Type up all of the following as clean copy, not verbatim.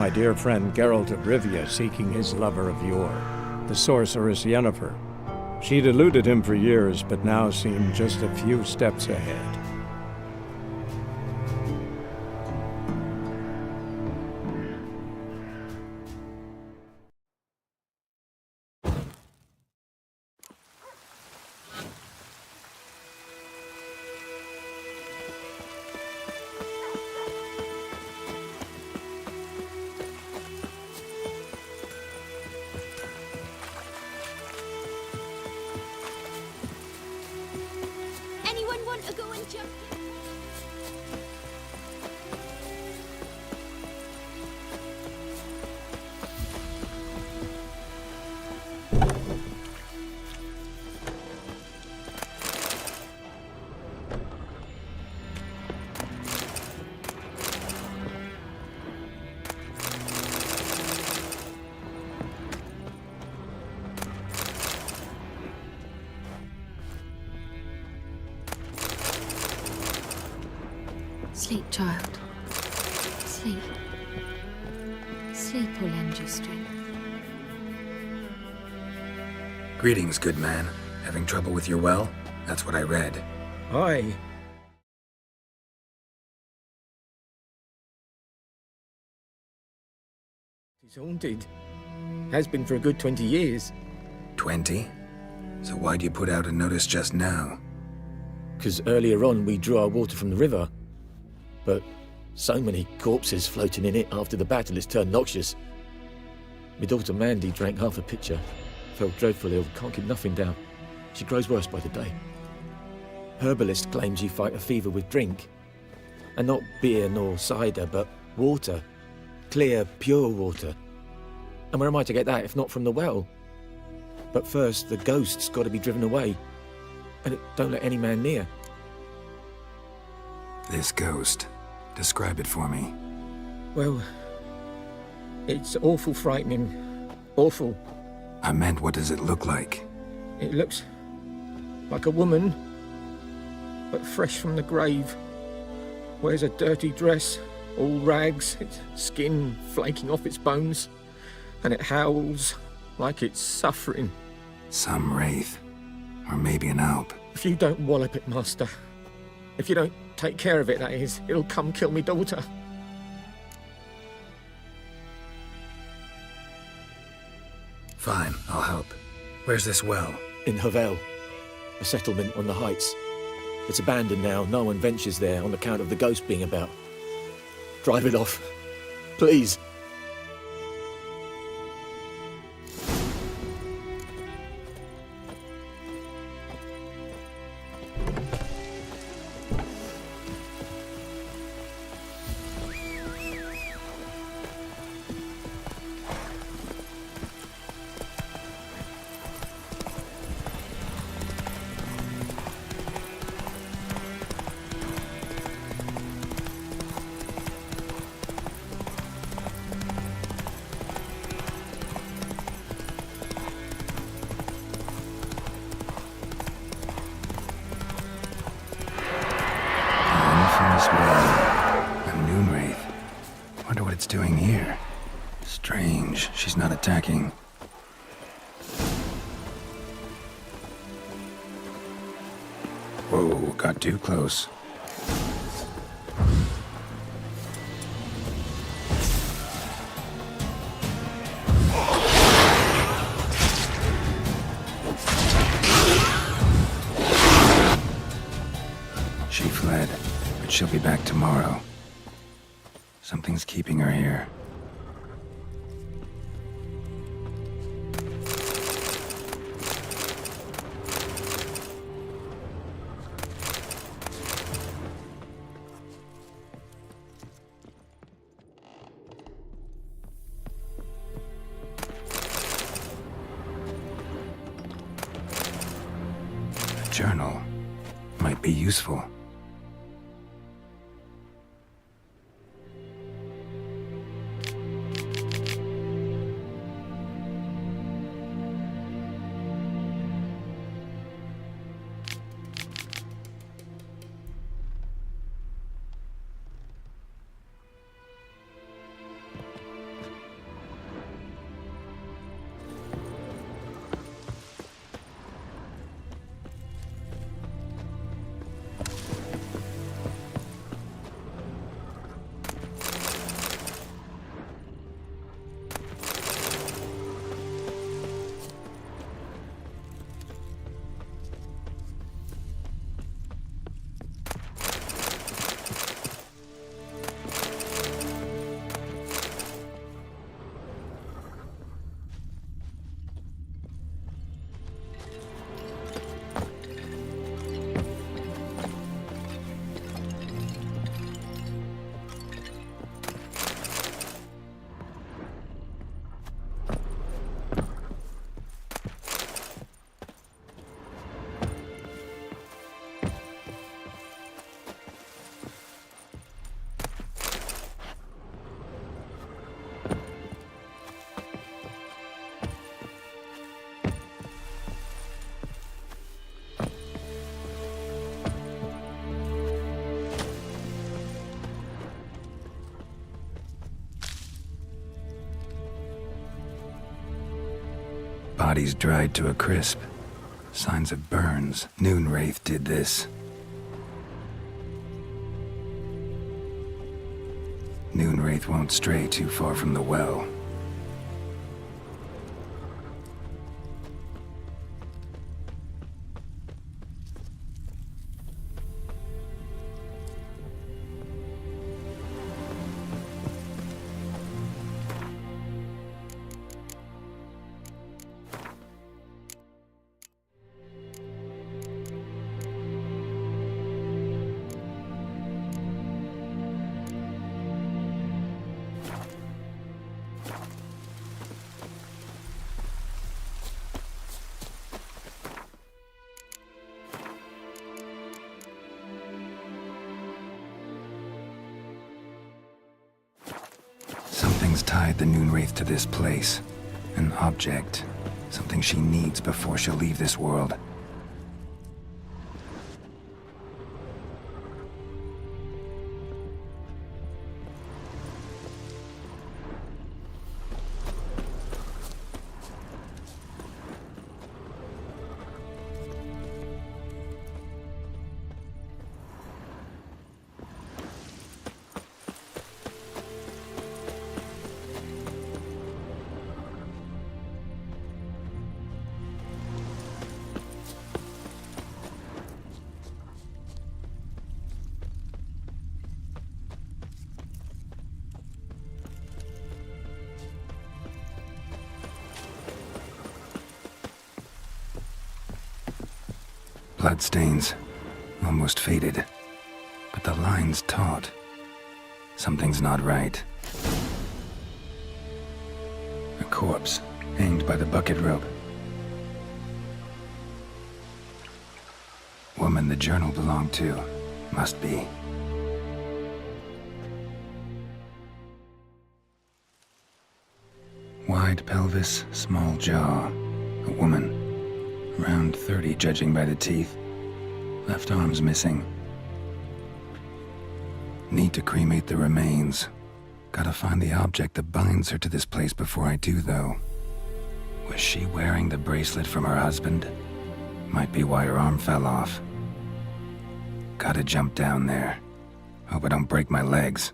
My dear friend Geralt of Rivia seeking his lover of yore, the sorceress Yennefer. She'd eluded him for years, but now seemed just a few steps ahead. Anyone want to go and jump? Sleep, child. Sleep. Sleep will lend you strength. Greetings, good man. Having trouble with your well? That's what I read. Aye. It's haunted. Has been for a good 20 years. 20? So why'd you put out a notice just now? 'Cause earlier on we drew our water from the river. But so many corpses floating in it after the battle it's turned noxious. My daughter Mandy drank half a pitcher. Felt dreadfully ill, can't keep nothing down. She grows worse by the day. Herbalist claims you fight a fever with drink. And not beer nor cider, but water. Clear, pure water. And where am I to get that if not from the well? But first, the ghost's got to be driven away. And it don't let any man near. This ghost. Describe it for me. Well, it's awful frightening. Awful. I meant, what does it look like? It looks like a woman, but fresh from the grave. Wears a dirty dress, all rags, its skin flaking off its bones, and it howls like it's suffering. Some wraith. Or maybe an alp. If you don't wallop it, Master, if you don't take care of it, that is, it'll come kill me daughter. Fine, I'll help. Where's this well? In Havel, a settlement on the heights. It's abandoned now, no one ventures there on account of the ghost being about. Drive it off, please. Wonder what it's doing here. Strange, she's not attacking. Whoa, got too close. She fled, but she'll be back tomorrow. Something's keeping her here. A journal might be useful. Bodies dried to a crisp. Signs of burns. Noonwraith did this. Noonwraith won't stray too far from the well. Something's tied the Noonwraith to this place. An object. Something she needs before she'll leave this world. Bloodstains. Almost faded. But the line's taut. Something's not right. A corpse, hanged by the bucket rope. Woman the journal belonged to. Must be. Wide pelvis, small jaw. A woman. Around 30, judging by the teeth. Left arm's missing. Need to cremate the remains. Gotta find the object that binds her to this place before I do, though. Was she wearing the bracelet from her husband? Might be why her arm fell off. Gotta jump down there. Hope I don't break my legs.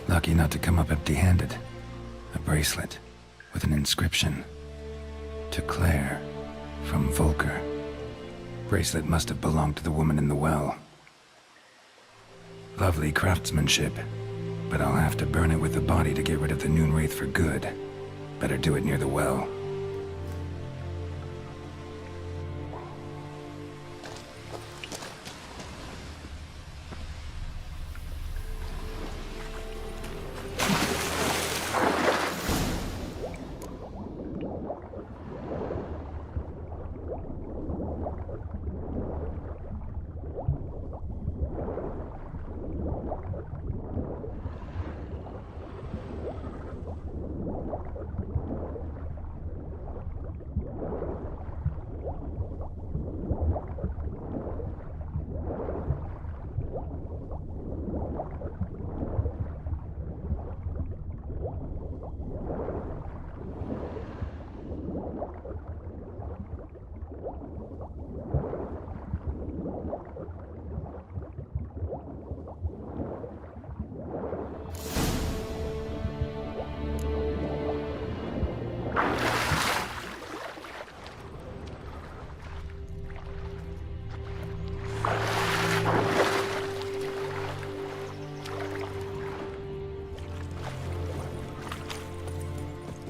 Lucky not to come up empty-handed. A bracelet with an inscription. To Claire, from Volker. Bracelet must have belonged to the woman in the well. Lovely craftsmanship, but I'll have to burn it with the body to get rid of the Noonwraith for good. Better do it near the well.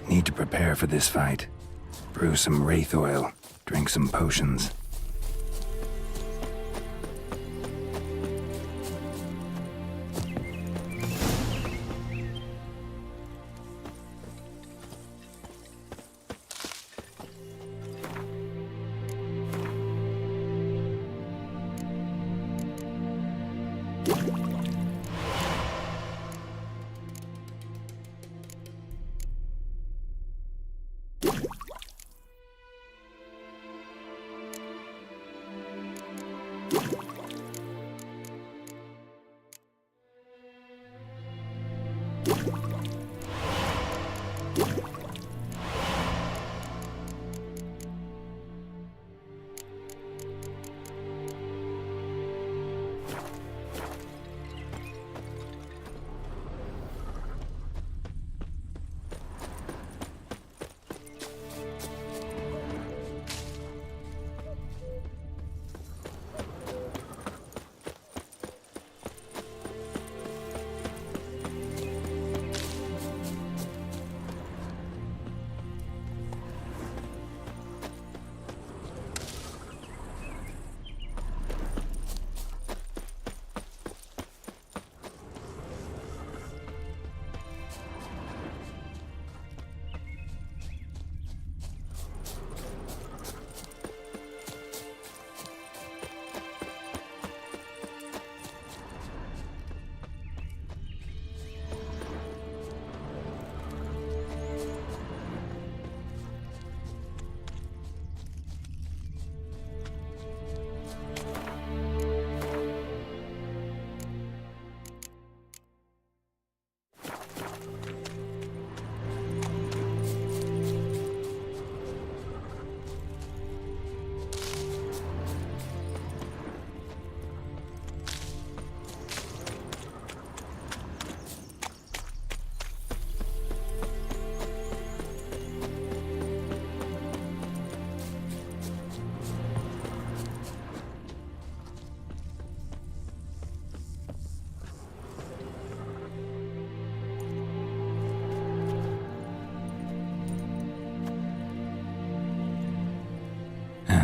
Need to prepare for this fight. Brew some wraith oil, drink some potions.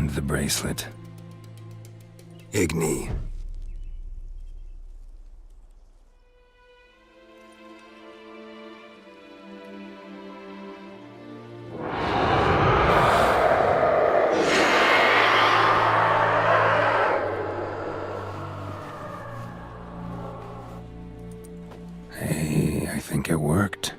find the bracelet. Igni. Hey, I think it worked.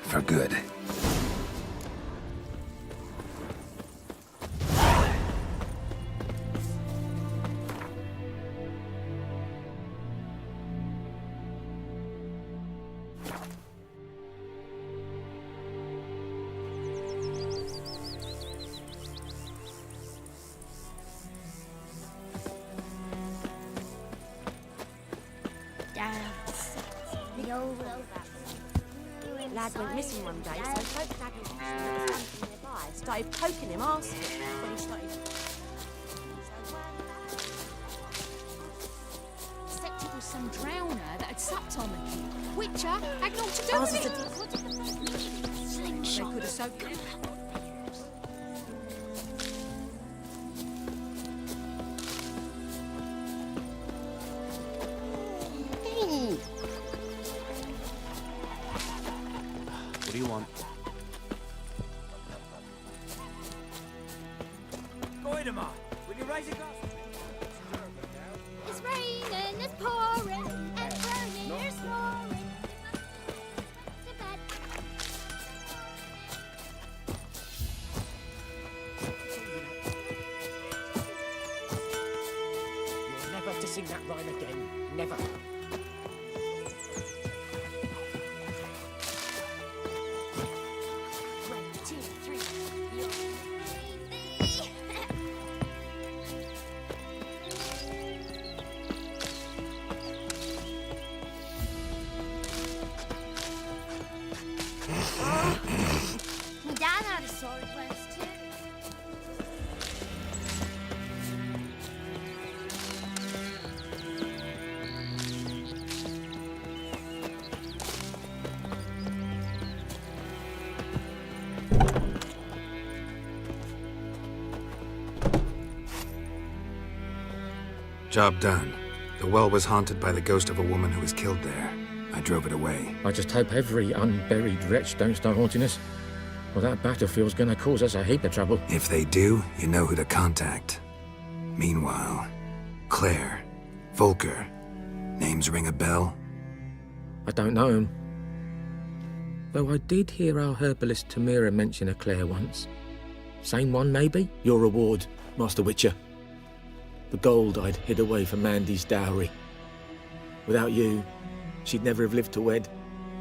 For good. Lad went missing one day, so folk nagging nearby started poking him, asking when he started. Except it was some drowner that had supped on him. Witcher had naught to do with it. Slingshot. They could have soaked him. What do you want? Goidemar, will you raise a glass? It's raining, it's pouring, and burning, it's roaring. that rhyme again. Never. One, two, three. You're My dad had a sword once too. Job done. The well was haunted by the ghost of a woman who was killed there. I drove it away. I just hope every unburied wretch don't start haunting us. Well, that battlefield's gonna cause us a heap of trouble. If they do, you know who to contact. Meanwhile, Claire, Volker, names ring a bell? I don't know him. Though I did hear our herbalist Tamira mention a Claire once. Same one, maybe? Your reward, Master Witcher. The gold I'd hid away for Mandy's dowry. Without you, she'd never have lived to wed.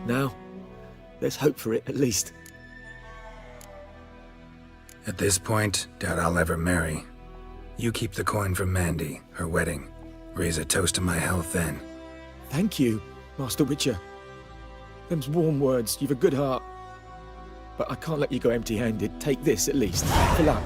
Now, let's hope for it, at least. At this point, doubt I'll ever marry. You keep the coin from Mandy, her wedding. Raise a toast to my health then. Thank you, Master Witcher. Them's warm words, you've a good heart. But I can't let you go empty-handed. Take this, at least, for luck.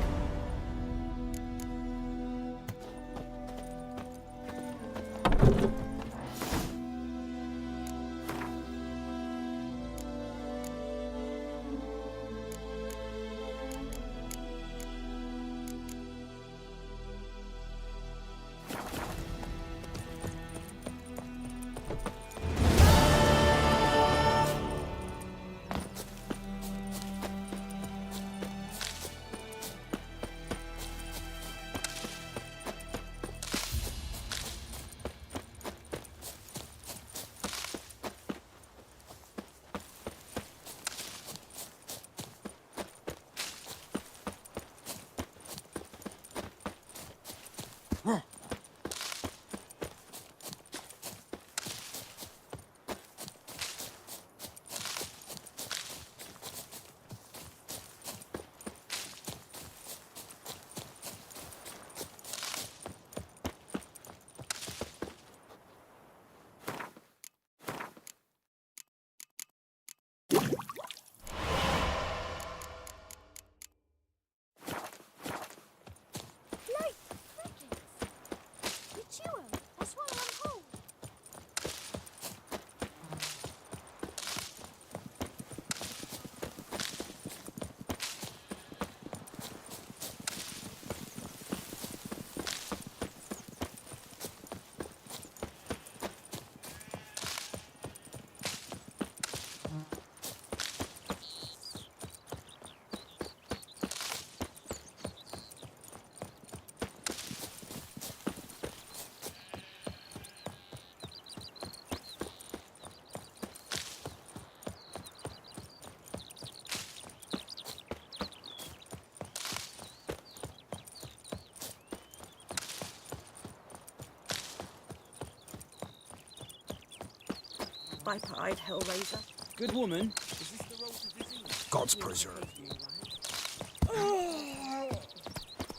Viper-eyed Hellraiser. Good woman. Is this the road to Velen? God's preserve.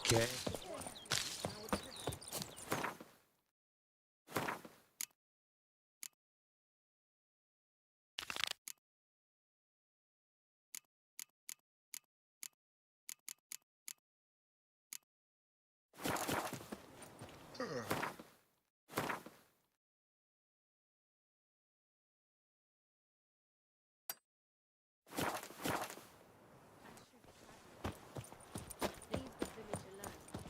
Okay. Leave the village alone.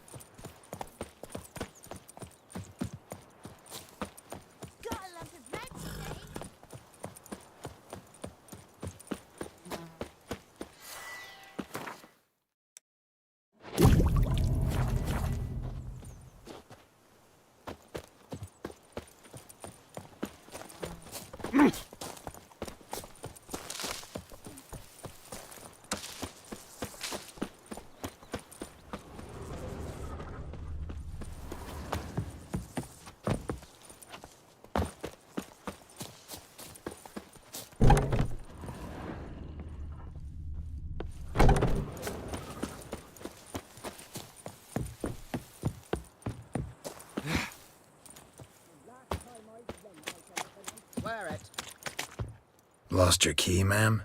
Lost your key, ma'am?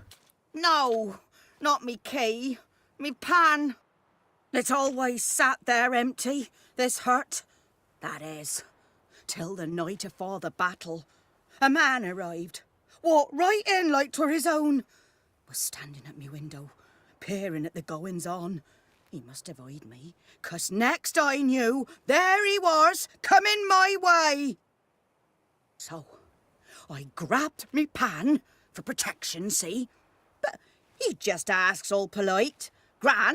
No, not me key. Me pan. It's always sat there empty, this hut. That is, till the night afore the battle. A man arrived, walked right in like 'twere his own. Was standing at me window, peering at the goings-on. He must have eyed me, 'cause next I knew, there he was, coming my way. So, I grabbed me pan, for protection, see? But he just asks all polite, Gran,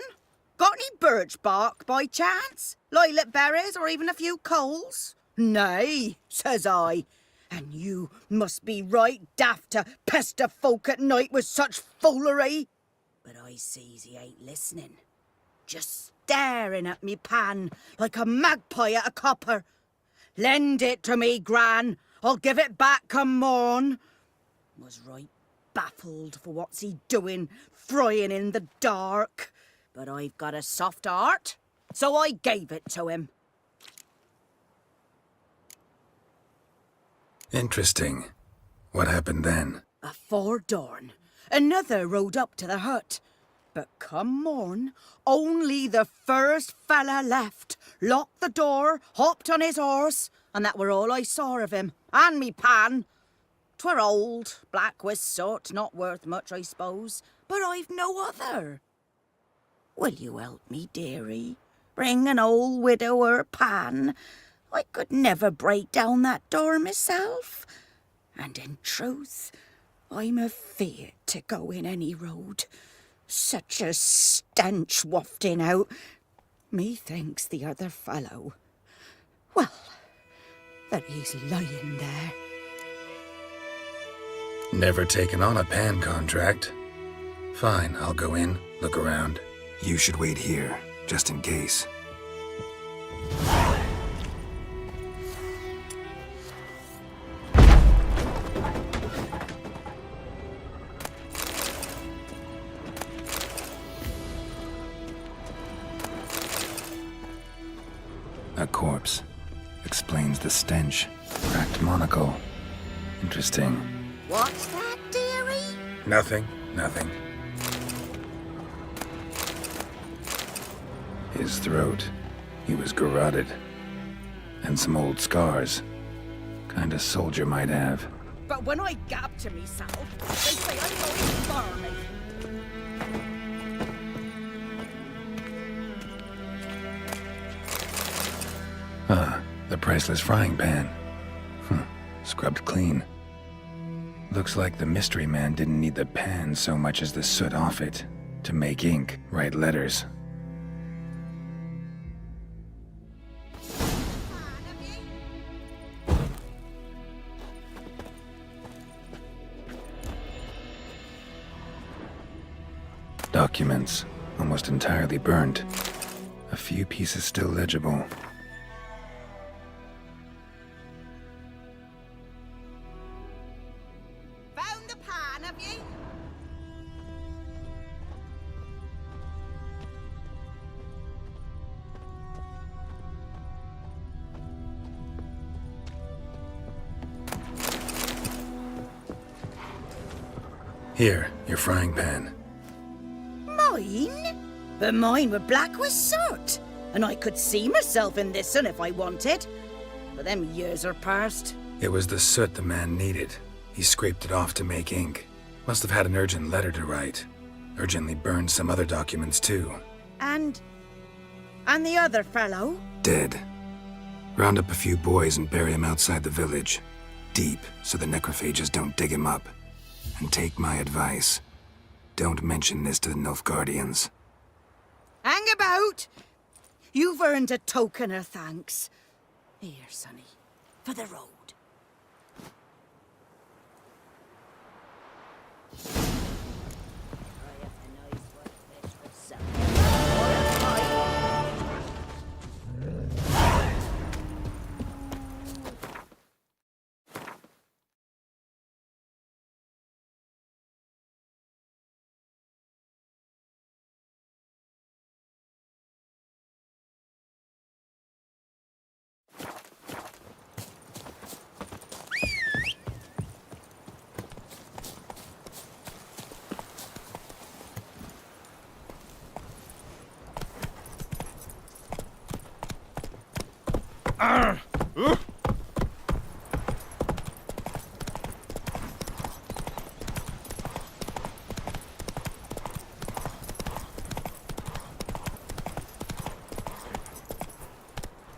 got any birch bark by chance? Lilac berries or even a few coals? Nay, says I. And you must be right daft to pester folk at night with such foolery. But I sees he ain't listening. Just staring at me pan like a magpie at a copper. Lend it to me, Gran. I'll give it back come morn. Was right baffled for what's he doing, frying in the dark. But I've got a soft heart, so I gave it to him. Interesting. What happened then? Afore dawn, another rode up to the hut. But come morn, only the first fella left, locked the door, hopped on his horse, and that were all I saw of him, and me pan. 'Twere old, black with soot, not worth much, I suppose, but I've no other. Will you help me, dearie? Bring an old widower pan. I could never break down that door myself. And in truth, I'm afeard to go in any road. Such a stench wafting out. Methinks the other fellow, well, that he's lying there. Never taken on a pan contract. Fine, I'll go in, look around. You should wait here, just in case. A corpse. Explains the stench. Cracked monocle. Interesting. What's that, dearie? Nothing. His throat. He was garroted. And some old scars. Kinda soldier might have. But when I gab to myself, they say I'm going barney. The priceless frying pan. Scrubbed clean. Looks like the mystery man didn't need the pan so much as the soot off it to make ink, write letters. Documents, almost entirely burnt. A few pieces still legible. Found the pan, have you? Here, your frying pan. Mine? But mine were black with soot, and I could see myself in this one if I wanted. But them years are past. It was the soot the man needed. He scraped it off to make ink. Must have had an urgent letter to write. Urgently burned some other documents too. And the other fellow? Dead. Round up a few boys and bury him outside the village. Deep, so the necrophages don't dig him up. And take my advice. Don't mention this to the Nilfgaardians. Hang about! You've earned a token of thanks. Here, sonny, for the road.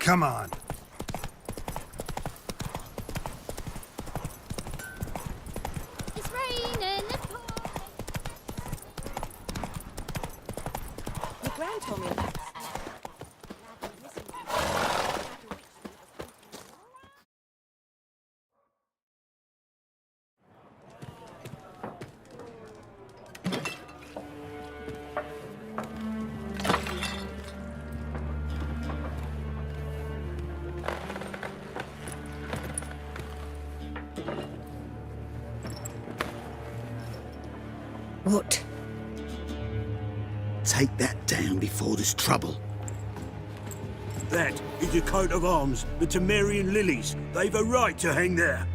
Come on. It's raining. Your gran told me about What? Take that down before there's trouble. That is the coat of arms, the Temerian lilies. They've a right to hang there.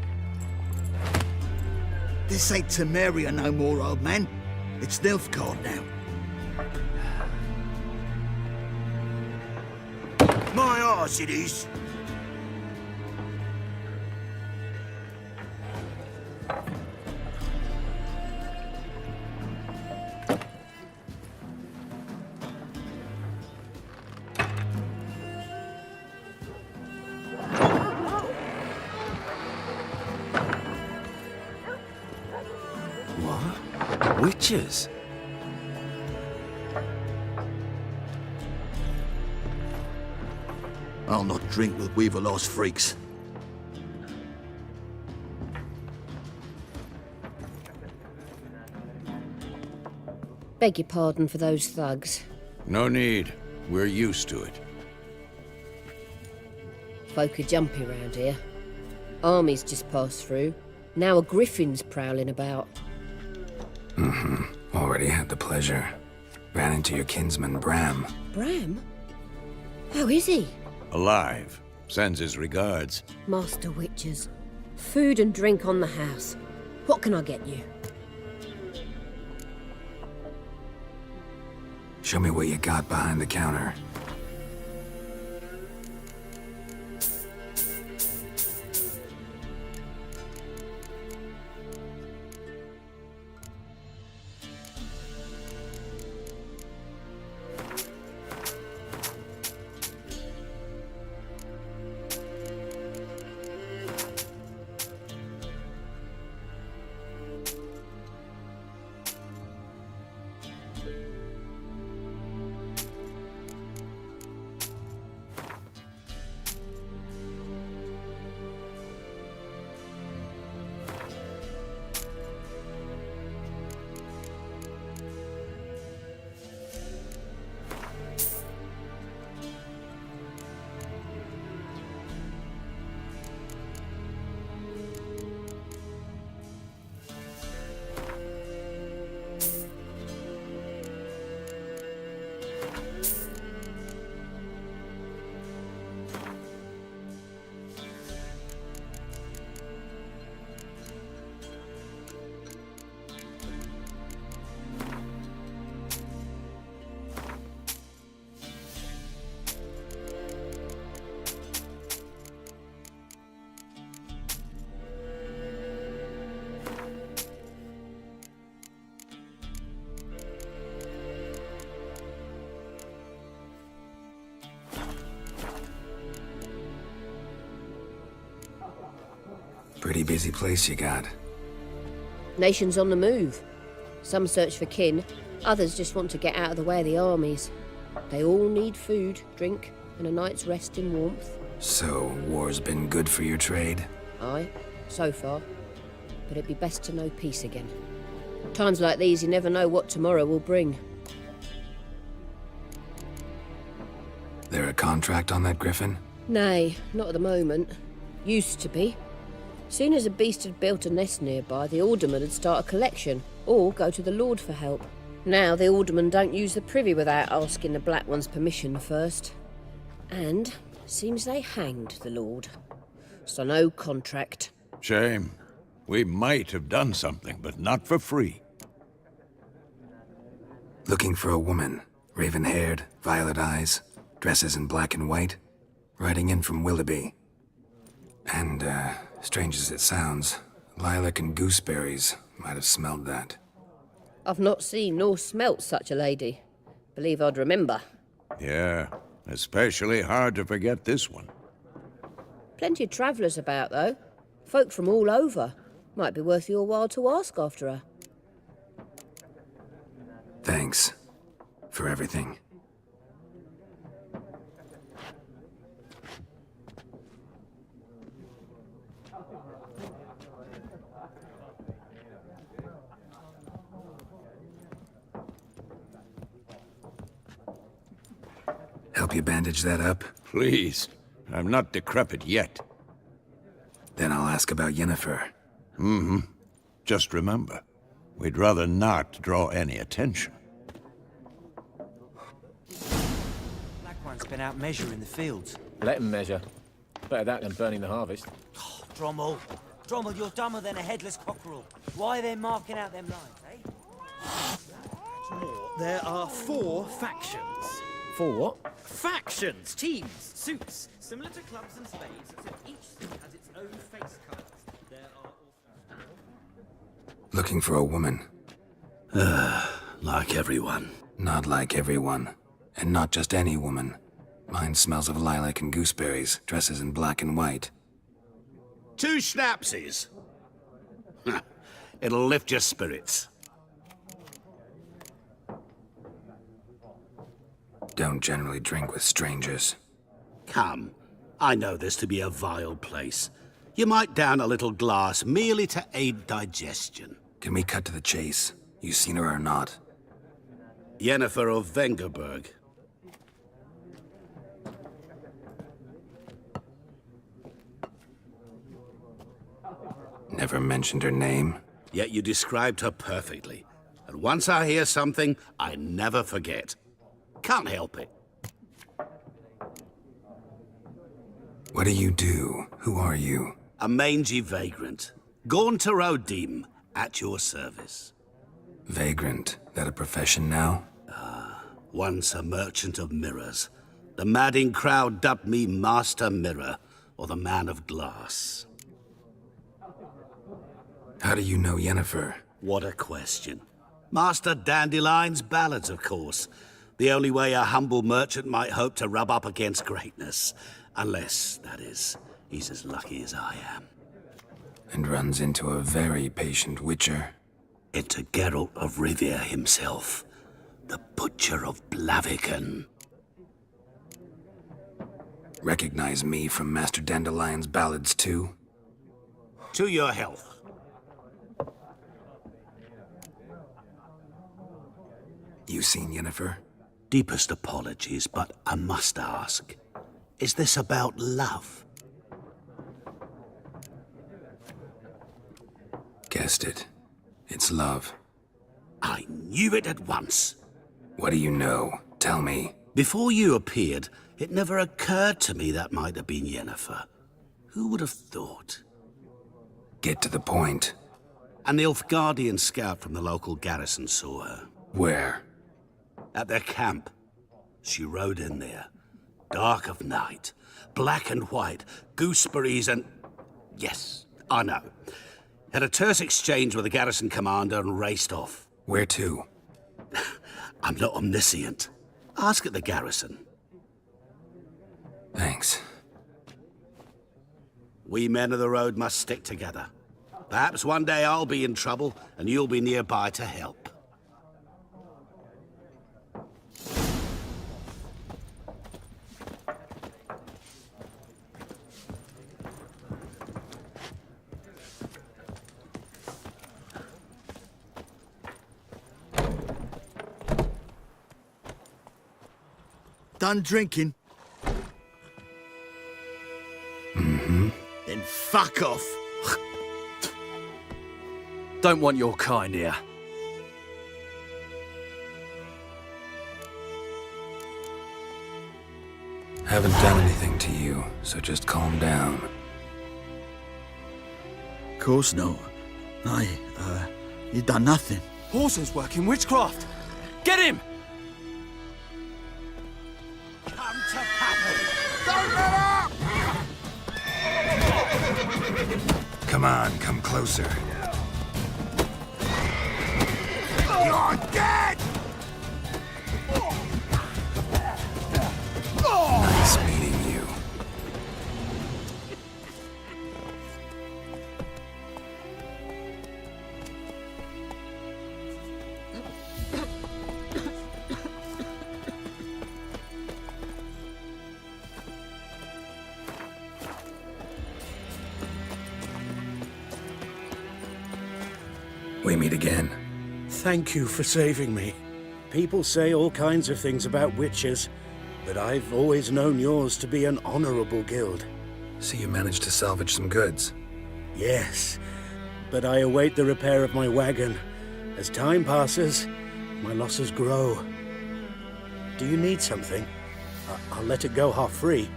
This ain't Temeria no more, old man. It's Nilfgaard now. My arse it is. What? Witches? I'll not drink with Weaver-lost freaks. Beg your pardon for those thugs. No need. We're used to it. Folk are jumpy round here. Armies just passed through. Now a griffin's prowling about. Already had the pleasure. Ran into your kinsman, Bram. Bram? How is he? Alive. Sends his regards. Master Witches. Food and drink on the house. What can I get you? Show me what you got behind the counter. Pretty busy place you got. Nations on the move. Some search for kin, others just want to get out of the way of the armies. They all need food, drink, and a night's rest in warmth. So, war's been good for your trade? Aye, so far. But it'd be best to know peace again. Times like these, you never know what tomorrow will bring. There a contract on that griffin? Nay, not at the moment. Used to be. Soon as a beast had built a nest nearby, the alderman would start a collection, or go to the Lord for help. Now the aldermen don't use the privy without asking the Black One's permission first. And seems they hanged the Lord. So no contract. Shame. We might have done something, but not for free. Looking for a woman. Raven-haired, violet eyes, dresses in black and white. Riding in from Willoughby. And, strange as it sounds, lilac and gooseberries might have smelled that. I've not seen nor smelt such a lady. Believe I'd remember. Yeah, Especially hard to forget this one. Plenty of travellers about, though. Folk from all over. Might be worth your while to ask after her. Thanks for everything. Help you bandage that up? Please. I'm not decrepit yet. Then I'll ask about Yennefer. Mm-hmm. Just remember, we'd rather not draw any attention. Black one's been out measuring the fields. Let him measure. Better that than burning the harvest. Oh, Drommel. Drommel, you're dumber than a headless cockerel. Why are they marking out them lines, eh? There are 4 factions. 4 what? Factions, teams, suits, similar to clubs and spades, except each suit has its own face colours. There are also... Looking for a woman. Like everyone. Not like everyone. And not just any woman. Mine smells of lilac and gooseberries, dresses in black and white. 2 schnapsies. It'll lift your spirits. Don't generally drink with strangers. Come, I know this to be a vile place. You might down a little glass merely to aid digestion. Can we cut to the chase? You seen her or not? Yennefer of Vengerberg. Never mentioned her name. Yet you described her perfectly. And once I hear something, I never forget. Can't help it. What do you do? Who are you? A mangy vagrant. Gone to Rodim, at your service. Vagrant? That a profession now? Once a merchant of mirrors. The madding crowd dubbed me Master Mirror, or the Man of Glass. How do you know Yennefer? What a question. Master Dandelion's ballads, of course. The only way a humble merchant might hope to rub up against greatness. Unless, that is, he's as lucky as I am. And runs into a very patient witcher. Into Geralt of Rivia himself. The Butcher of Blaviken. Recognize me from Master Dandelion's ballads, too? To your health. You seen Yennefer? Deepest apologies, but I must ask. Is this about love? Guessed it. It's love. I knew it at once. What do you know? Tell me. Before you appeared, it never occurred to me that might have been Yennefer. Who would have thought? Get to the point. An Nilfgaardian scout from the local garrison saw her. Where? At their camp. She rode in there. Dark of night. Black and white. Gooseberries and... Yes, I know. Had a terse exchange with the garrison commander and raced off. Where to? I'm not omniscient. Ask at the garrison. Thanks. We men of the road must stick together. Perhaps one day I'll be in trouble and you'll be nearby to help. Done drinking? Mm-hmm. Then fuck off. Don't want your kind here. Haven't done anything to you, so just calm down. Course no. You done nothing. Horses working witchcraft. Get him! Come to Papa! Don't let up! Come on, come closer. You're dead! meet again. Thank you for saving me. People say all kinds of things about witches, but I've always known yours to be an honorable guild. So you managed to salvage some goods? Yes, but I await the repair of my wagon. As time passes, my losses grow. Do you need something? I'll let it go half-free.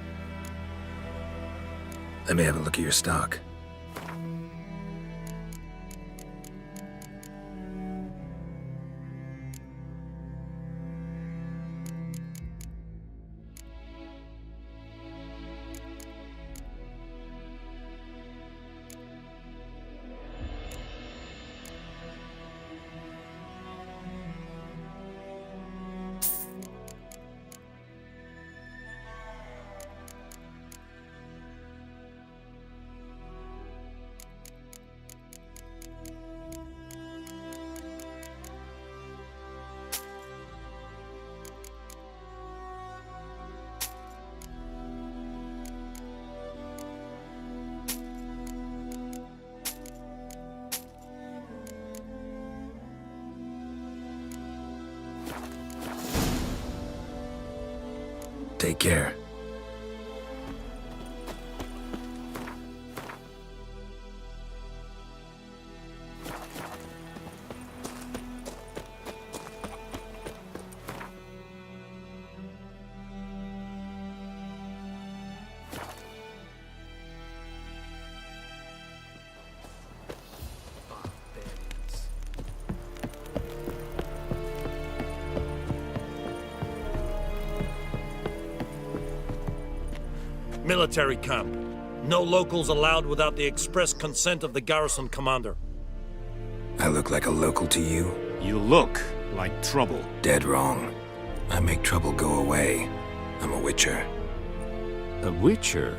Let me have a look at your stock. Take care. Military camp. No locals allowed without the express consent of the garrison commander. I look like a local to you? You look like trouble. Dead wrong. I make trouble go away. I'm a witcher. A witcher?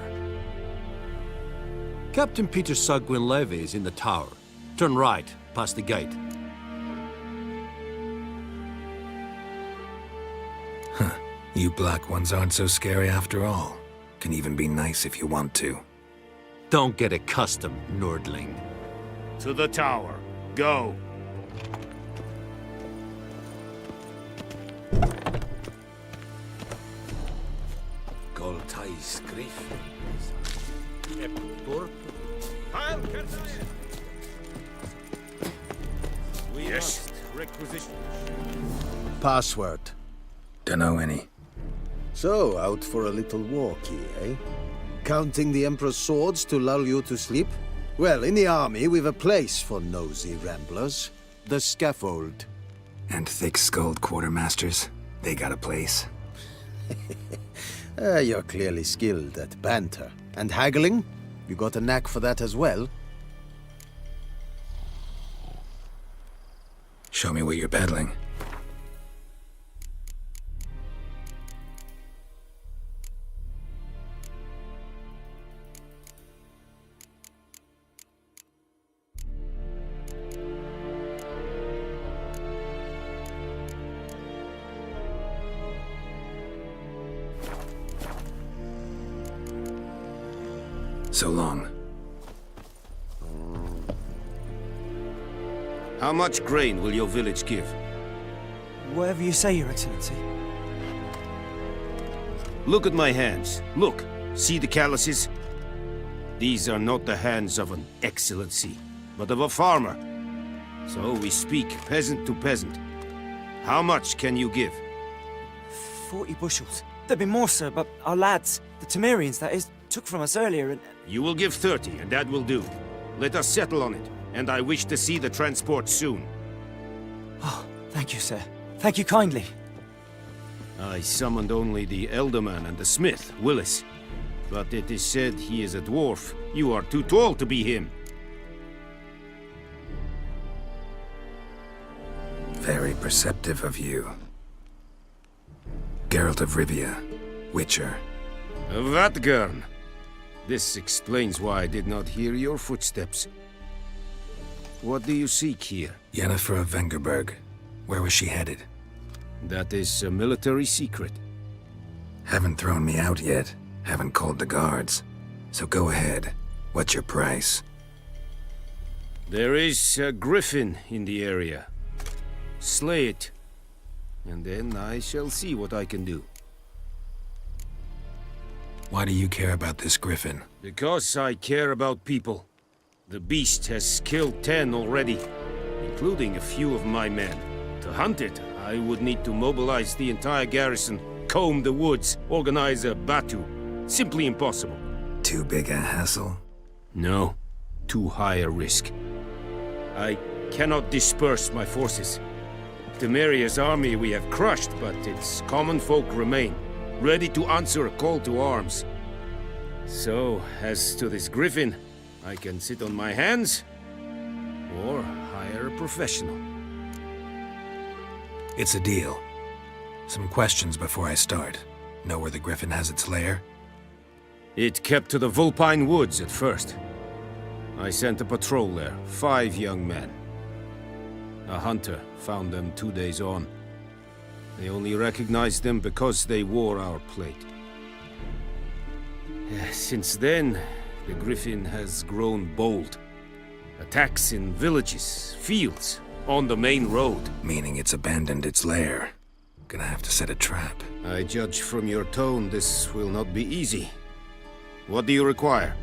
Captain Peter Sagwin Levy is in the tower. Turn right, past the gate. Huh. You black ones aren't so scary after all. Can even be nice if you want to. Don't get accustomed, Nordling. To the tower. Go. Goltais Griff. Yes. Requisition. Password. Dunno any. So, out for a little walkie, eh? Counting the Emperor's swords to lull you to sleep? Well, in the army, we've a place for nosy ramblers. The scaffold. And thick-skulled quartermasters. They got a place. You're clearly skilled at banter. And haggling? You got a knack for that as well? Show me what you're peddling. So long. How much grain will your village give? Whatever you say, Your Excellency. Look at my hands. Look. See the calluses? These are not the hands of an excellency, but of a farmer. So we speak peasant to peasant. How much can you give? 40 bushels. There'd be more, sir, but our lads, the Temerians, that is, took from us earlier and... You will give 30, and that will do. Let us settle on it, and I wish to see the transport soon. Oh, thank you, sir. Thank you kindly. I summoned only the Elderman and the smith, Willis. But it is said he is a dwarf. You are too tall to be him. Very perceptive of you. Geralt of Rivia, Witcher. Vatgern. This explains why I did not hear your footsteps. What do you seek here? Yennefer of Vengerberg. Where was she headed? That is a military secret. Haven't thrown me out yet. Haven't called the guards. So go ahead. What's your price? There is a griffin in the area. Slay it, and then I shall see what I can do. Why do you care about this griffin? Because I care about people. The beast has killed 10 already, including a few of my men. To hunt it, I would need to mobilize the entire garrison, comb the woods, organize a batu. Simply impossible. Too big a hassle? No, too high a risk. I cannot disperse my forces. Temeria's army we have crushed, but its common folk remain, ready to answer a call to arms. So, as to this griffin, I can sit on my hands, or hire a professional. It's a deal. Some questions before I start. Know where the griffin has its lair? It kept to the Vulpine Woods at first. I sent a patrol there, 5 young men. A hunter found them 2 days on. They only recognized them because they wore our plate. Since then, the griffin has grown bold. Attacks in villages, fields, on the main road. Meaning it's abandoned its lair. Gonna have to set a trap. I judge from your tone this will not be easy. What do you require?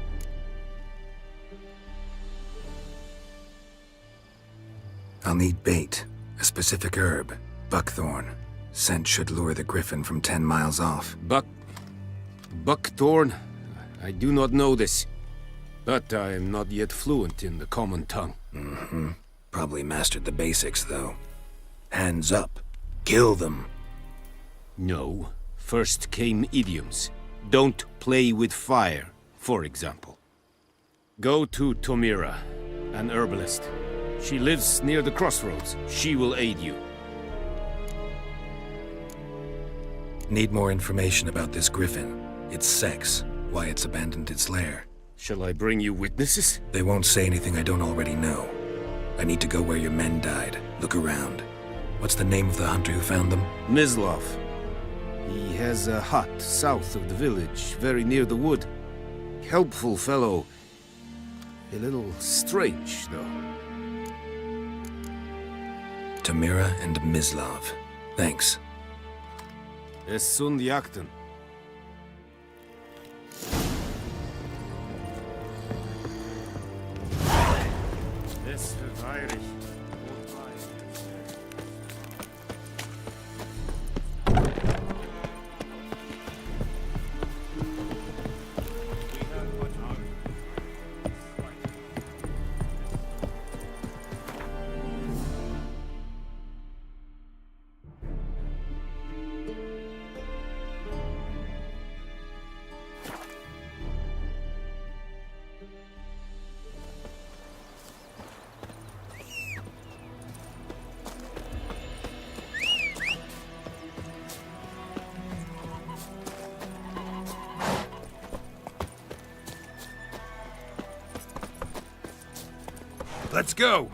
I'll need bait, a specific herb, buckthorn. Scent should lure the griffin from 10 miles off. Buckthorn? I do not know this. But I am not yet fluent in the common tongue. Mm-hmm. Probably mastered the basics, though. Hands up. Kill them. No. First came idioms. Don't play with fire, for example. Go to Tomira, an herbalist. She lives near the crossroads. She will aid you. Need more information about this griffin. Its sex, why it's abandoned its lair. Shall I bring you witnesses? They won't say anything I don't already know. I need to go where your men died. Look around. What's the name of the hunter who found them? Mislav. He has a hut south of the village, very near the wood. Helpful fellow. A little strange, though. Tamira and Mislav. Thanks. Es sunt jakten. Es verweirig. Let's go!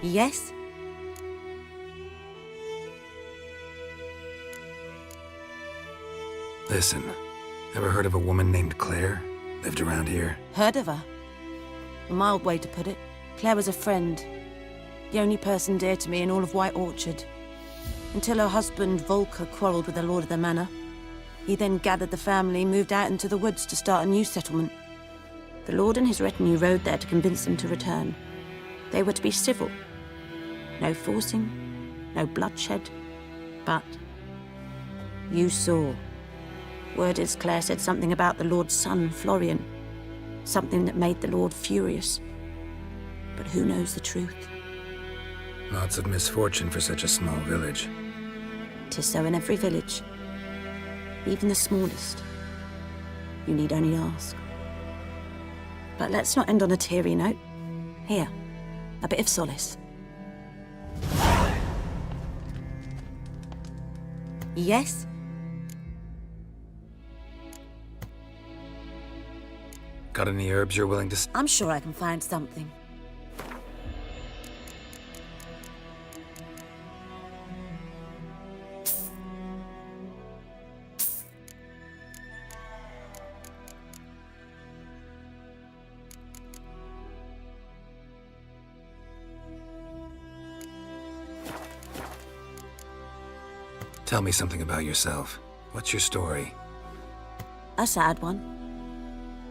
Yes? Listen, ever heard of a woman named Claire? Lived around here? Heard of her? A mild way to put it. Claire was a friend. The only person dear to me in all of White Orchard. Until her husband, Volker, quarrelled with the lord of the manor. He then gathered the family, moved out into the woods to start a new settlement. The lord and his retinue rode there to convince them to return. They were to be civil. No forcing, no bloodshed. But you saw. Word is Claire said something about the lord's son, Florian. Something that made the lord furious. But who knows the truth? Lots of misfortune for such a small village. 'Tis so in every village. Even the smallest. You need only ask. But let's not end on a teary note. Here, a bit of solace. Yes? Got any herbs you're willing to... I'm sure I can find something. Tell me something about yourself. What's your story? A sad one.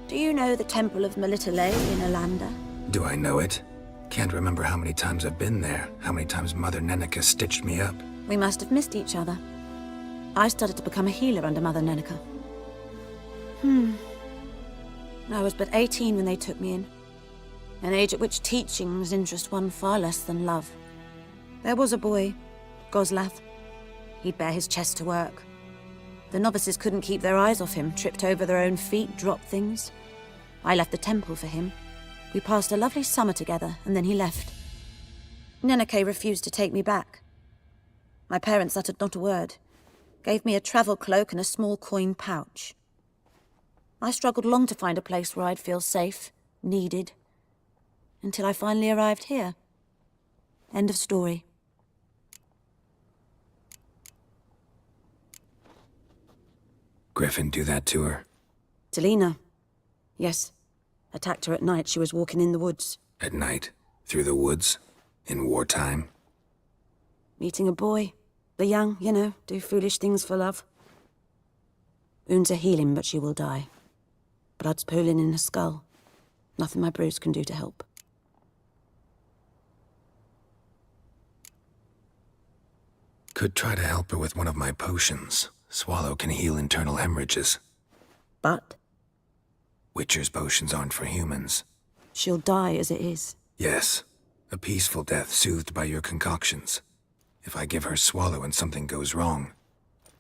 Do you know the Temple of Melitele in Alanda? Do I know it? Can't remember how many times I've been there, how many times Mother Neneka stitched me up. We must have missed each other. I started to become a healer under Mother Neneka. I was but 18 when they took me in. An age at which teachings interest one far less than love. There was a boy, Goslav. He'd bare his chest to work. The novices couldn't keep their eyes off him, tripped over their own feet, dropped things. I left the temple for him. We passed a lovely summer together, and then he left. Neneke refused to take me back. My parents uttered not a word, gave me a travel cloak and a small coin pouch. I struggled long to find a place where I'd feel safe, needed, until I finally arrived here. End of story. Griffin do that to her? Selena. Yes. Attacked her at night. She was walking in the woods. At night? Through the woods? In wartime? Meeting a boy. The young, you know, do foolish things for love. Wounds are healing, but she will die. Blood's pooling in her skull. Nothing my bruise can do to help. Could try to help her with one of my potions. Swallow can heal internal hemorrhages. But? Witcher's potions aren't for humans. She'll die as it is. Yes. A peaceful death soothed by your concoctions. If I give her Swallow and something goes wrong,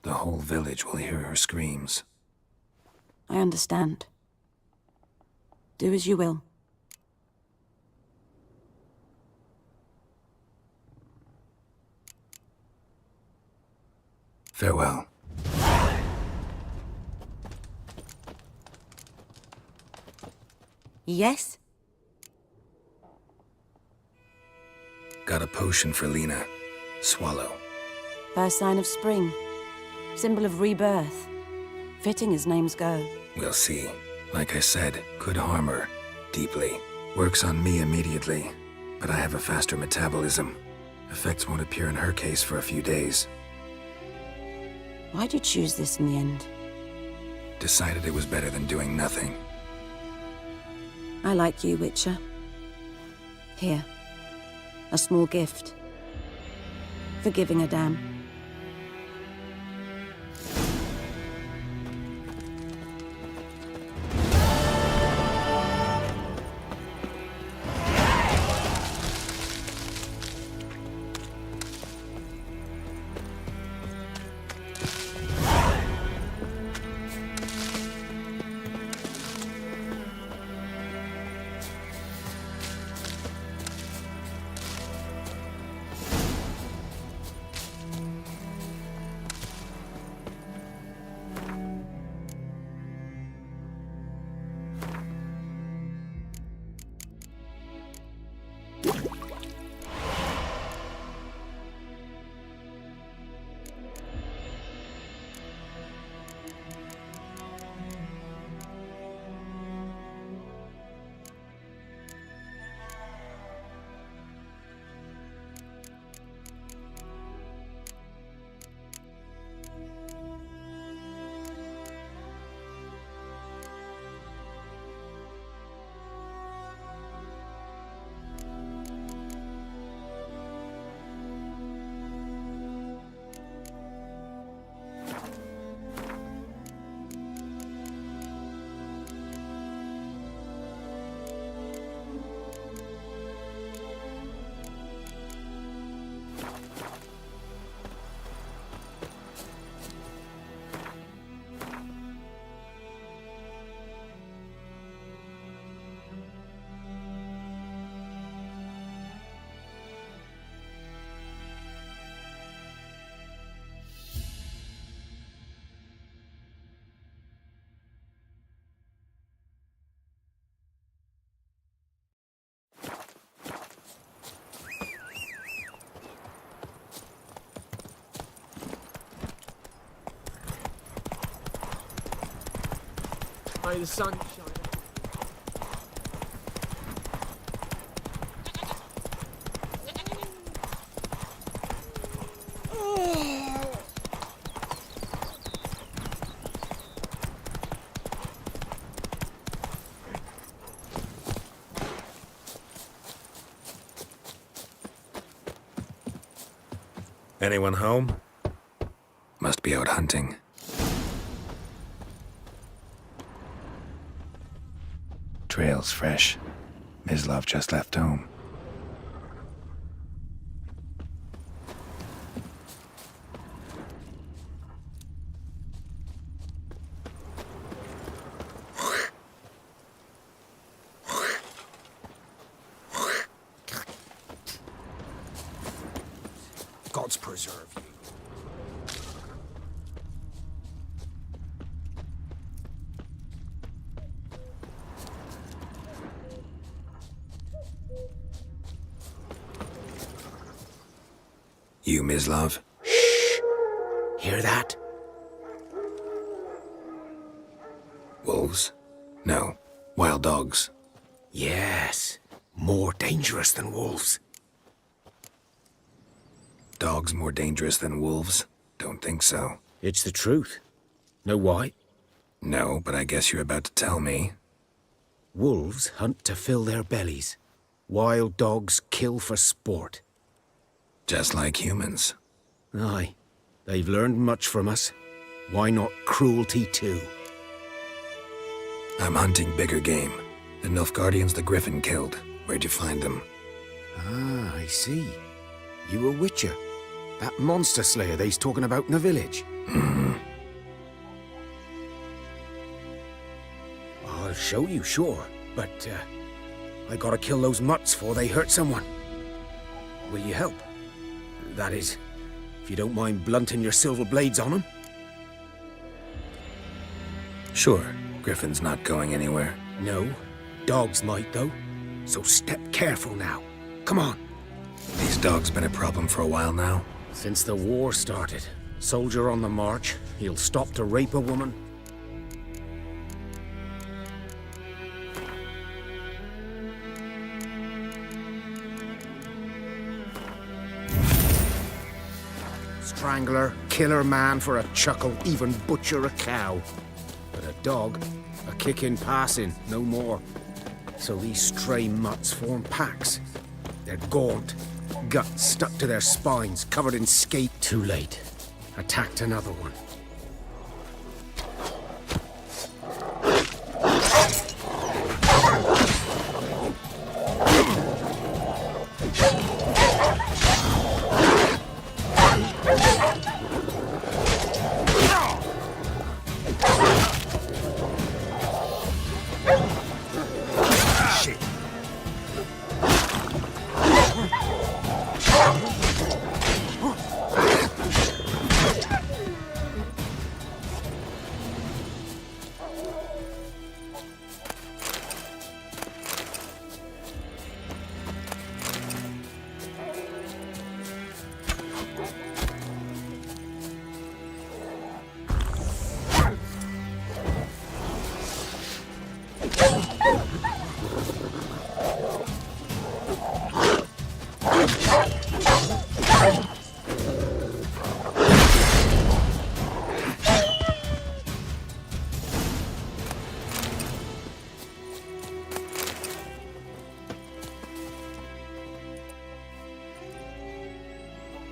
the whole village will hear her screams. I understand. Do as you will. Farewell. Yes? Got a potion for Lena. Swallow. First sign of spring. Symbol of rebirth. Fitting as names go. We'll see. Like I said, could harm her. Deeply. Works on me immediately. But I have a faster metabolism. Effects won't appear in her case for a few days. Why'd you choose this in the end? Decided it was better than doing nothing. I like you, Witcher. Here. A small gift. For giving a damn. May the sun shine. Anyone home? Must be out hunting. Trail's fresh. Mislav just left home. Gods preserve you. You, Mislav? Hear that? Wolves? No. Wild dogs. Yes. More dangerous than wolves. Dogs more dangerous than wolves? Don't think so. It's the truth. Know why? No, but I guess you're about to tell me. Wolves hunt to fill their bellies. Wild dogs kill for sport. Just like humans. Aye. They've learned much from us. Why not cruelty too? I'm hunting bigger game. The Nilfgaardians the Griffin killed. Where'd you find them? Ah, I see. You a witcher. That monster slayer they's talking about in the village. I'll show you, sure. But, I gotta kill those mutts before they hurt someone. Will you help? That is, if you don't mind blunting your silver blades on them. Sure. Griffin's not going anywhere. No. Dogs might, though. So step careful now. Come on. These dogs been a problem for a while now? Since the war started. Soldier on the march. He'll stop to rape a woman. Strangler, killer man for a chuckle, even butcher a cow. But a dog, a kick in passing, no more. So these stray mutts form packs. They're gaunt, guts stuck to their spines, covered in scate. Too late. Attacked another one.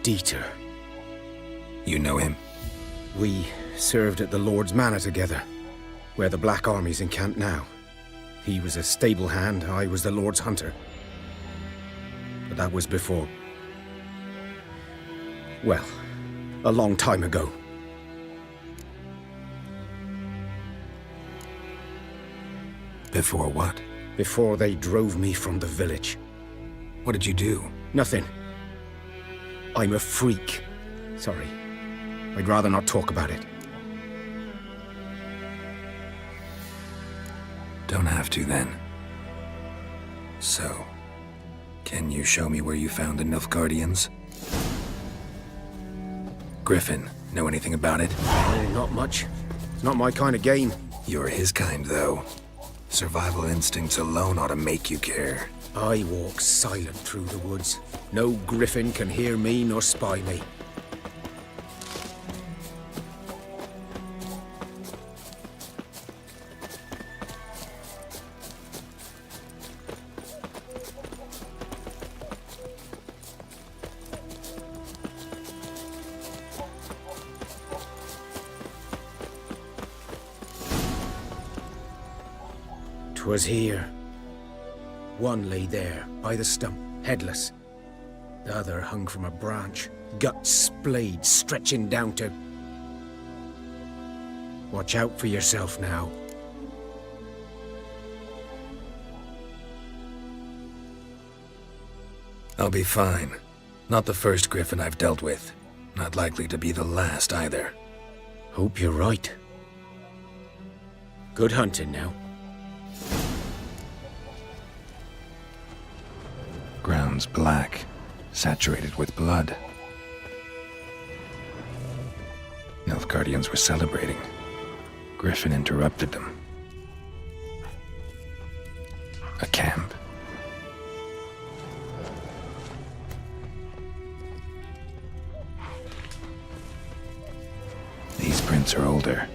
Dieter. You know him? We served at the Lord's Manor together, where the Black Army's encamped now. He was a stable hand, I was the Lord's hunter. But that was before... well, a long time ago. Before what? Before they drove me from the village. What did you do? Nothing. I'm a freak. Sorry. I'd rather not talk about it. Don't have to, then. So, can you show me where you found the Nilfgaardians? Griffin, know anything about it? Oh, not much. It's not my kind of game. You're his kind, though. Survival instincts alone ought to make you care. I walk silent through the woods. No griffin can hear me nor spy me. 'Twas here. One lay there, by the stump, headless. The other hung from a branch, guts splayed, stretching down to... Watch out for yourself now. I'll be fine. Not the first griffin I've dealt with. Not likely to be the last either. Hope you're right. Good hunting now. Ground's black, saturated with blood. Nilfgaardians were celebrating. Griffin interrupted them. A camp. These prints are older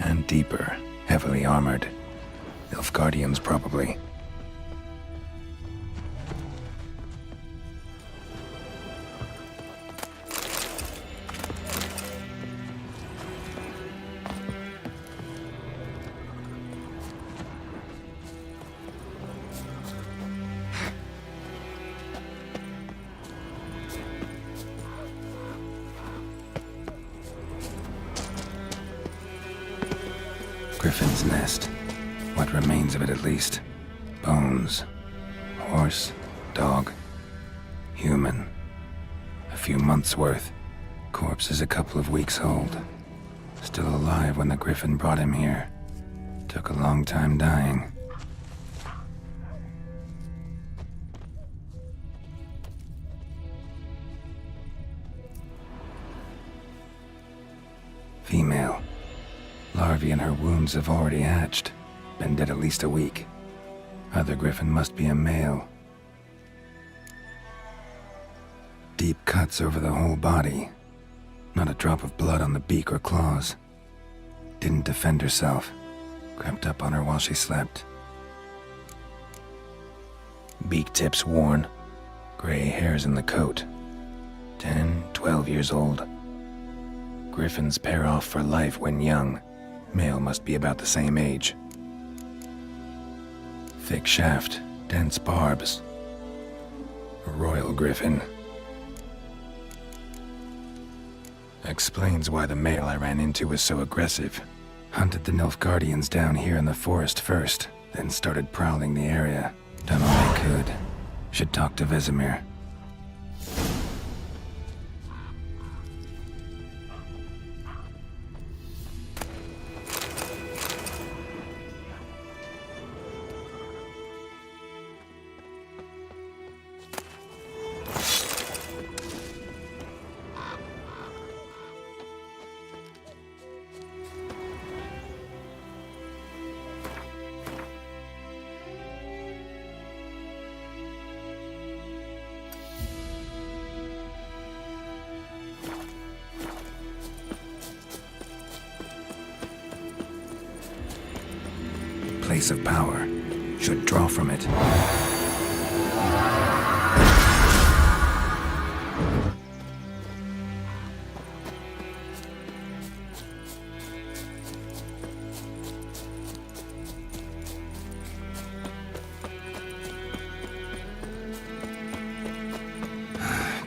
and deeper, heavily armored. Nilfgaardians, probably. Griffin's nest. What remains of it, at least. Bones. Horse. Dog. Human. A few months' worth. Corpse is a couple of weeks old. Still alive when the Griffin brought him here. Took a long time dying. Female. Larvae in her wounds have already hatched. Been dead at least a week. Other Griffin must be a male. Deep cuts over the whole body. Not a drop of blood on the beak or claws. Didn't defend herself. Crept up on her while she slept. Beak tips worn. Gray hairs in the coat. 10, 12 years old. Griffins pair off for life when young. Male must be about the same age. Thick shaft, dense barbs. A royal griffin. Explains why the male I ran into was so aggressive. Hunted the Nilfgaardians down here in the forest first, then started prowling the area. Done all I could. Should talk to Vesemir. Place of power. Should draw from it.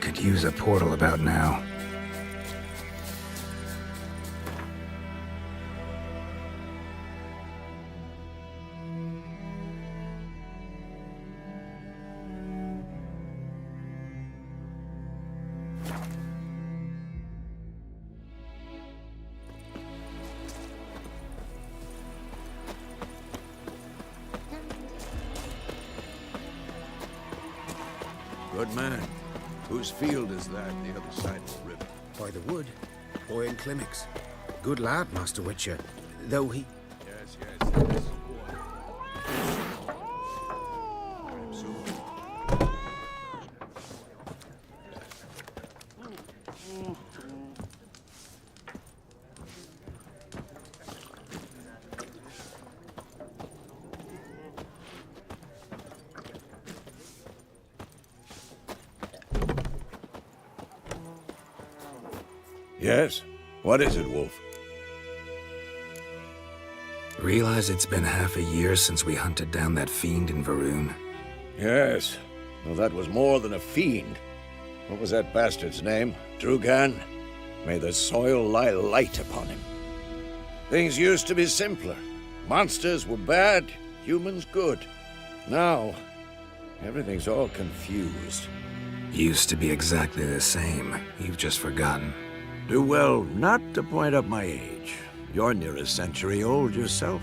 Could use a portal about now. Good man. Whose field is that, the other side of the river? By the wood. Boy in Climmix. Good lad, Master Witcher. Though he... Yes, yes. Yes? What is it, Wolf? Realize it's been half a year since we hunted down that fiend in Varun? Yes. Well, that was more than a fiend. What was that bastard's name? Drugan? May the soil lie light upon him. Things used to be simpler. Monsters were bad, humans good. Now, everything's all confused. Used to be exactly the same. You've just forgotten. Do well not to point up my age. You're near a century old yourself.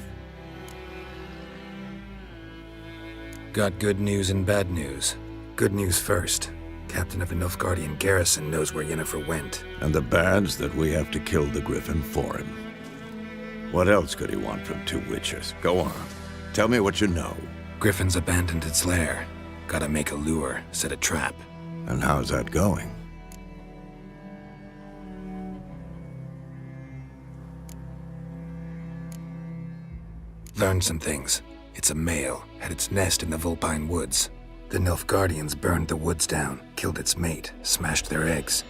Got good news and bad news. Good news first. Captain of the Nilfgaardian garrison knows where Yennefer went. And the bad's that we have to kill the Griffin for him. What else could he want from two witches? Go on. Tell me what you know. Griffin's abandoned its lair. Gotta make a lure, set a trap. And how's that going? Learned some things. It's a male, had its nest in the Vulpine Woods. The Nilfgaardians burned the woods down, killed its mate, smashed their eggs.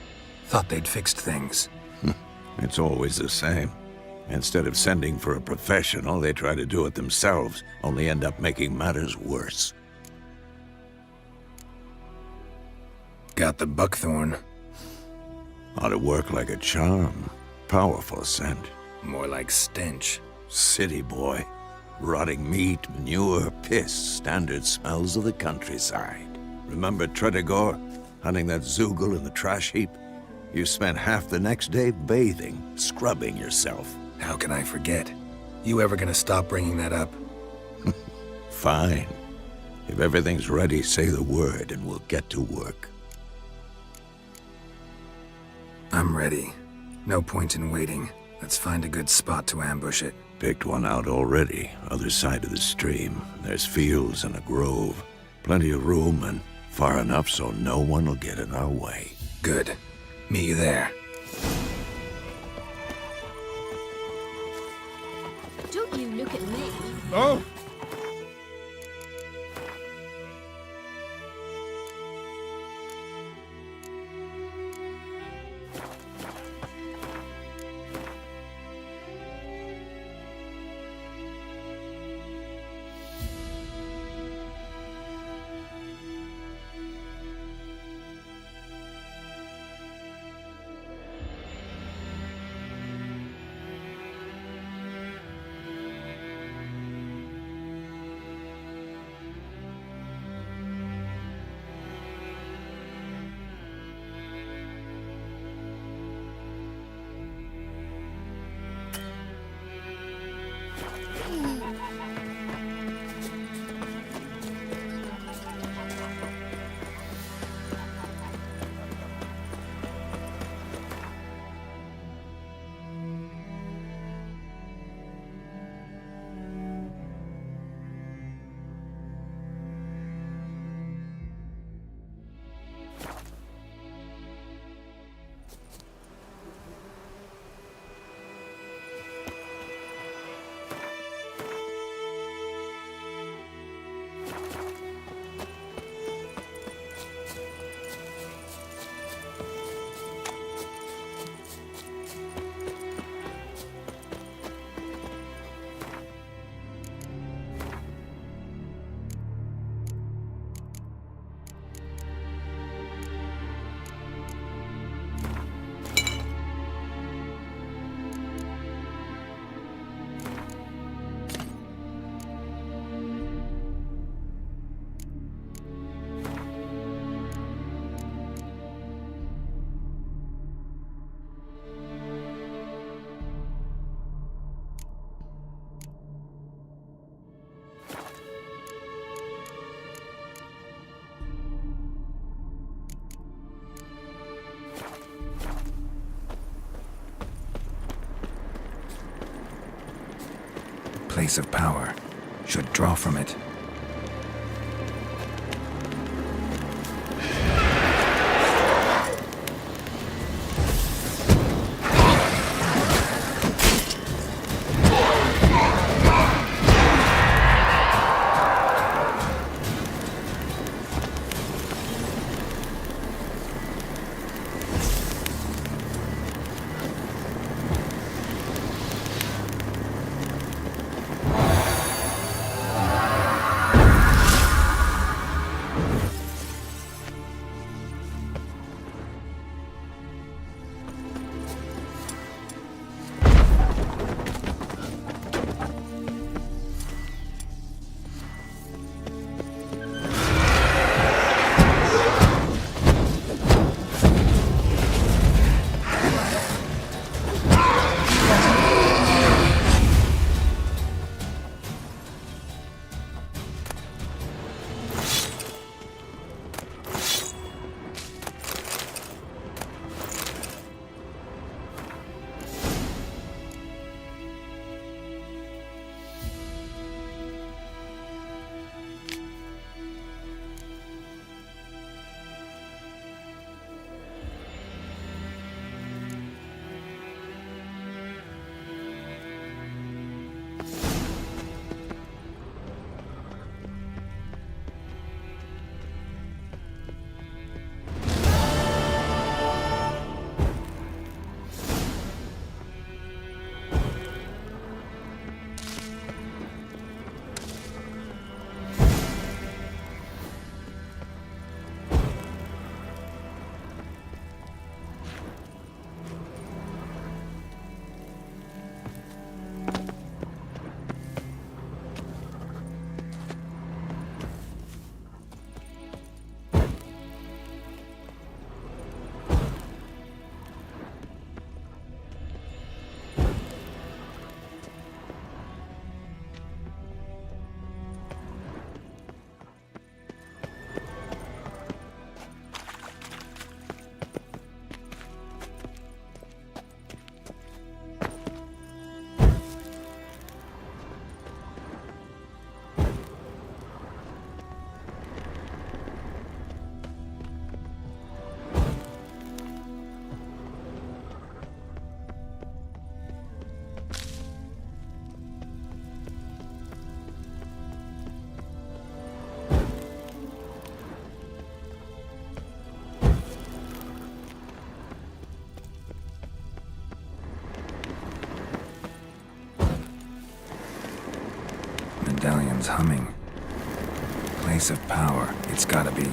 Thought they'd fixed things. It's always the same. Instead of sending for a professional, they try to do it themselves, only end up making matters worse. Got the buckthorn. Ought to work like a charm. Powerful scent. More like stench. City boy. Rotting meat, manure, piss, standard smells of the countryside. Remember Tredegor, hunting that Zoogle in the trash heap? You spent half the next day bathing, scrubbing yourself. How can I forget? You ever gonna stop bringing that up? Fine. If everything's ready, say the word and we'll get to work. I'm ready. No point in waiting. Let's find a good spot to ambush it. Picked one out already, other side of the stream. There's fields and a grove. Plenty of room and far enough so no one will get in our way. Good. Meet you there. Don't you look at me. Oh! Place of power should draw from it. Medallion's humming. Place of power, it's gotta be.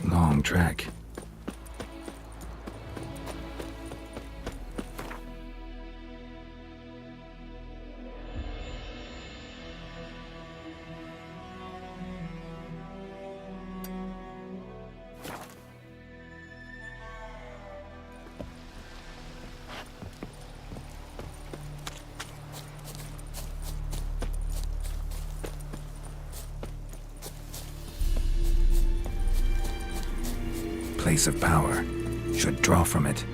Long trek. Place of power should draw from it.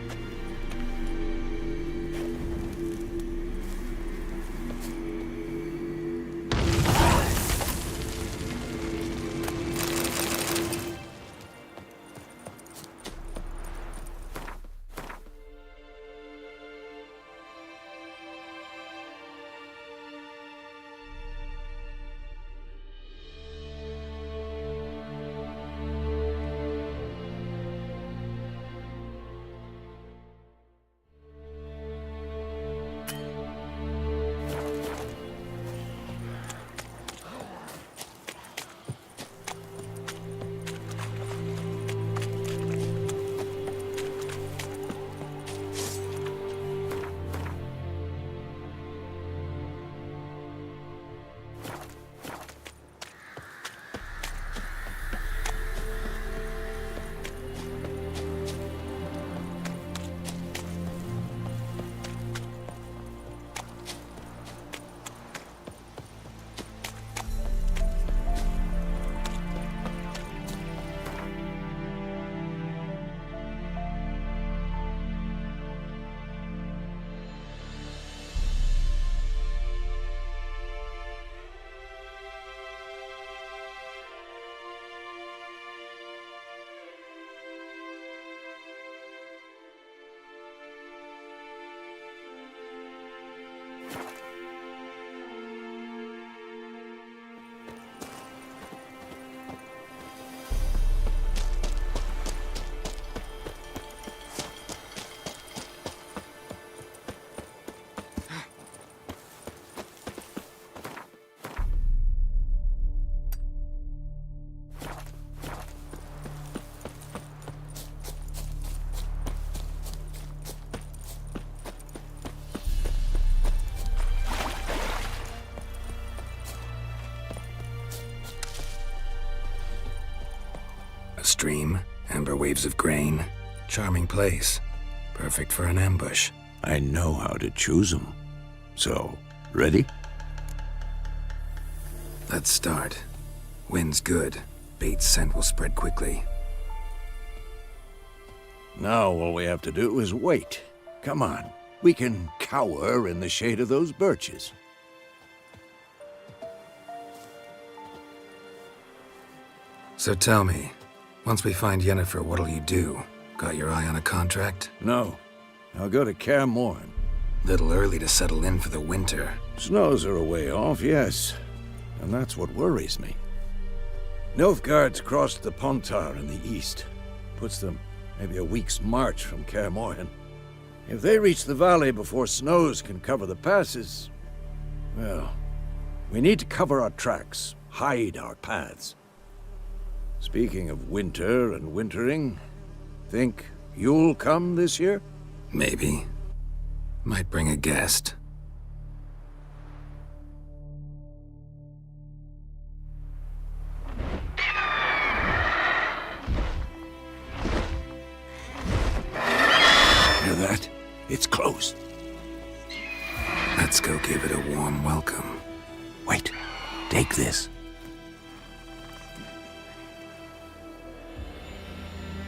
A stream, amber waves of grain. Charming place. Perfect for an ambush. I know how to choose them. So, ready? Let's start. Wind's good. Bait's scent will spread quickly. Now all we have to do is wait. Come on. We can cower in the shade of those birches. So tell me, once we find Yennefer, what'll you do? Got your eye on a contract? No. I'll go to Kaer Morhen. Little early to settle in for the winter. Snows are a way off, yes. And that's what worries me. Nilfgaard's crossed the Pontar in the east. Puts them maybe a week's march from Kaer Morhen. If they reach the valley before snows can cover the passes, well, we need to cover our tracks, hide our paths. Speaking of winter and wintering, think you'll come this year? Maybe. Might bring a guest. Hear that? It's close. Let's go give it a warm welcome. Wait, take this.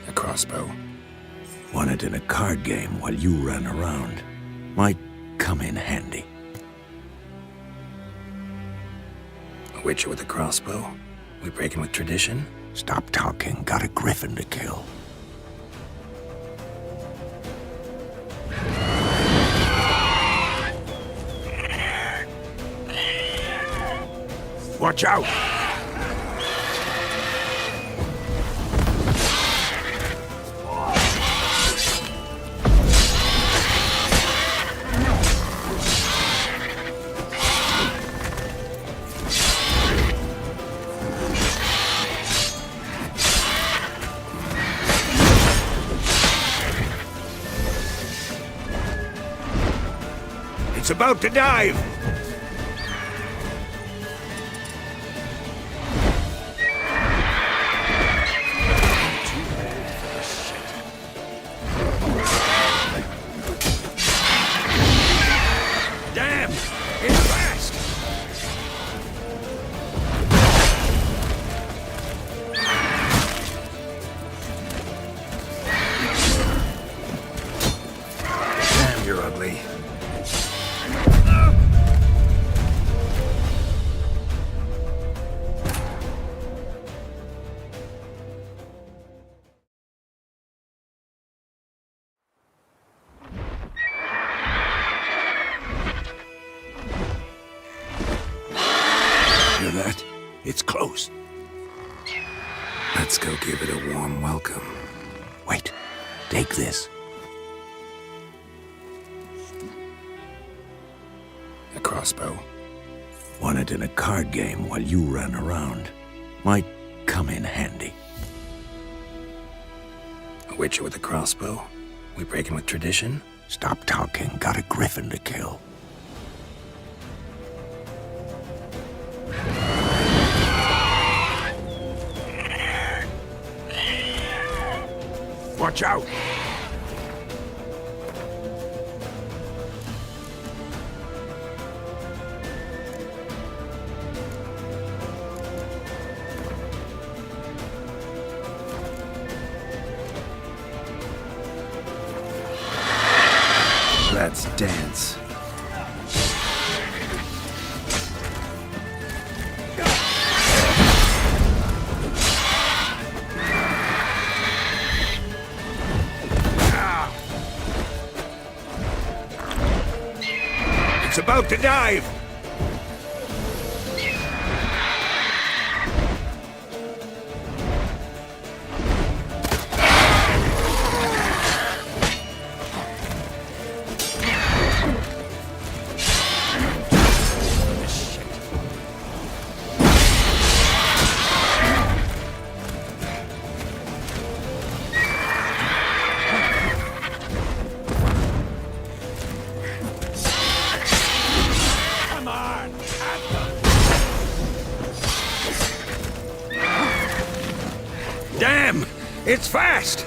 A crossbow. Won it in a card game while you ran around. Might come in handy. A witcher with a crossbow? We breaking with tradition? Stop talking. Got a griffin to kill. Watch out! It's about to dive! Damn! It's fast! Damn, you're ugly. Hear that? It's close. Let's go give it a warm welcome. Wait, take this. A crossbow. Won it in a card game while you ran around. Might come in handy. A witcher with a crossbow? We breaking with tradition? Stop talking. Got a griffin to kill. Watch out! Let's dance. It's about to dive! Damn! It's fast!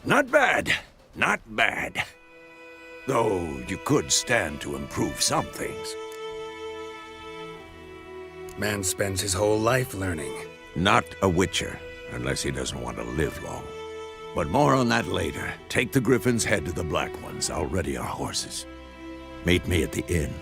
Not bad. Not bad. Though you could stand to improve some things. Man spends his whole life learning. Not a witcher, unless he doesn't want to live long. But more on that later. Take the Griffin's head to the Black Ones. I'll ready our horses. Meet me at the inn.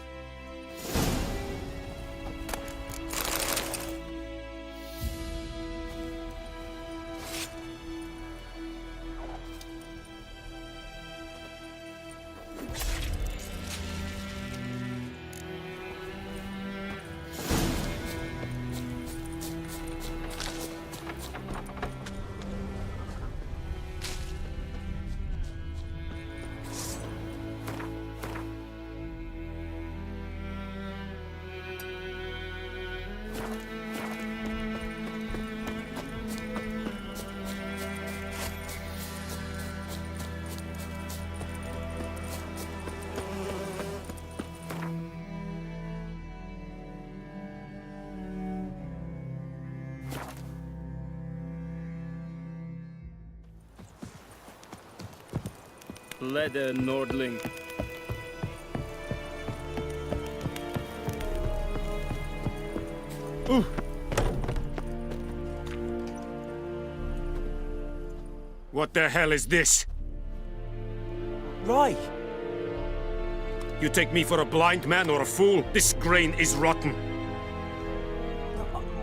Leather Nordling. Ooh. What the hell is this? Right. You take me for a blind man or a fool? This grain is rotten.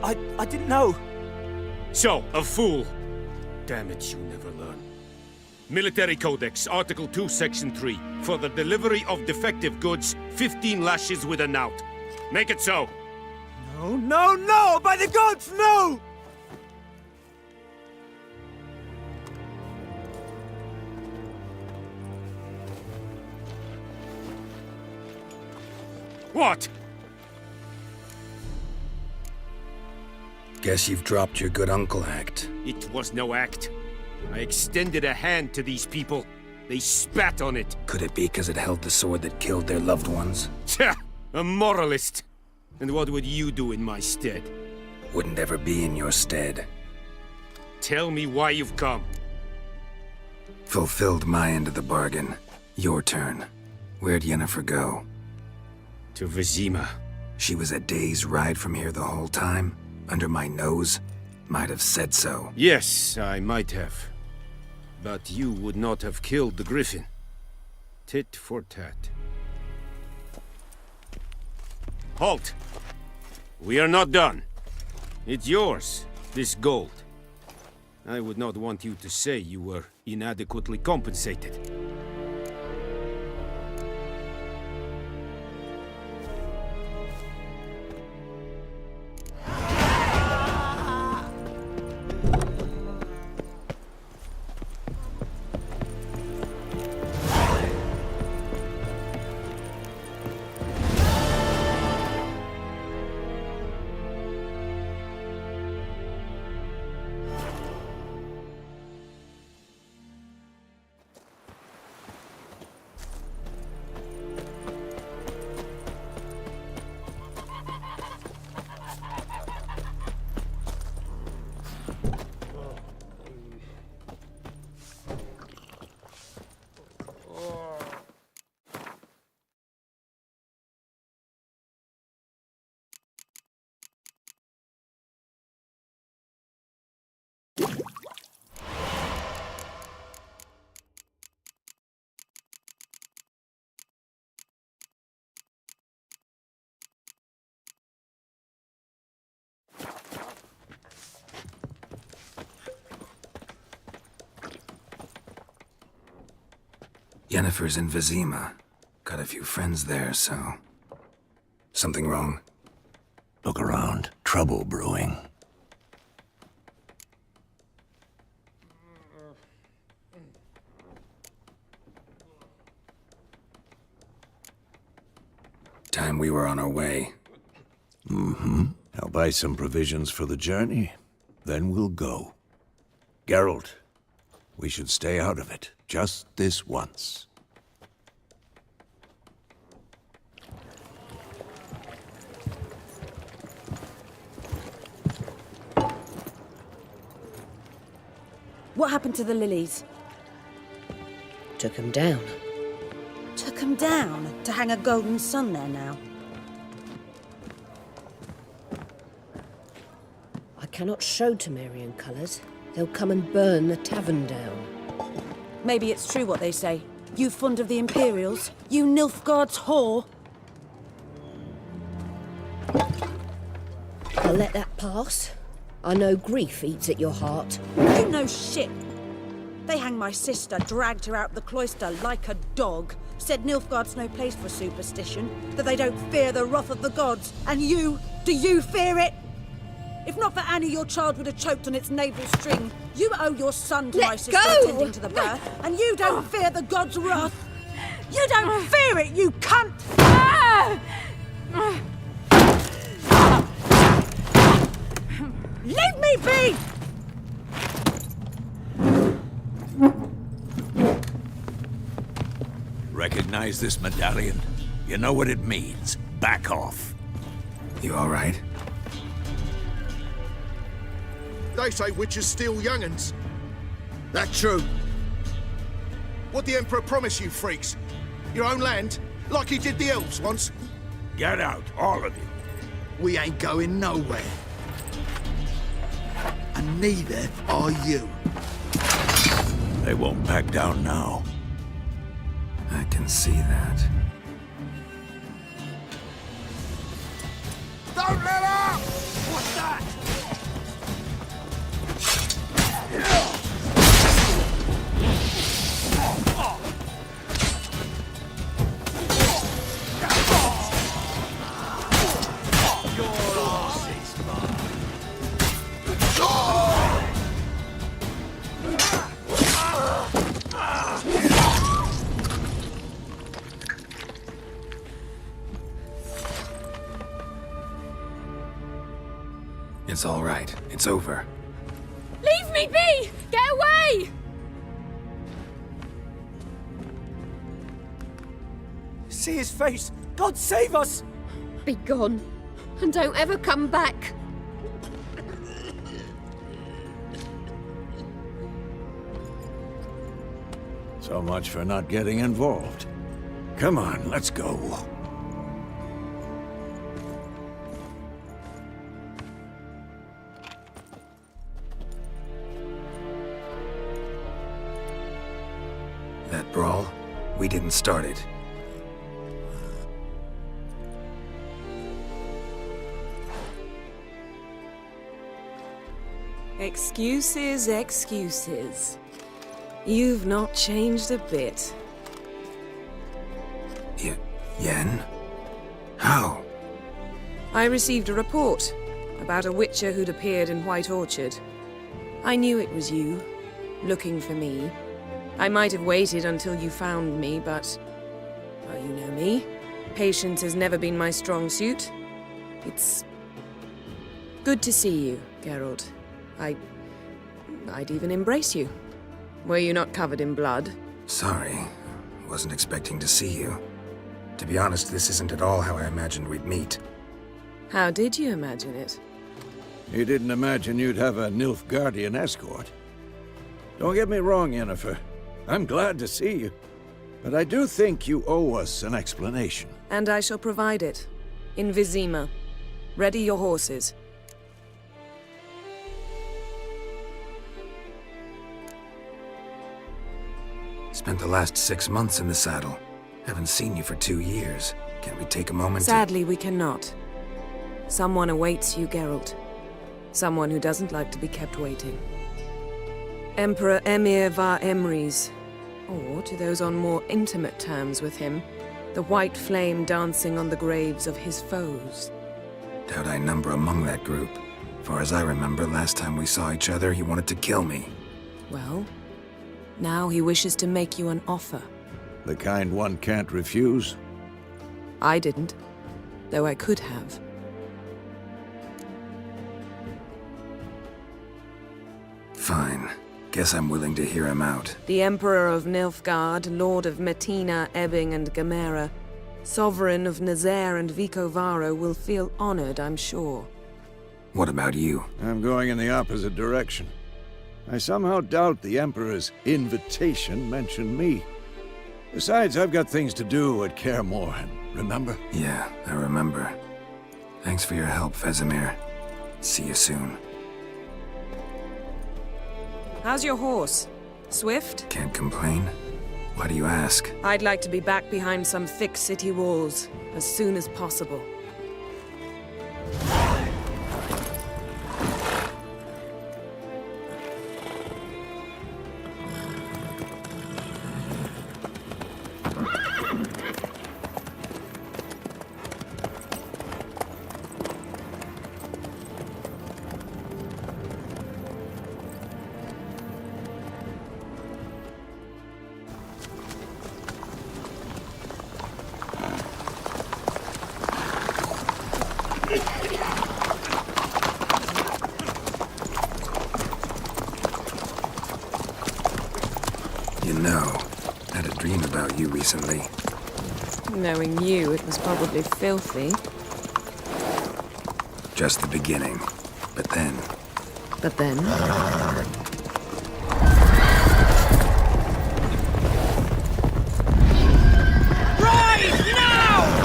I didn't know. So, a fool. Damn it, you never learn. Military Codex, Article 2, Section 3. For the delivery of defective goods, 15 lashes with a knout. Make it so. No, no, no! By the gods, no! What? Guess you've dropped your good uncle act. It was no act. I extended a hand to these people. They spat on it. Could it be because it held the sword that killed their loved ones? Tja! A moralist! And what would you do in my stead? Wouldn't ever be in your stead. Tell me why you've come. Fulfilled my end of the bargain. Your turn. Where'd Yennefer go? To Vizima. She was a day's ride from here the whole time? Under my nose? Might have said so. Yes, I might have. But you would not have killed the griffin. Tit for tat. Halt! We are not done. It's yours, this gold. I would not want you to say you were inadequately compensated. Yennefer's in Vizima. Got a few friends there, so... Something wrong? Look around. Trouble brewing. Time we were on our way. Mm-hmm. I'll buy some provisions for the journey. Then we'll go. Geralt, we should stay out of it. Just this once. What happened to the lilies? Took 'em down. Took 'em down? To hang a golden sun there now? I cannot show Temerian colours. They'll come and burn the tavern down. Maybe it's true what they say. You fond of the Imperials? You Nilfgaard's whore? I'll let that pass. I know grief eats at your heart. You know shit. They hanged my sister, dragged her out the cloister like a dog. Said Nilfgaard's no place for superstition, that they don't fear the wrath of the gods. And you, do you fear it? If not for Annie, your child would have choked on its navel string. You owe your son to my sister attending to the birth, and you don't fear the gods' wrath. You don't fear it, you cunt! Leave me be! Recognize this medallion? You know what it means. Back off. You all right? They say witches steal young'uns. That true? What the Emperor promise you, freaks? Your own land? Like he did the elves once? Get out, all of you. We ain't going nowhere. And neither are you. They won't back down now. I can see that. Don't let up! What's that? It's all right. It's over. Leave me be! Get away! away! See his face! God save us! Be gone, and don't ever come back. So much for not getting involved. Come on, let's go. That brawl, we didn't start it. Excuses, excuses. You've not changed a bit. Yen? How? I received a report about a witcher who'd appeared in White Orchard. I knew it was you, looking for me. I might have waited until you found me, but... well, you know me. Patience has never been my strong suit. It's... good to see you, Geralt. I'd even embrace you. Were you not covered in blood? Sorry. Wasn't expecting to see you. To be honest, this isn't at all how I imagined we'd meet. How did you imagine it? You didn't imagine you'd have a Nilfgaardian escort. Don't get me wrong, Yennefer. I'm glad to see you. But I do think you owe us an explanation. And I shall provide it. In Vizima. Ready your horses. Spent the last 6 months in the saddle. Haven't seen you for 2 years. Can't we take a moment Sadly, we cannot. Someone awaits you, Geralt. Someone who doesn't like to be kept waiting. Emperor Emir var Emrys. Or, to those on more intimate terms with him, the white flame dancing on the graves of his foes. Doubt I number among that group. Far as I remember, last time we saw each other, he wanted to kill me. Well, now he wishes to make you an offer. The kind one can't refuse? I didn't, though I could have. Fine. Guess I'm willing to hear him out. The Emperor of Nilfgaard, Lord of Metina, Ebbing and Gamera, Sovereign of Nazaire and Vicovaro will feel honored, I'm sure. What about you? I'm going in the opposite direction. I somehow doubt the Emperor's invitation mentioned me. Besides, I've got things to do at Kaer Morhen, remember? Yeah, I remember. Thanks for your help, Vesemir. See you soon. How's your horse? Swift? Can't complain. Why do you ask? I'd like to be back behind some thick city walls, as soon as possible. You know, I had a dream about you recently. Knowing you, it was probably filthy. Just the beginning. But then... But then... Rise now!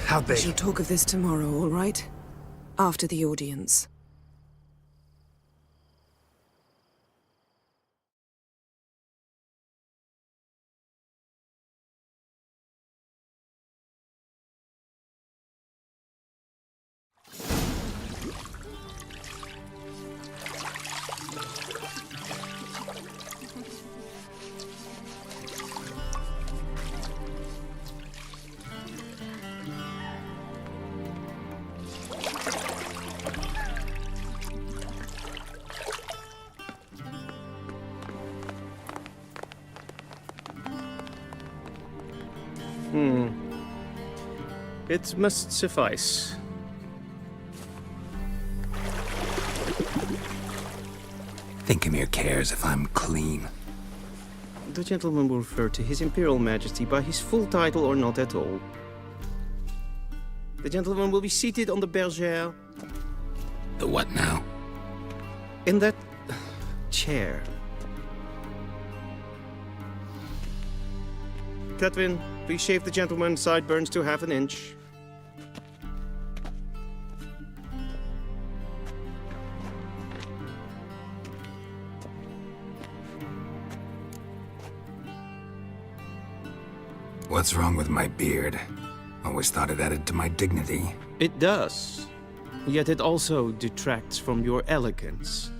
How'd We they... shall talk of this tomorrow, all right? After the audience. It must suffice. Think Emir cares if I'm clean. The gentleman will refer to His Imperial Majesty by his full title or not at all. The gentleman will be seated on the bergère. The what now? In that chair. Catwin, please shave the gentleman's sideburns to half an inch. What's wrong with my beard? Always thought it added to my dignity. It does. Yet it also detracts from your elegance.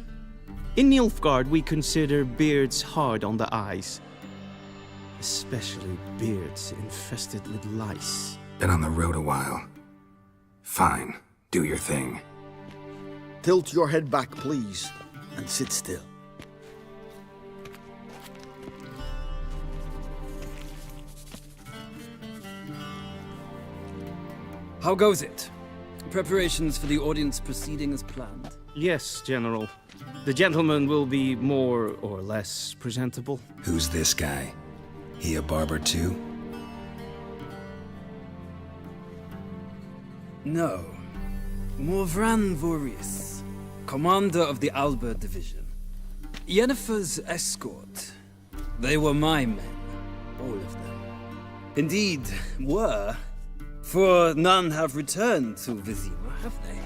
In Nilfgaard, we consider beards hard on the eyes. Especially beards infested with lice. Been on the road a while. Fine. Do your thing. Tilt your head back, please, and sit still. How goes it? Preparations for the audience proceeding as planned? Yes, General. The gentleman will be more or less presentable. Who's this guy? He a barber too? No. Morvran Voris, commander of the Alba Division. Yennefer's escort. They were my men, all of them. Indeed, were. For none have returned to Vizima, have they?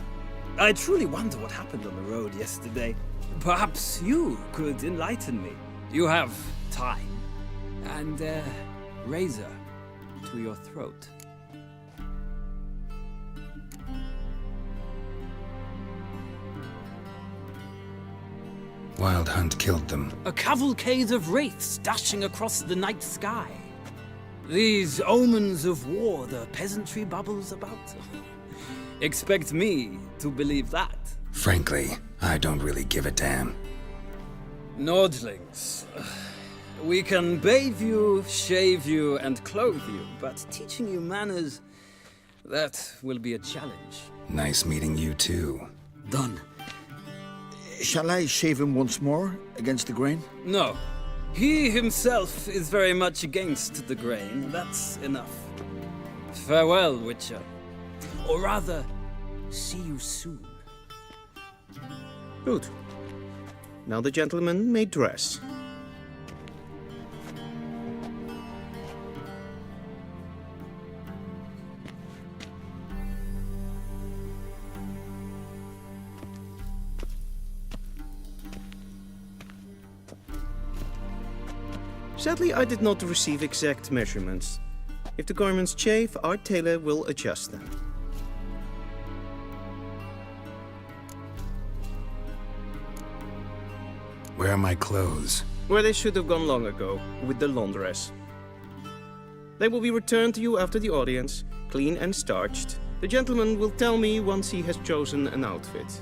I truly wonder what happened on the road yesterday. Perhaps you could enlighten me. You have time. And a razor to your throat. Wild Hunt killed them. A cavalcade of wraiths dashing across the night sky. These omens of war the peasantry bubbles about. Expect me to believe that. Frankly, I don't really give a damn. Nordlings. We can bathe you, shave you, and clothe you, but teaching you manners, that will be a challenge. Nice meeting you too. Done. Shall I shave him once more, against the grain? No. He himself is very much against the grain. That's enough. Farewell, Witcher. Or rather, see you soon. Good. Now the gentleman may dress. Sadly, I did not receive exact measurements. If the garments chafe, our tailor will adjust them. Where are my clothes? Where they should have gone long ago, with the laundress. They will be returned to you after the audience, clean and starched. The gentleman will tell me once he has chosen an outfit.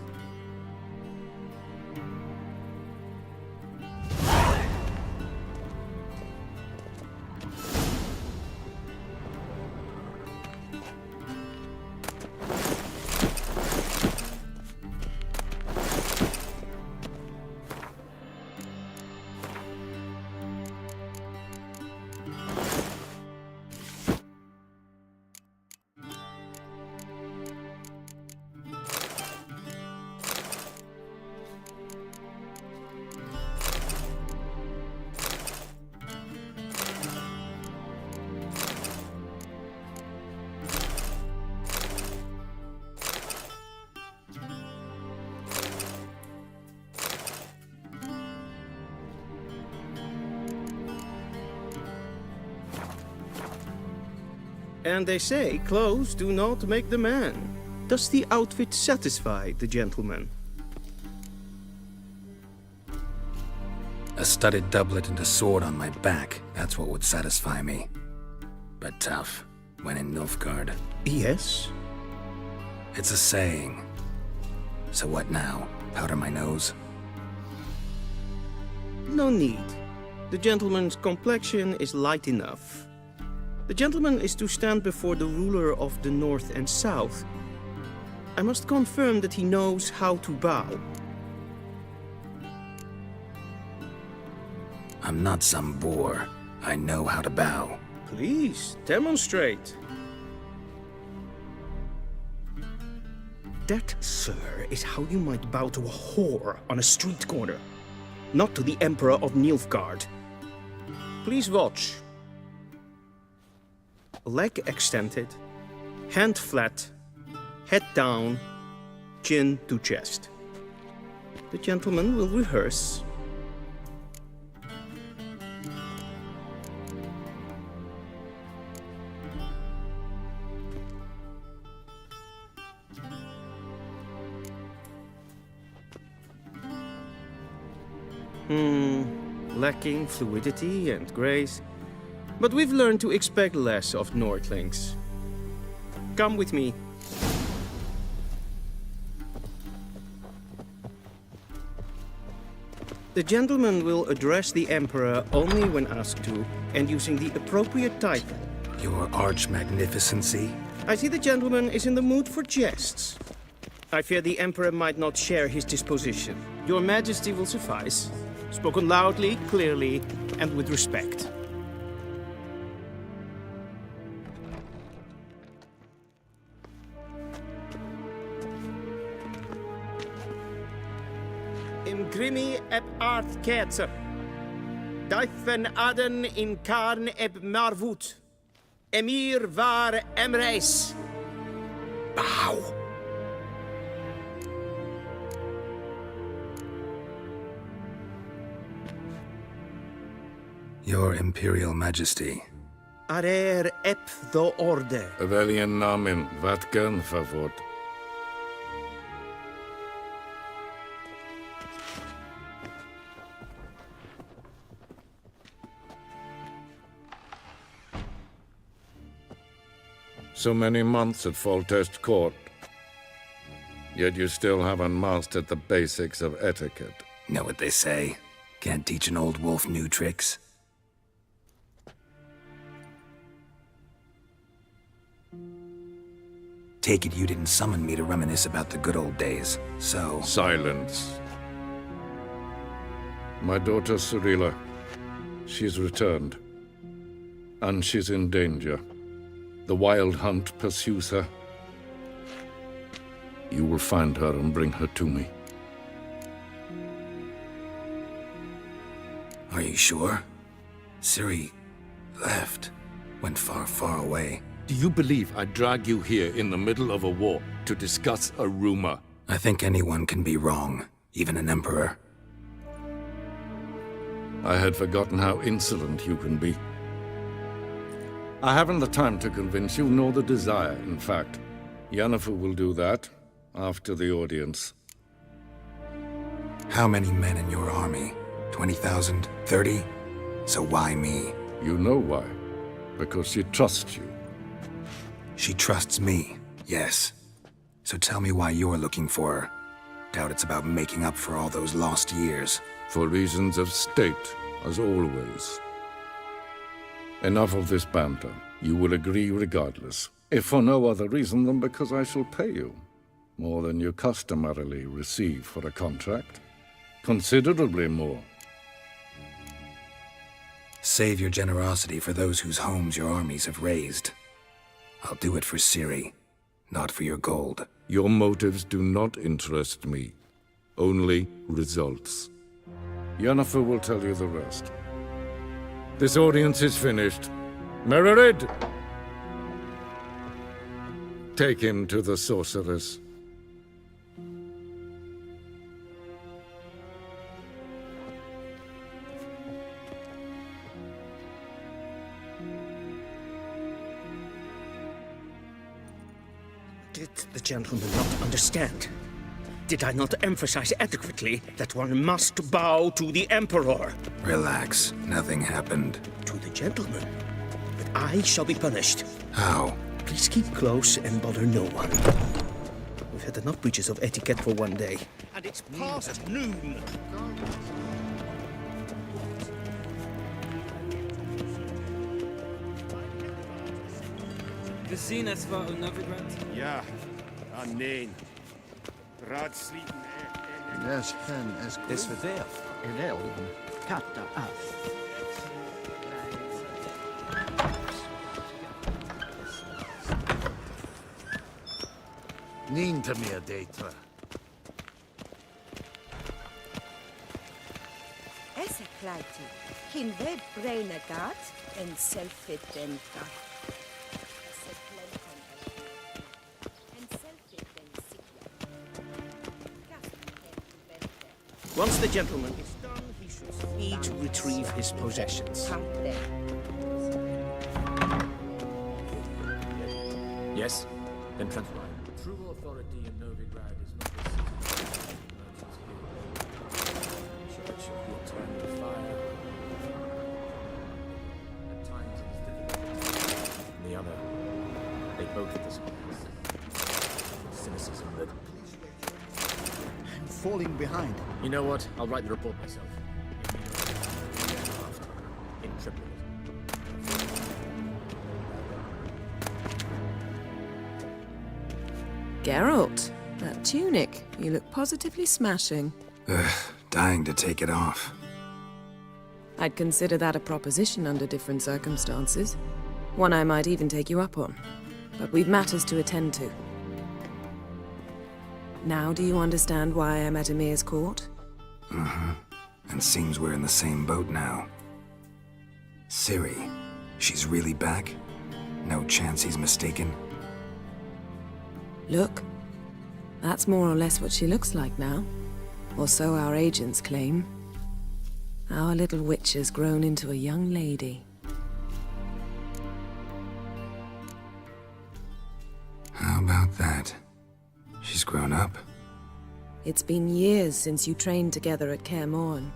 And they say clothes do not make the man. Does the outfit satisfy the gentleman? A studded doublet and a sword on my back, that's what would satisfy me. But tough, when in Nilfgaard. Yes? It's a saying. So what now? Powder my nose? No need. The gentleman's complexion is light enough. The gentleman is to stand before the ruler of the North and South. I must confirm that he knows how to bow. I'm not some boor. I know how to bow. Please, demonstrate. That, sir, is how you might bow to a whore on a street corner, not to the Emperor of Nilfgaard. Please watch. Leg extended, hand flat, head down, chin to chest. The gentleman will rehearse. Lacking fluidity and grace. But we've learned to expect less of Nordlings. Come with me. The gentleman will address the Emperor only when asked to, and using the appropriate title. Your Arch-Magnificency? I see the gentleman is in the mood for jests. I fear the Emperor might not share his disposition. Your Majesty will suffice. Spoken loudly, clearly, and with respect. In grimi eb art ketzer. Daifen aden in karn eb marvut. Emir var emreis. Bow. Your Imperial Majesty. Arer ep the orde. Velen namen, vatgen favort. So many months at Foltest Court. Yet you still haven't mastered the basics of etiquette. Know what they say? Can't teach an old wolf new tricks. Take it you didn't summon me to reminisce about the good old days, so... Silence. My daughter Cirilla, she's returned. And she's in danger. The Wild Hunt pursues her. You will find her and bring her to me. Are you sure? Ciri left. Went far, far away. Do you believe I drag you here in the middle of a war to discuss a rumor? I think anyone can be wrong, even an emperor. I had forgotten how insolent you can be. I haven't the time to convince you, nor the desire, in fact. Yennefer will do that after the audience. How many men in your army? 20,000? 30? So why me? You know why. Because she trusts you. She trusts me, yes. So tell me why you're looking for her. Doubt it's about making up for all those lost years. For reasons of state, as always. Enough of this banter. You will agree regardless. If for no other reason than because I shall pay you. More than you customarily receive for a contract. Considerably more. Save your generosity for those whose homes your armies have razed. I'll do it for Ciri, not for your gold. Your motives do not interest me. Only results. Yennefer will tell you the rest. This audience is finished. Mererid! Take him to the sorceress. Did the gentleman not understand? Did I not emphasize adequately that one must bow to the Emperor? Relax. Nothing happened. To the gentleman. But I shall be punished. How? Please keep close and bother no one. We've had enough breaches of etiquette for one day. And it's past noon. Gezien es war in Novigrad? Ja, nein. Raadslieven Yes, hen es Es verderf in elden katta af. Niente meer deitra. Essa klaiti, hin web braina gat en self-identica. Once the gentleman is done, he should be free to retrieve his possessions. Yes? Then transcribe. True authority in Novigrad is not the city merchants here. Church of the eternal fire. At times it is difficult. And the other, they both despise. Cynicism that... I'm falling behind. You know what? I'll write the report myself. In triplicate. Geralt, that tunic. You look positively smashing. Ugh, dying to take it off. I'd consider that a proposition under different circumstances. One I might even take you up on. But we've matters to attend to. Now do you understand why I'm at Emir's court? Mm-hmm. And seems we're in the same boat now. Ciri, she's really back? No chance he's mistaken? Look, that's more or less what she looks like now. Or so our agents claim. Our little witch has grown into a young lady. How about that? She's grown up? It's been years since you trained together at Kaer Morhen.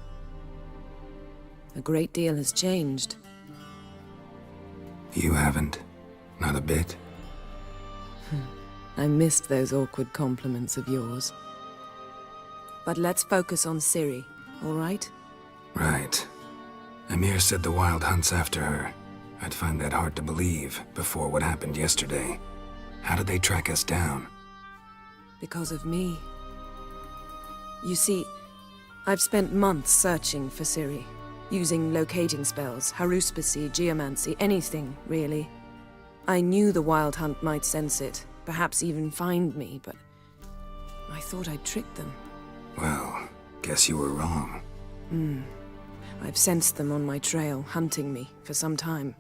A great deal has changed. You haven't. Not a bit. I missed those awkward compliments of yours. But let's focus on Ciri, all right? Right. Emir said the Wild Hunt's after her. I'd find that hard to believe before what happened yesterday. How did they track us down? Because of me. You see, I've spent months searching for Ciri, using locating spells, haruspicy, geomancy, anything, really. I knew the Wild Hunt might sense it, perhaps even find me, but I thought I'd tricked them. Well, guess you were wrong. I've sensed them on my trail, hunting me, for some time.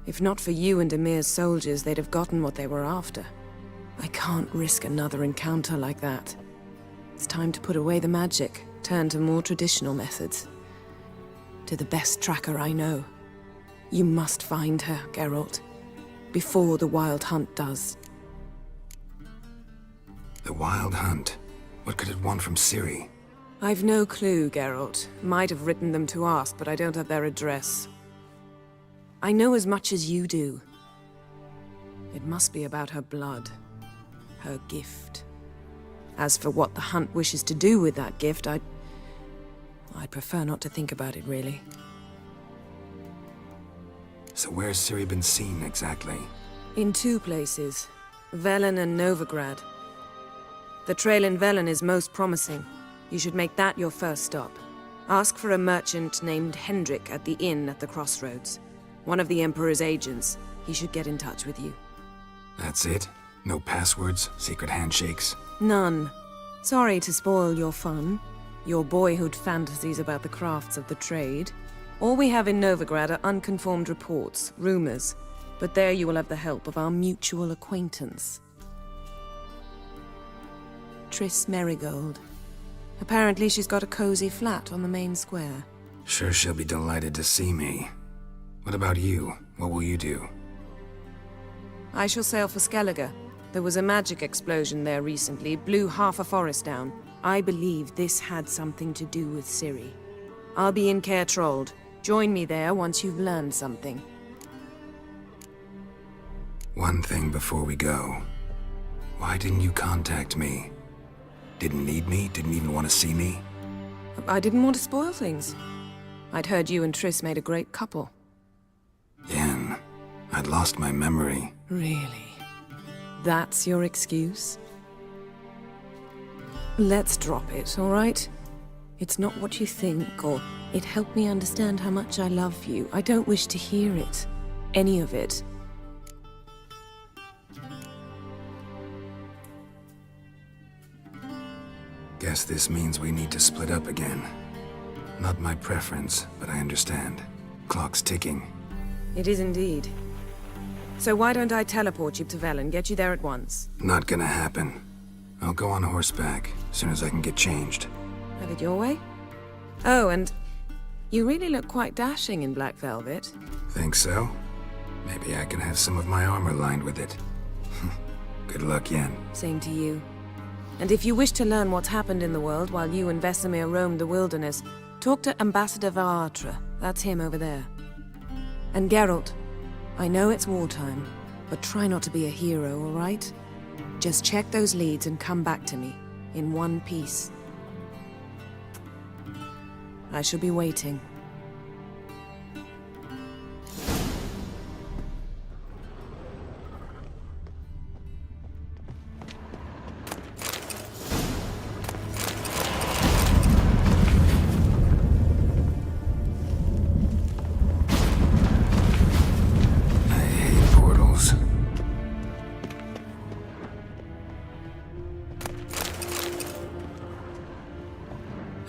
If not for you and Emir's soldiers, they'd have gotten what they were after. I can't risk another encounter like that. It's time to put away the magic, turn to more traditional methods. To the best tracker I know. You must find her, Geralt. Before the Wild Hunt does. The Wild Hunt? What could it want from Ciri? I've no clue, Geralt. Might have written them to ask, but I don't have their address. I know as much as you do. It must be about her blood. Her gift. As for what the Hunt wishes to do with that gift, I'd prefer not to think about it, really. So where's Ciri been seen, exactly? In two places. Velen and Novigrad. The trail in Velen is most promising. You should make that your first stop. Ask for a merchant named Hendrik at the inn at the crossroads. One of the Emperor's agents. He should get in touch with you. That's it? No passwords? Secret handshakes? None. Sorry to spoil your fun. Your boyhood fantasies about the crafts of the trade. All we have in Novigrad are unconfirmed reports, rumors. But there you will have the help of our mutual acquaintance. Triss Merigold. Apparently she's got a cozy flat on the main square. Sure she'll be delighted to see me. What about you? What will you do? I shall sail for Skellige. There was a magic explosion there recently, blew half a forest down. I believe this had something to do with Ciri. I'll be in Caer Trold. Join me there once you've learned something. One thing before we go. Why didn't you contact me? Didn't need me? Didn't even want to see me? I didn't want to spoil things. I'd heard you and Triss made a great couple. Yen, I'd lost my memory. Really? That's your excuse? Let's drop it, all right? It's not what you think, or it helped me understand how much I love you. I don't wish to hear it. Any of it. Guess this means we need to split up again. Not my preference, but I understand. Clock's ticking. It is indeed. So why don't I teleport you to Velen, get you there at once? Not gonna happen. I'll go on horseback, as soon as I can get changed. Have it your way? Oh, and you really look quite dashing in black velvet. Think so? Maybe I can have some of my armor lined with it. Good luck, Yen. Same to you. And if you wish to learn what's happened in the world while you and Vesemir roamed the wilderness, talk to Ambassador Varatra. That's him over there. And Geralt, I know it's wartime, but try not to be a hero, all right? Just check those leads and come back to me, in one piece. I shall be waiting.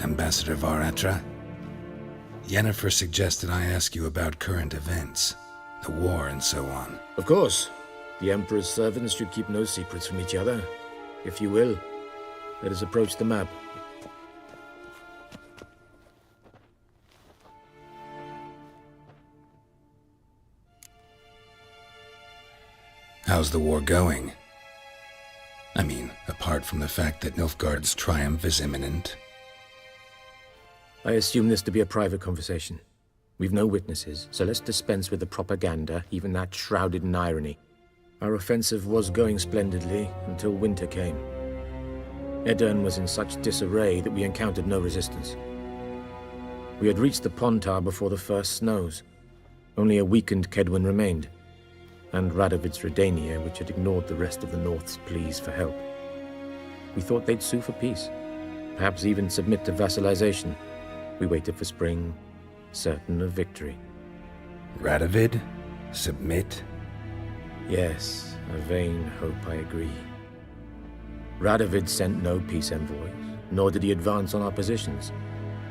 Ambassador Varatra, Yennefer suggested I ask you about current events, the war and so on. Of course. The Emperor's servants should keep no secrets from each other. If you will, let us approach the map. How's the war going? I mean, apart from the fact that Nilfgaard's triumph is imminent. I assume this to be a private conversation. We've no witnesses, so let's dispense with the propaganda, even that shrouded in irony. Our offensive was going splendidly until winter came. Edirn was in such disarray that we encountered no resistance. We had reached the Pontar before the first snows. Only a weakened Kedwen remained, and Radovid's Redania, which had ignored the rest of the North's pleas for help. We thought they'd sue for peace, perhaps even submit to vassalization. We waited for spring, certain of victory. Radovid? Submit? Yes, a vain hope, I agree. Radovid sent no peace envoys, nor did he advance on our positions.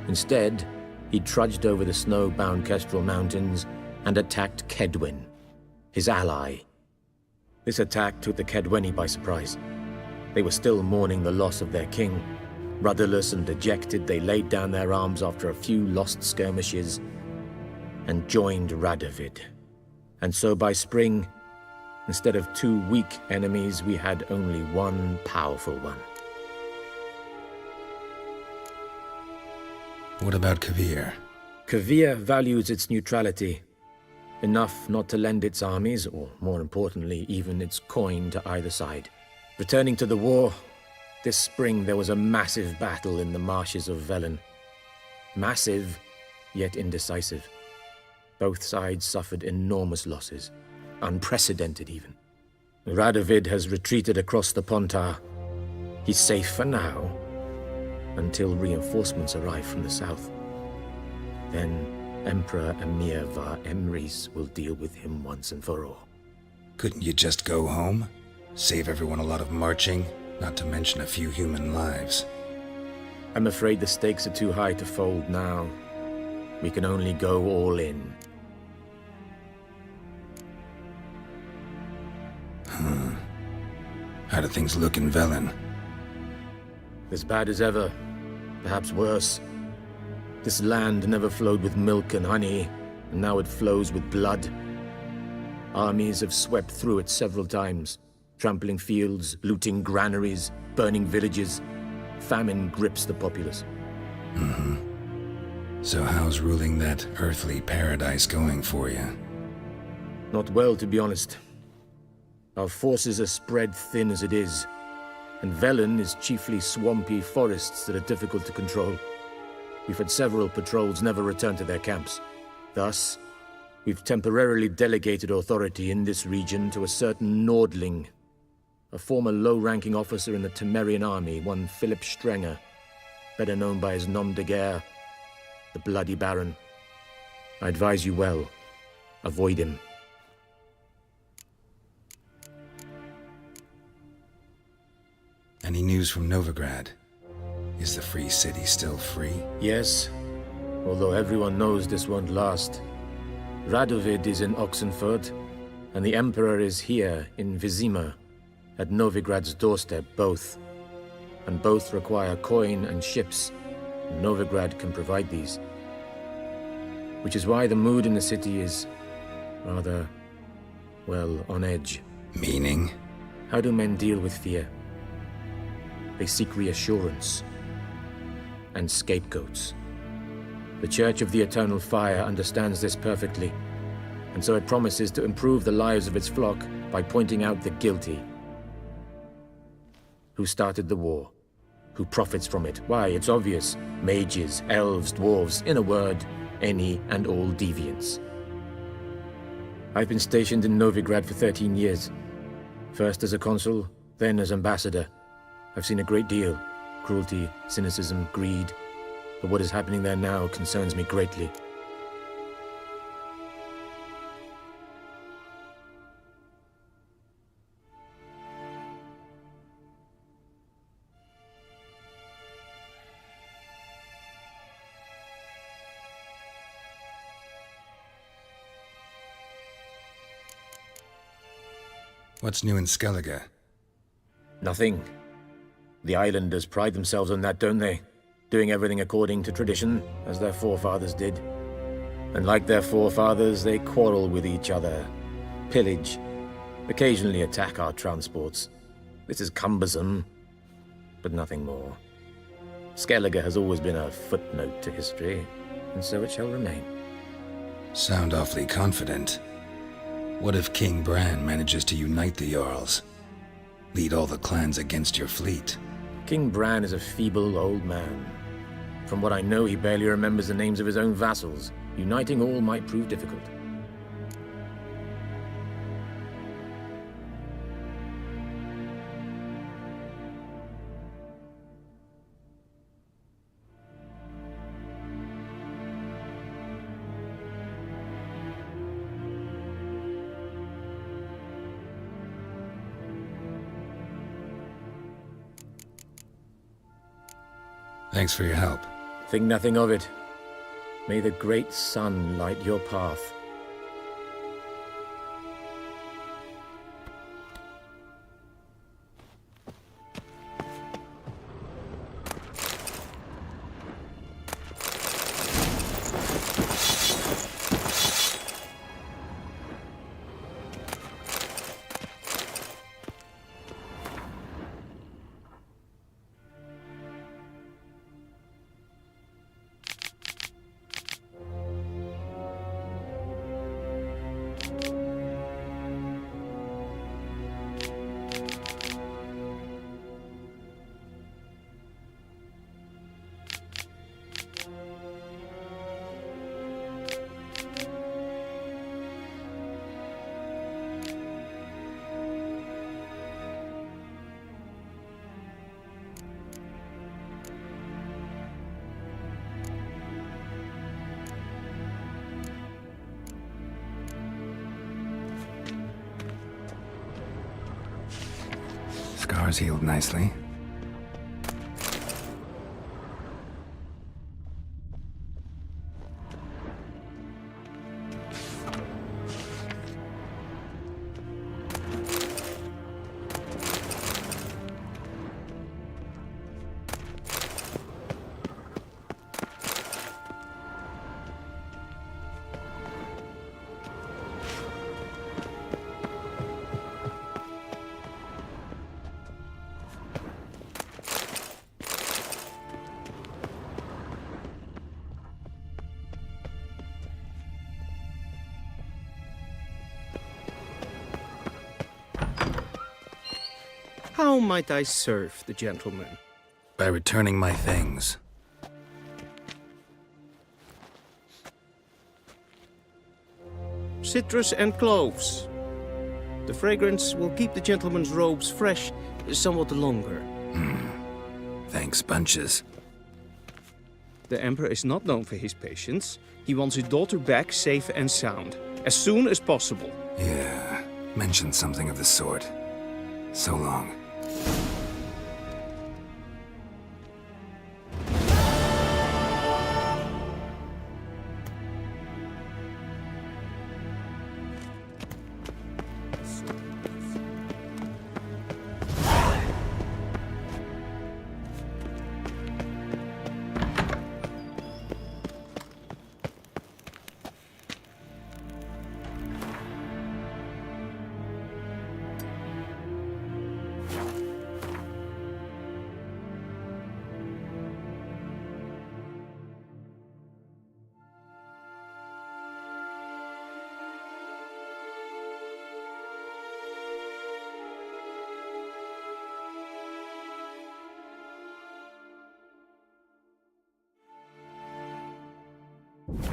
Instead, he trudged over the snow-bound Kestrel Mountains and attacked Kedwen, his ally. This attack took the Kedweni by surprise. They were still mourning the loss of their king. Rudderless and dejected, they laid down their arms after a few lost skirmishes and joined Radovid. And so by spring, instead of 2 weak enemies, we had only one powerful one. What about Kovir? Kovir values its neutrality, enough not to lend its armies, or more importantly, even its coin to either side. Returning to the war, this spring there was a massive battle in the marshes of Velen. Massive, yet indecisive. Both sides suffered enormous losses, unprecedented even. Radovid has retreated across the Pontar. He's safe for now, until reinforcements arrive from the south. Then Emperor Emir var Emrys will deal with him once and for all. Couldn't you just go home? Save everyone a lot of marching, not to mention a few human lives. I'm afraid the stakes are too high to fold now. We can only go all in. How do things look in Velen? As bad as ever, perhaps worse. This land never flowed with milk and honey, and now it flows with blood. Armies have swept through it several times, Trampling fields, looting granaries, burning villages. Famine grips the populace. Mm-hmm. So how's ruling that earthly paradise going for you? Not well, to be honest. Our forces are spread thin as it is, and Velen is chiefly swampy forests that are difficult to control. We've had several patrols never return to their camps. Thus, we've temporarily delegated authority in this region to a certain Nordling, a former low-ranking officer in the Temerian army, one Philip Strenger, better known by his nom de guerre, the Bloody Baron. I advise you well. Avoid him. Any news from Novigrad? Is the Free City still free? Yes, although everyone knows this won't last. Radovid is in Oxenford, and the Emperor is here in Vizima, at Novigrad's doorstep, both. And both require coin and ships. Novigrad can provide these. Which is why the mood in the city is rather, well, on edge. Meaning? How do men deal with fear? They seek reassurance and scapegoats. The Church of the Eternal Fire understands this perfectly, and so it promises to improve the lives of its flock by pointing out the guilty. Who started the war? Who profits from it? Why, it's obvious. Mages, elves, dwarves, in a word, any and all deviants. I've been stationed in Novigrad for 13 years. First as a consul, then as ambassador. I've seen a great deal. Cruelty, cynicism, greed. But what is happening there now concerns me greatly. What's new in Skellige? Nothing. The islanders pride themselves on that, don't they? Doing everything according to tradition, as their forefathers did. And like their forefathers, they quarrel with each other, pillage, occasionally attack our transports. This is cumbersome, but nothing more. Skellige has always been a footnote to history, and so it shall remain. Sound awfully confident. What if King Bran manages to unite the Jarls? Lead all the clans against your fleet? King Bran is a feeble old man. From what I know, he barely remembers the names of his own vassals. Uniting all might prove difficult. Thanks for your help. Think nothing of it. May the great sun light your path. Scars healed nicely. How might I serve the gentleman? By returning my things. Citrus and cloves. The fragrance will keep the gentleman's robes fresh somewhat longer. Thanks, bunches. The Emperor is not known for his patience. He wants his daughter back safe and sound, as soon as possible. Yeah, mentioned something of the sort. So long.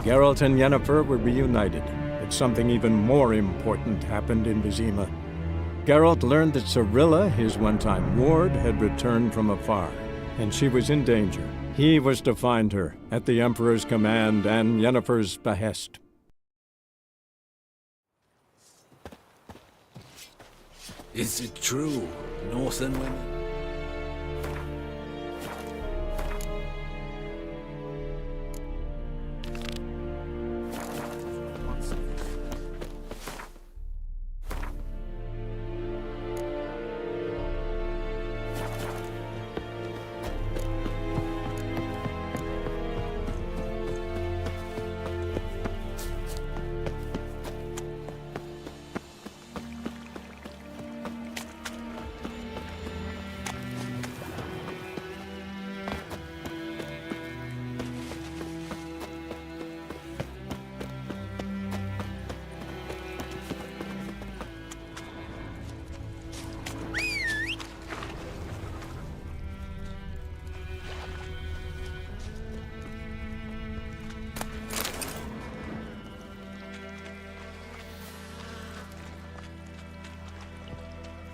Geralt and Yennefer were reunited, but something even more important happened in Vizima. Geralt learned that Cirilla, his one-time ward, had returned from afar, and she was in danger. He was to find her, at the Emperor's command and Yennefer's behest. Is it true, Northern women?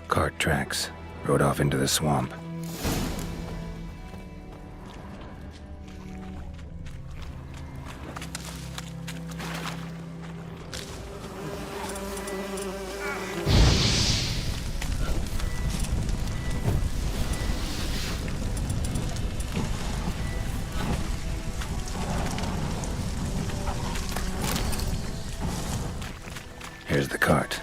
Cart tracks. Rode off into the swamp. Here's the cart.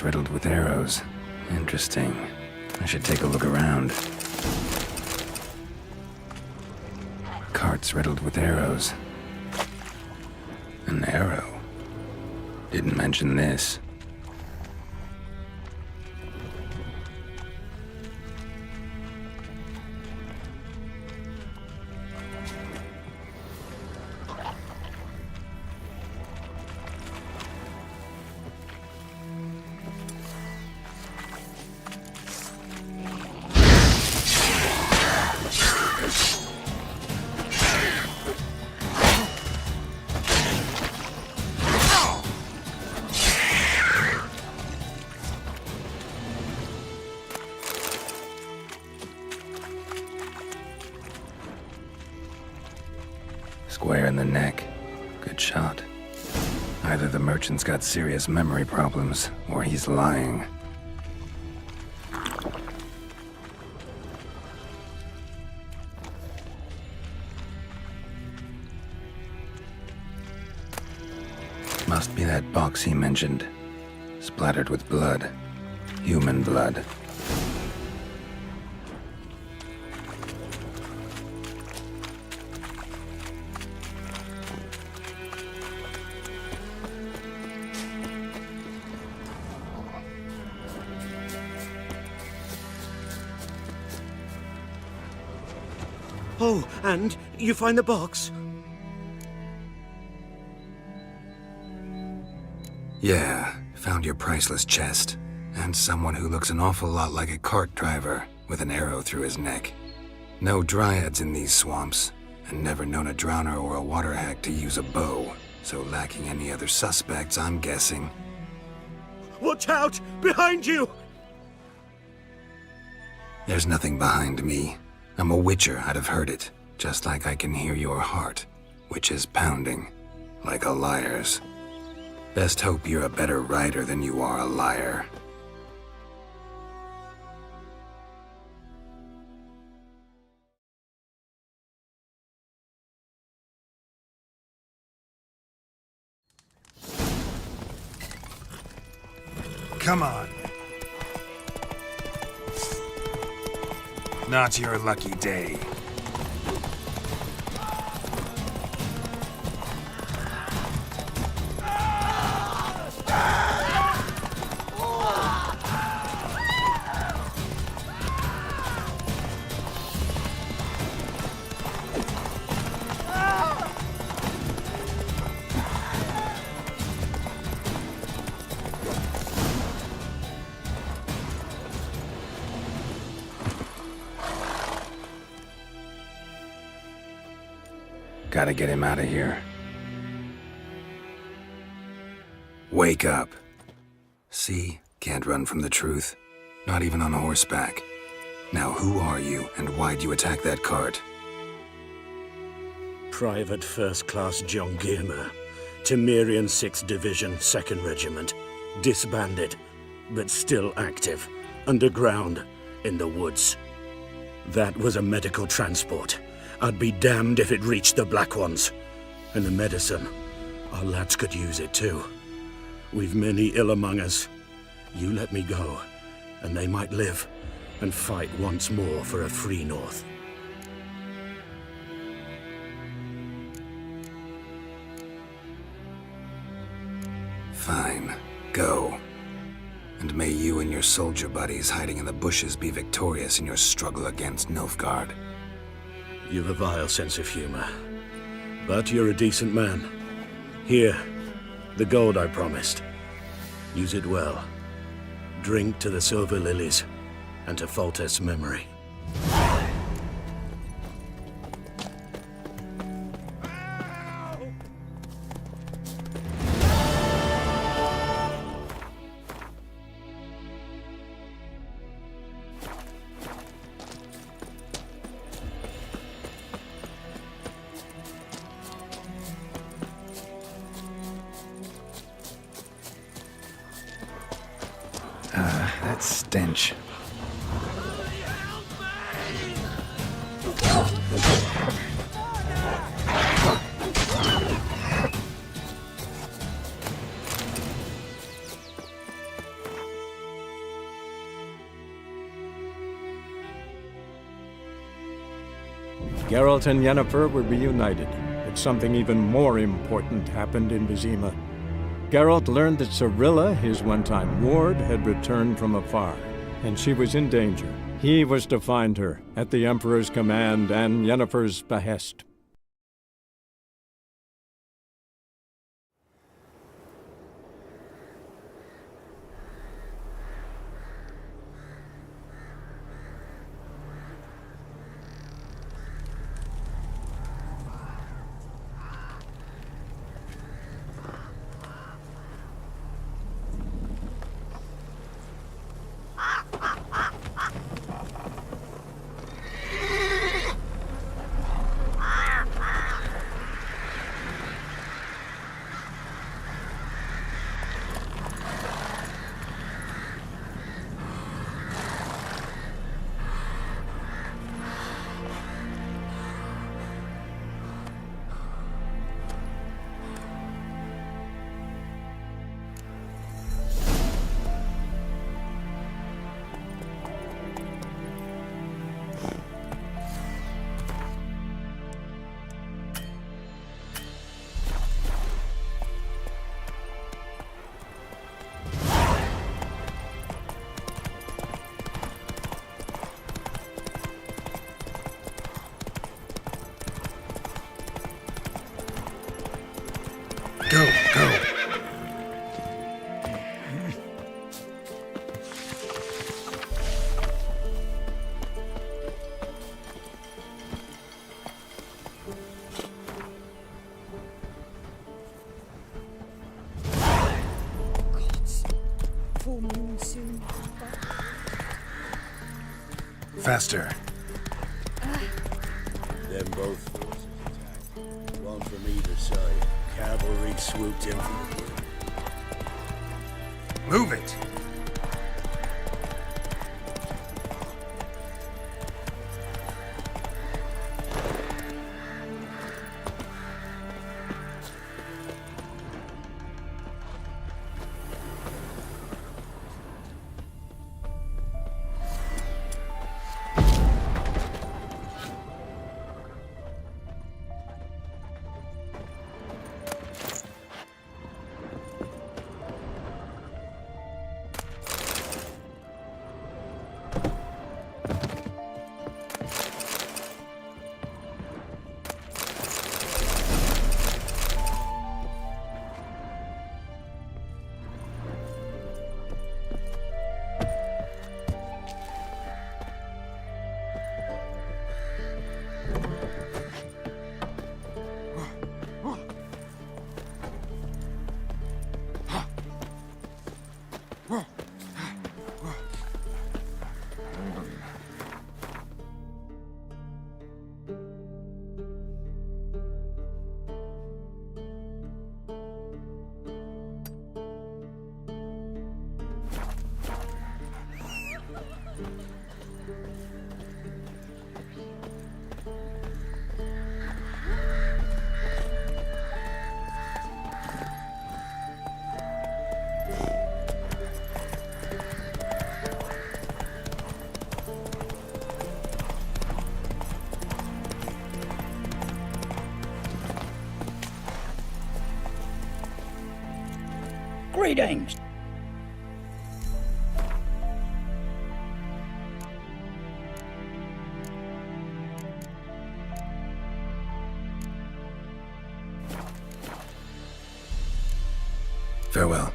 Riddled with arrows. Interesting. I should take a look around. Carts riddled with arrows. An arrow. Didn't mention this. Square in the neck. Good shot. Either the merchant's got serious memory problems, or he's lying. Must be that box he mentioned. Splattered with blood. Human blood. Oh, and you find the box? Yeah, found your priceless chest. And someone who looks an awful lot like a cart driver, with an arrow through his neck. No dryads in these swamps, and never known a drowner or a water hack to use a bow. So lacking any other suspects, I'm guessing. Watch out! Behind you! There's nothing behind me. I'm a witcher, I'd have heard it. Just like I can hear your heart, which is pounding. Like a liar's. Best hope you're a better rider than you are a liar. Come on. Not your lucky day. Gotta get him out of here. Wake up. See? Can't run from the truth. Not even on horseback. Now who are you, and why'd you attack that cart? Private First Class John Giermer, Temerian 6th Division, 2nd Regiment. Disbanded, but still active. Underground, in the woods. That was a medical transport. I'd be damned if it reached the Black Ones. And the medicine, our lads could use it too. We've many ill among us. You let me go, and they might live and fight once more for a free North. Fine. Go. And may you and your soldier buddies hiding in the bushes be victorious in your struggle against Nilfgaard. You've a vile sense of humor. But you're a decent man. Here, the gold I promised. Use it well. Drink to the silver lilies, and to Foltest's memory. That stench. Geralt and Yennefer were reunited, but something even more important happened in Vizima. Geralt learned that Cirilla, his one-time ward, had returned from afar, and she was in danger. He was to find her, at the Emperor's command and Yennefer's behest. Go, go. Full moon soon. Faster. Then both forces attacked. One from either side. Cavalry swooped in from the rear. Move it. Greetings. Farewell.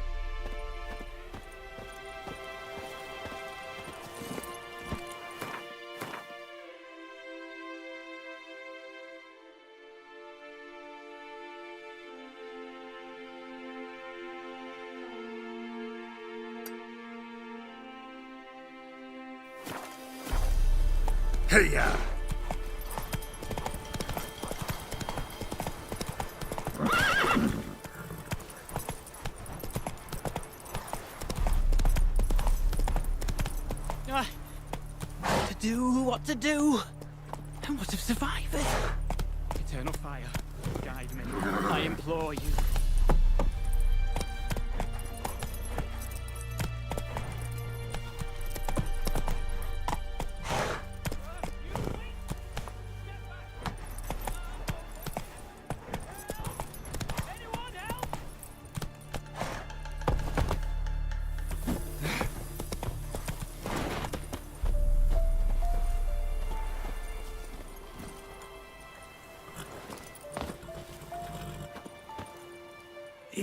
Hey-ya! What to do? And what of survivors? Eternal fire, guide me. I implore you.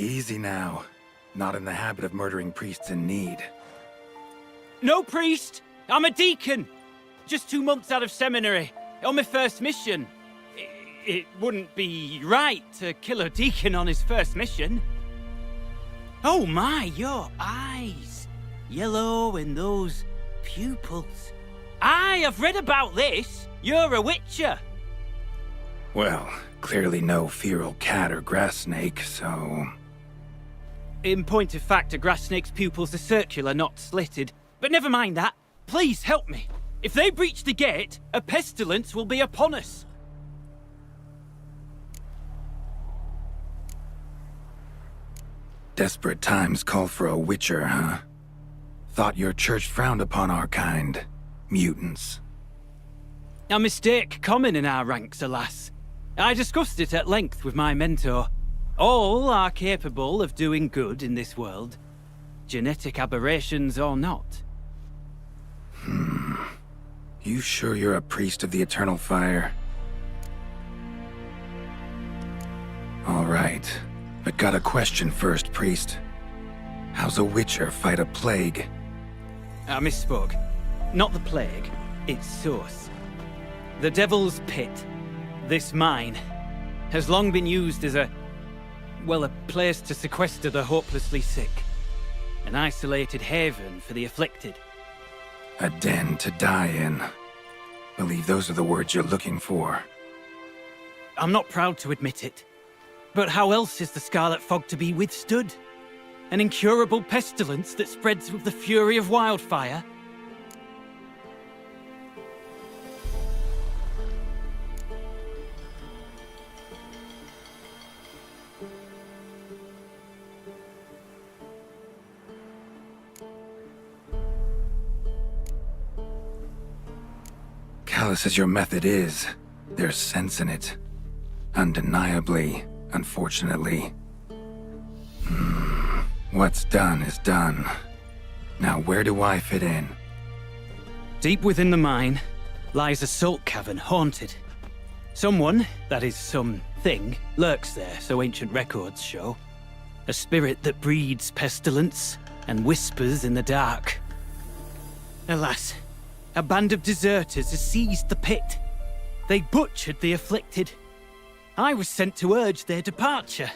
Easy now. Not in the habit of murdering priests in need. No priest! I'm a deacon! Just 2 months out of seminary, on my first mission. It wouldn't be right to kill a deacon on his first mission. Oh my, your eyes! Yellow and those pupils. Aye, I've read about this. You're a witcher. Well, clearly no feral cat or grass snake, so... In point of fact, a grass snake's pupils are circular, not slitted. But never mind that. Please help me. If they breach the gate, a pestilence will be upon us. Desperate times call for a witcher, huh? Thought your church frowned upon our kind. Mutants. A mistake common in our ranks, alas. I discussed it at length with my mentor. All are capable of doing good in this world. Genetic aberrations or not. You sure you're a priest of the Eternal Fire? All right. But got a question first, priest. How's a witcher fight a plague? I misspoke. Not the plague, its source. The Devil's Pit, this mine, has long been used as a place to sequester the hopelessly sick. An isolated haven for the afflicted. A den to die in. Believe those are the words you're looking for. I'm not proud to admit it. But how else is the Scarlet Fog to be withstood? An incurable pestilence that spreads with the fury of wildfire? Callous as your method is, there's sense in it. Undeniably, unfortunately. What's done is done. Now where do I fit in? Deep within the mine lies a salt cavern haunted. Someone, that is something, lurks there, so ancient records show. A spirit that breeds pestilence and whispers in the dark. Alas, a band of deserters has seized the pit. They butchered the afflicted. I was sent to urge their departure.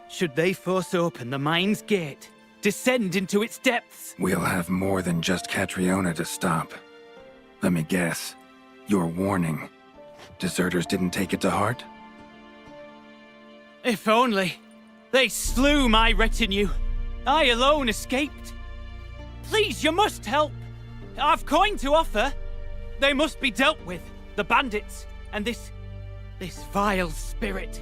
Should they force open the mine's gate, descend into its depths... We'll have more than just Catriona to stop. Let me guess. Your warning. Deserters didn't take it to heart? If only. They slew my retinue. I alone escaped. Please, you must help. I've coin to offer. They must be dealt with. The bandits and this vile spirit.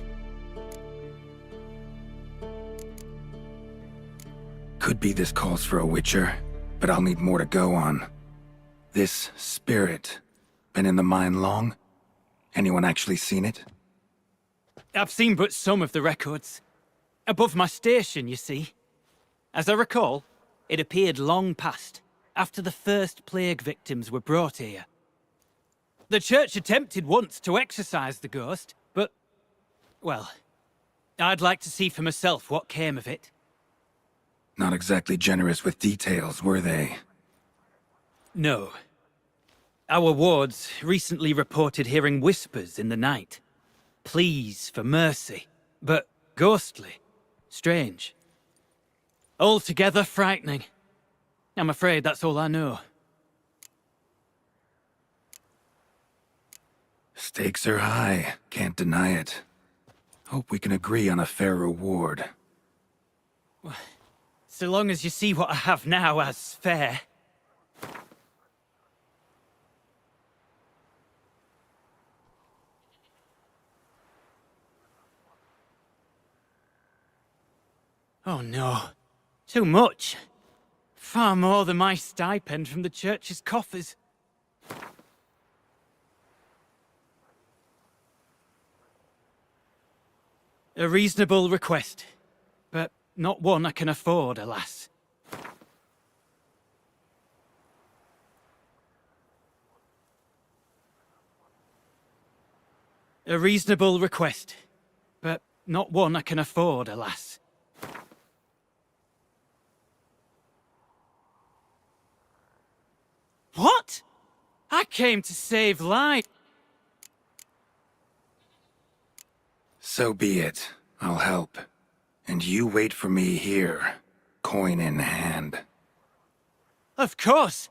Could be this calls for a witcher, but I'll need more to go on. This spirit, been in the mine long? Anyone actually seen it? I've seen but some of the records. Above my station, you see. As I recall, it appeared long past, after the first plague victims were brought here. The church attempted once to exorcise the ghost, but... well, I'd like to see for myself what came of it. Not exactly generous with details, were they? No. Our wards recently reported hearing whispers in the night. Pleas for mercy, but ghostly, strange. Altogether frightening. I'm afraid that's all I know. Stakes are high, can't deny it. Hope we can agree on a fair reward. So long as you see what I have now as fair. Oh no. Too much. Far more than my stipend from the church's coffers. A reasonable request, but not one I can afford, alas. A reasonable request, but not one I can afford, alas. I came to save lives. So be it. I'll help. And you wait for me here, coin in hand. Of course.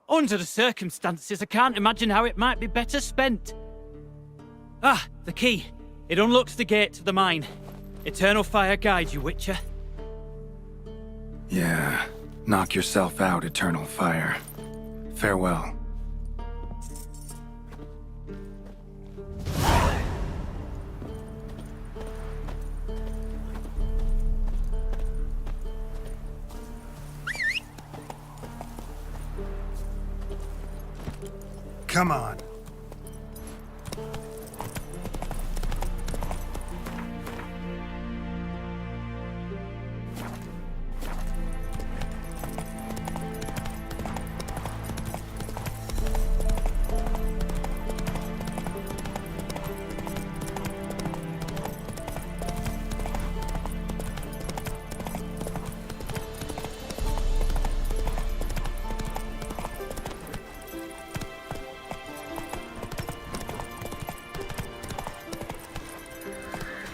Under the circumstances, I can't imagine how it might be better spent. Ah, the key. It unlocks the gate to the mine. Eternal fire guide you, Witcher. Yeah. Knock yourself out, Eternal Fire. Farewell. Come on.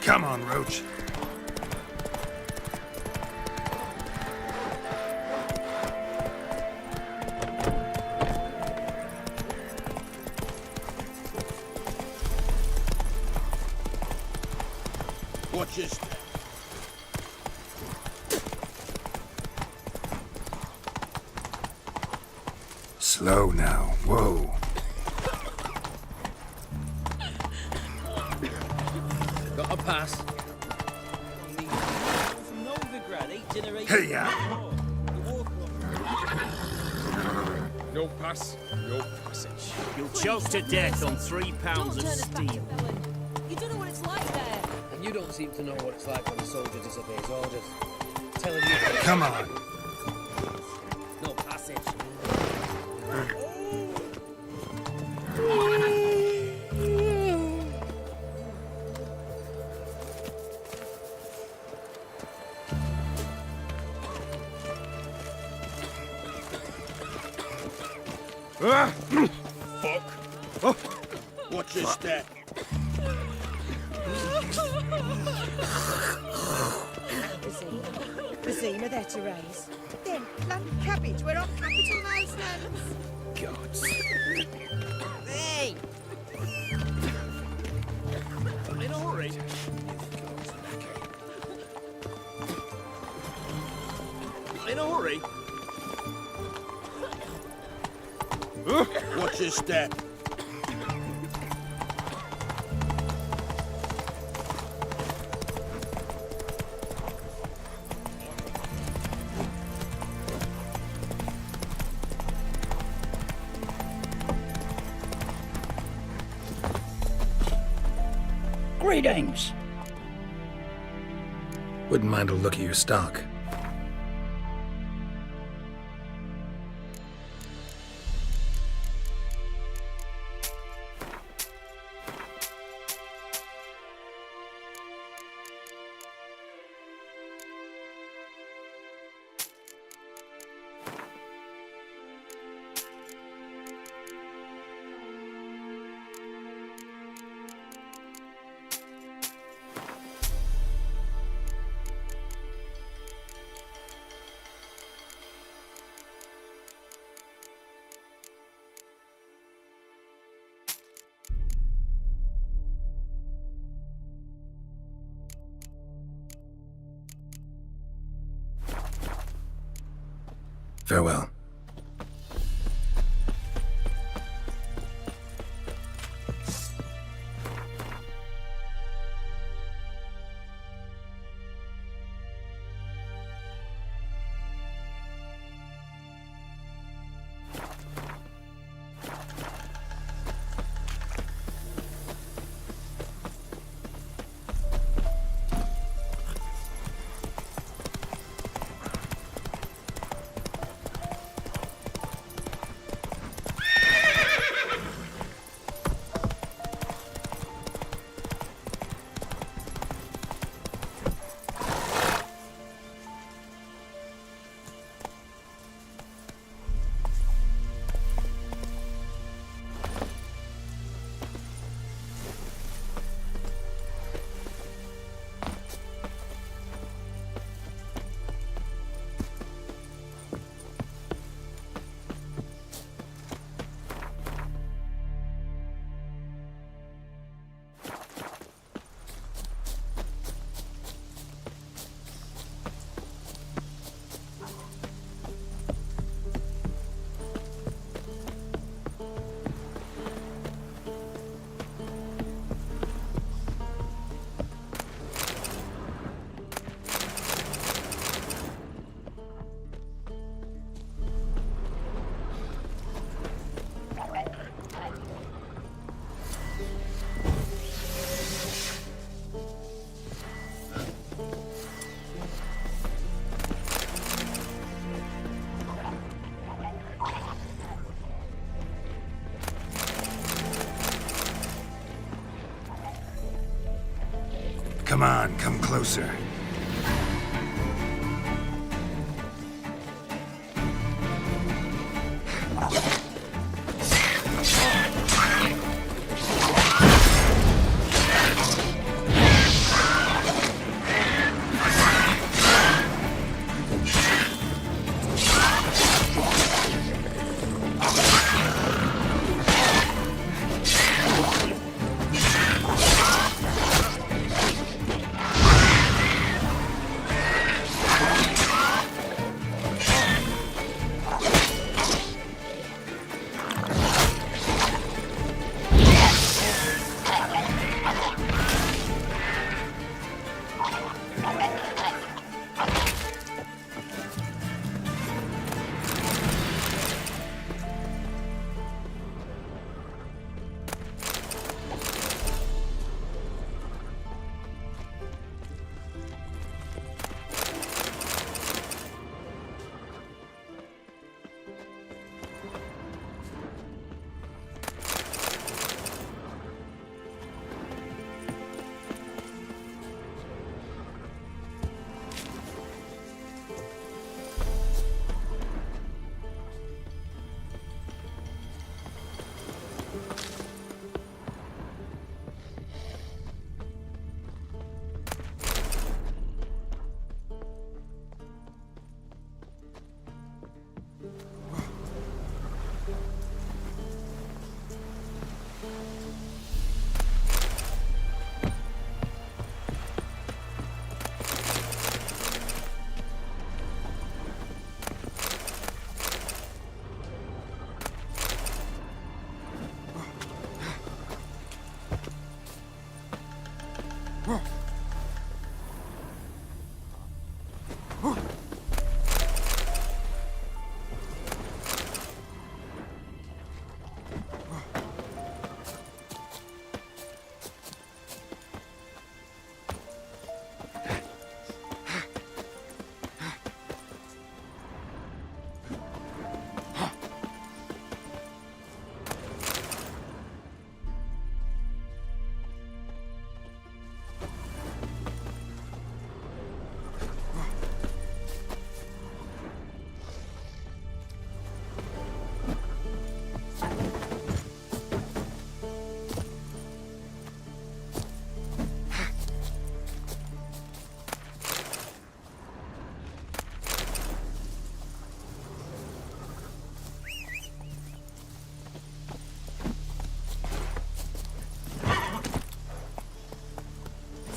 Come on, Roach. Watch this. Slow now. Whoa. Got a pass. From Novigrad, 8 generations. Hey, yeah. No pass, no passage. You'll choke to death on 3 pounds of steel. You don't know what it's like there. And you don't seem to know what it's like when a soldier disobeys orders. Telling you. Come on. No passage. Fuck. Oh. Watch your step. Vizima there to raise. Then plant cabbage where our capital now stands. Gods. Hey! I'm in a hurry. I'm in a hurry. Watch your step. Greetings. Wouldn't mind a look at your stock. Farewell. Come on, come closer.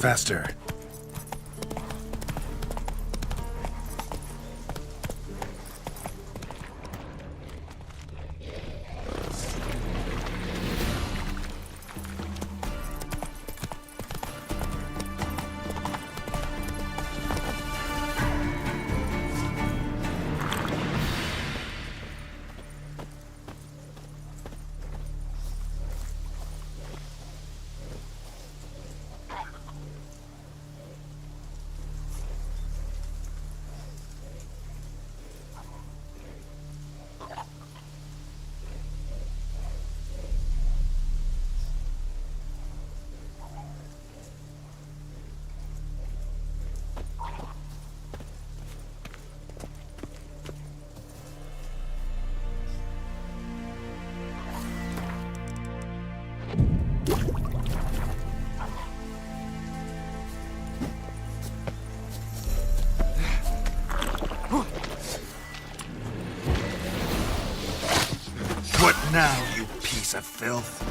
Faster. What now, you piece of filth?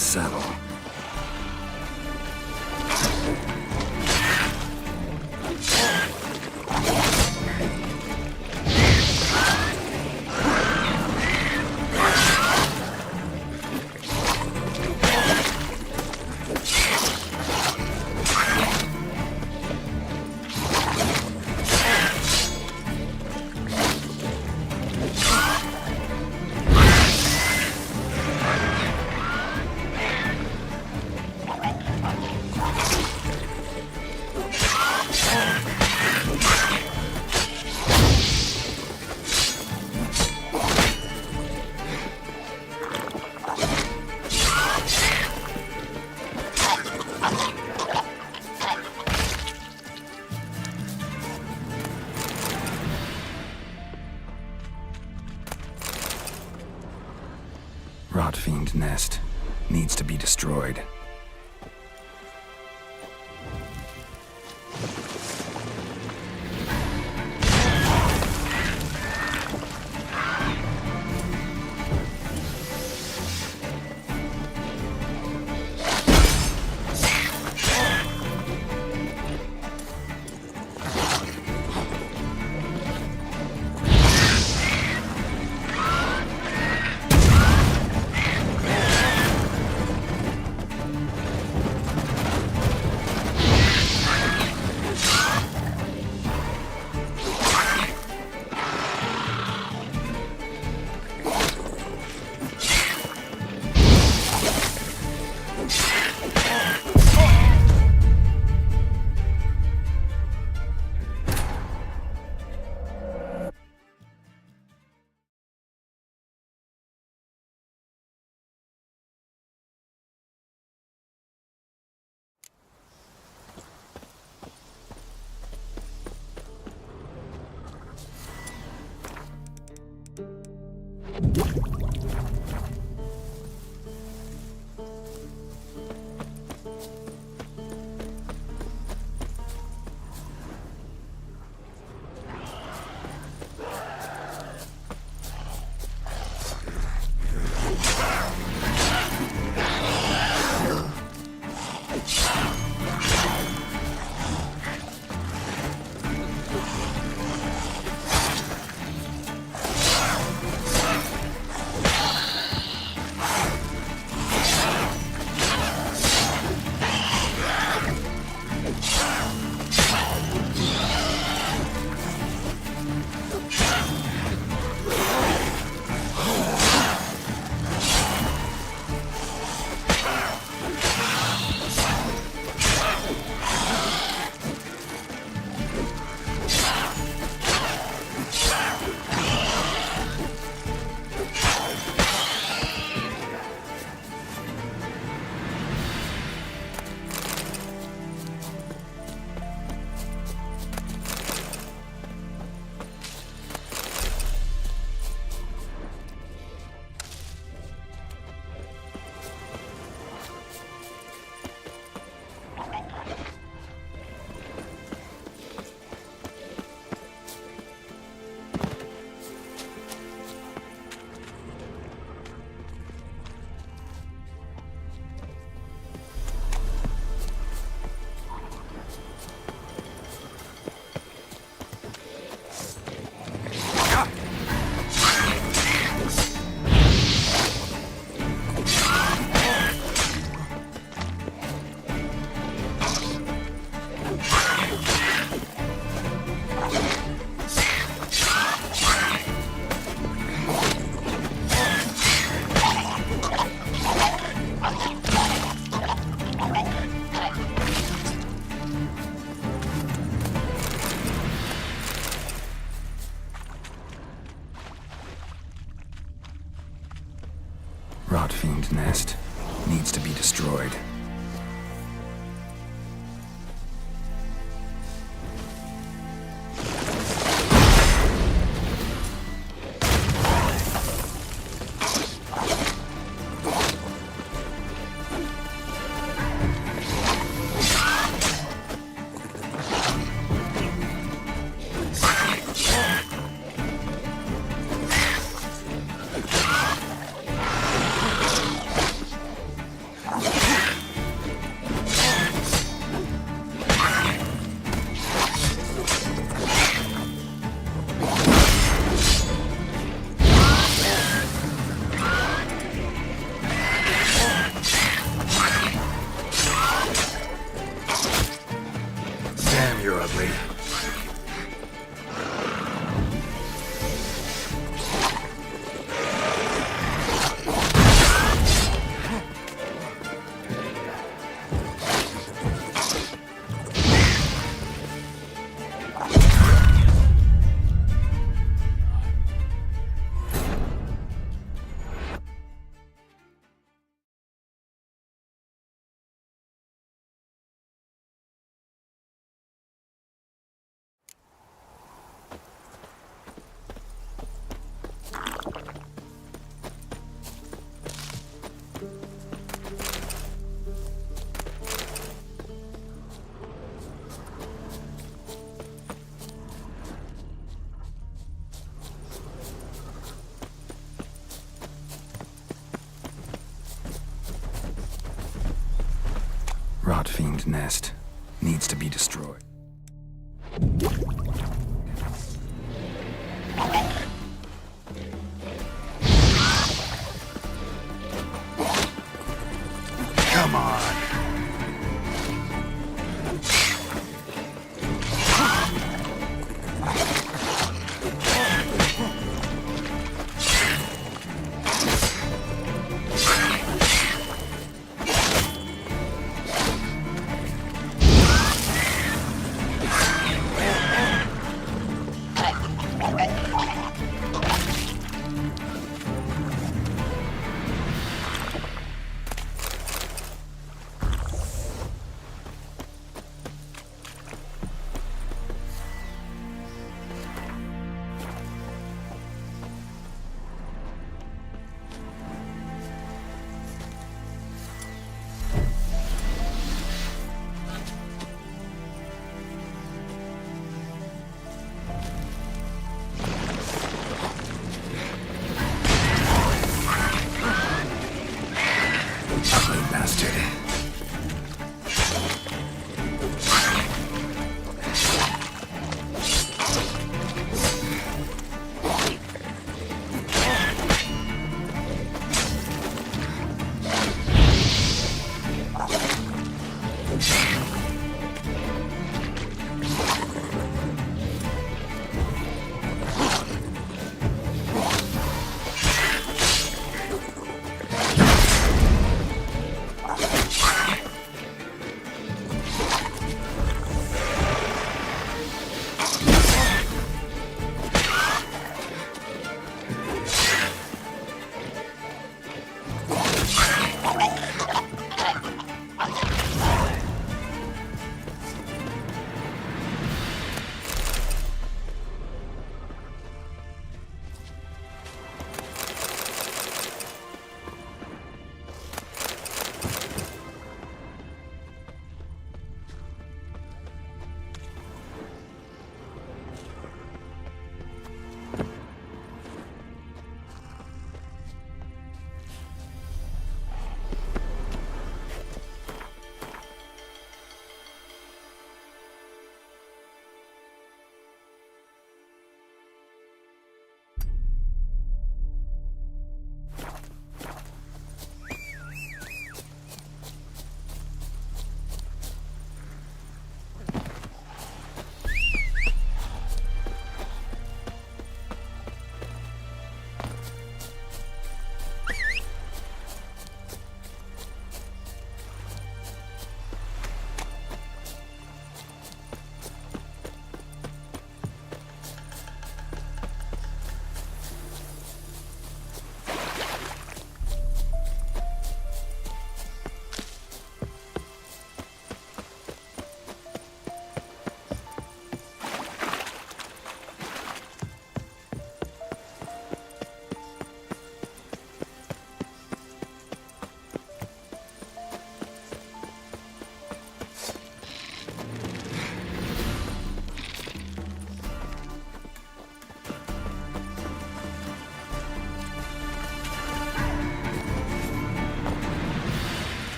settle. Rotfiend nest needs to be destroyed. Rotfiend nest needs to be destroyed. You're ugly. Rotfiend nest needs to be destroyed. Come on.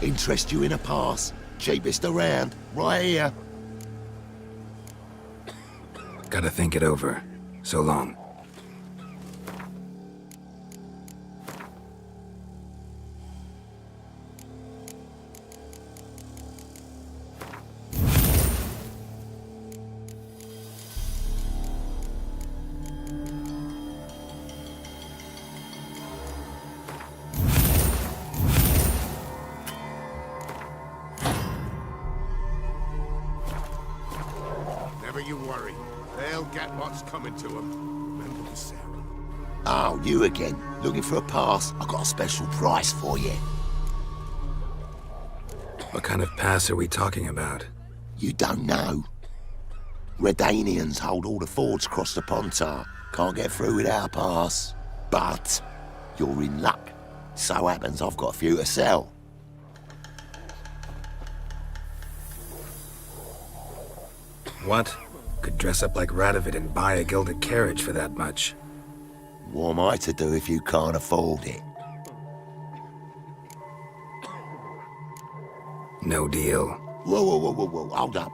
Interest you in a pass? Cheapest around, right here. Gotta think it over. So long. Never you worry. They'll get what's coming to them. Remember Sarah. Oh, you again. Looking for a pass? I got a special price for you. What kind of pass are we talking about? You don't know. Redanians hold all the fords across the Pontar. Can't get through without a pass. But you're in luck. So happens I've got a few to sell. What? Could dress up like Radovid and buy a gilded carriage for that much. What am I to do if you can't afford it? No deal. Whoa, hold up.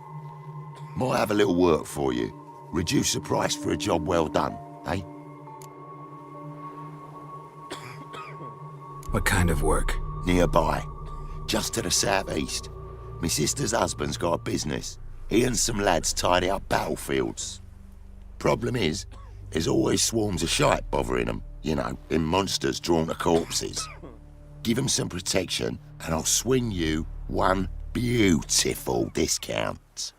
Might have a little work for you. Reduce the price for a job well done, eh? What kind of work? Nearby. Just to the southeast. My sister's husband's got a business. He and some lads tidy up battlefields. Problem is, there's always swarms of shite bothering them. You know, them monsters drawn to corpses. Give them some protection, and I'll swing you one beautiful discount.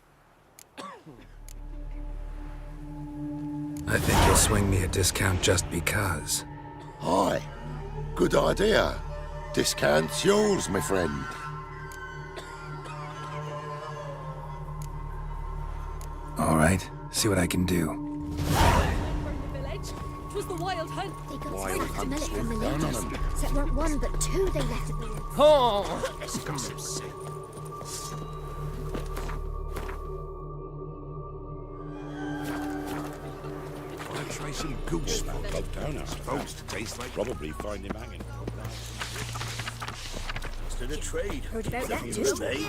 I think you'll swing me a discount just because. Aye. Good idea. Discount's yours, my friend. All right, see what I can do. Was the wild hunt. They got wild smell it from the natives. So it weren't one, but two they left at the Oh! Let's go some sick. Wanna try some goose? Supposed to taste like. Probably find him hanging. To the trade. Heard about that too. Stay.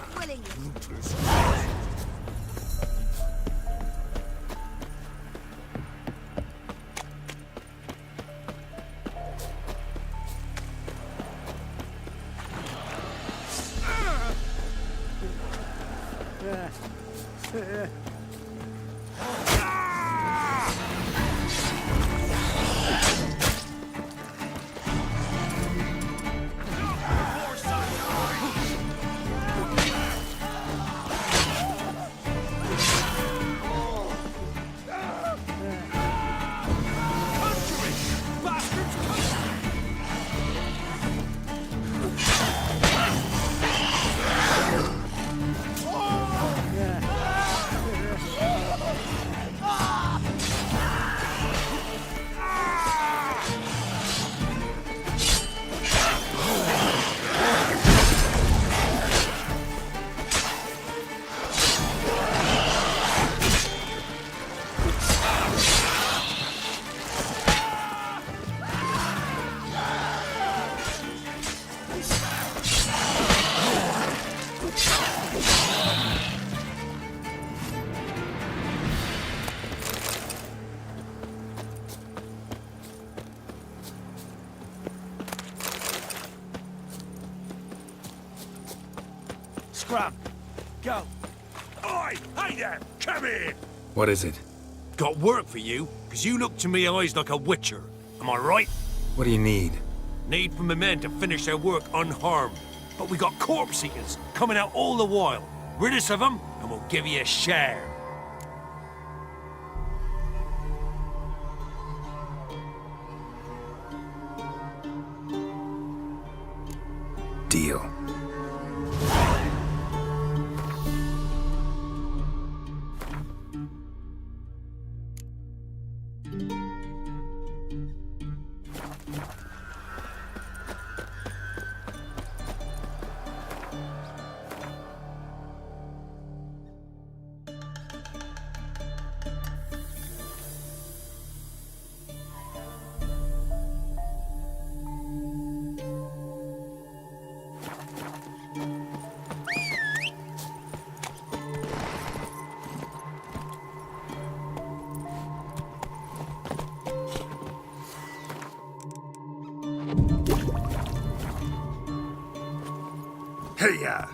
Scrap! Go! Oi! Hey there! Come in! What is it? Got work for you, because you look to me eyes like a witcher. Am I right? What do you need? Need for my men to finish their work unharmed. But we got corpse eaters coming out all the while. Rid us of them, and we'll give you a share. Deal. Hey-ya!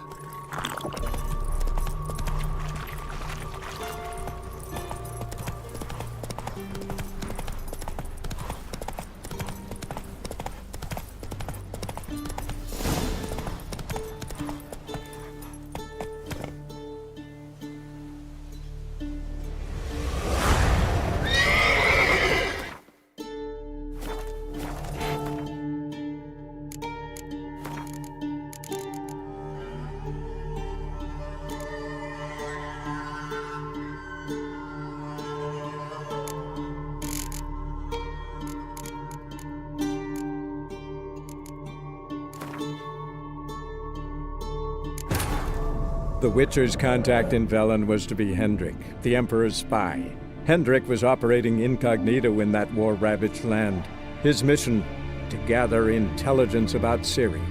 The Witcher's contact in Velen was to be Hendrik, the Emperor's spy. Hendrik was operating incognito in that war-ravaged land. His mission, to gather intelligence about Ciri.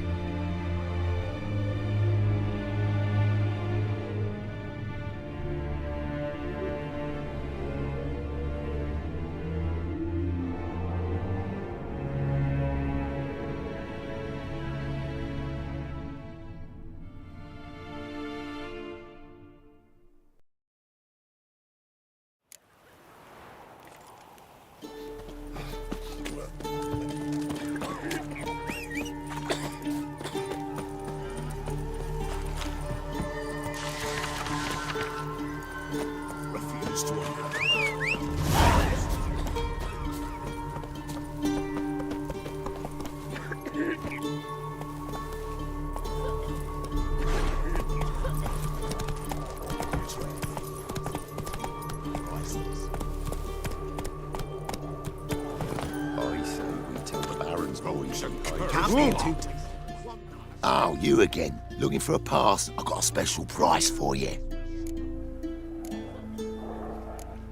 Oh, you again. Looking for a pass? I got a special price for you.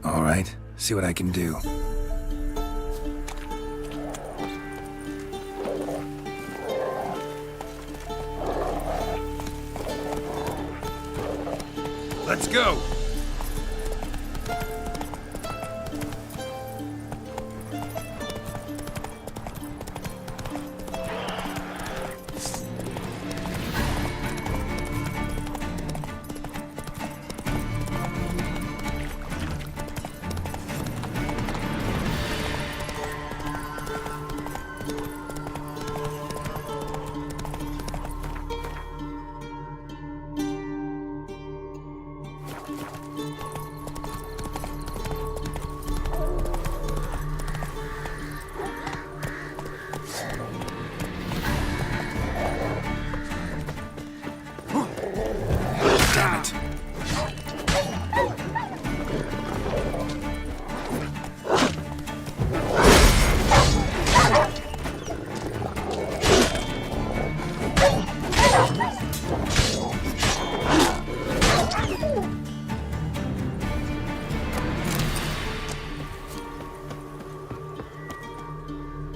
All right, see what I can do. Let's go!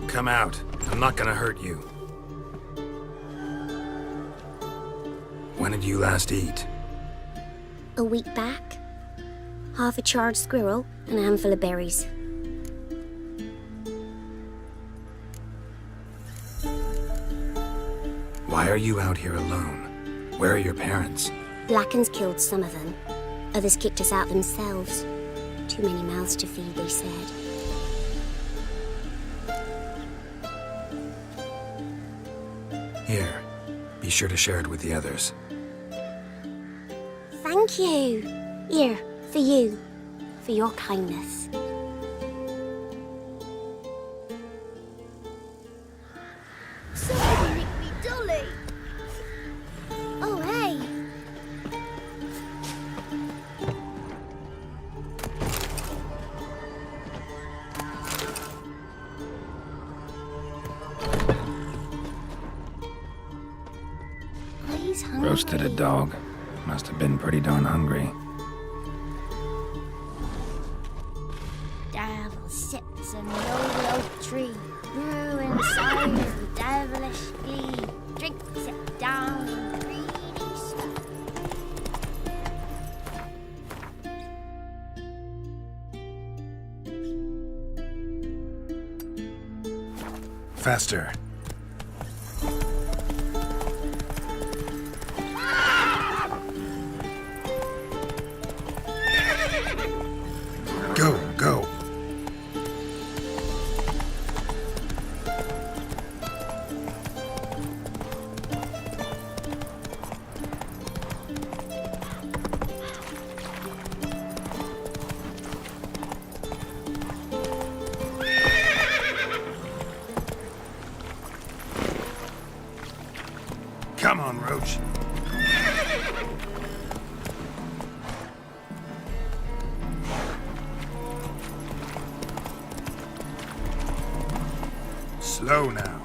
Come out. I'm not gonna hurt you. When did you last eat? A week back. Half a charred squirrel and a handful of berries. Why are you out here alone? Where are your parents? Blackens killed some of them. Others kicked us out themselves. Too many mouths to feed, they said. Here, be sure to share it with the others. Thank you. Here, for you. For your kindness. Somebody nicked me dolly. Oh, hey. He's hungry. Roasted a dog. Must have been pretty darn hungry. Devil sits in the old oak tree, grew inside of devilish glee, drinks it down in greedy stuff. Faster. Come on, Roach. Slow now.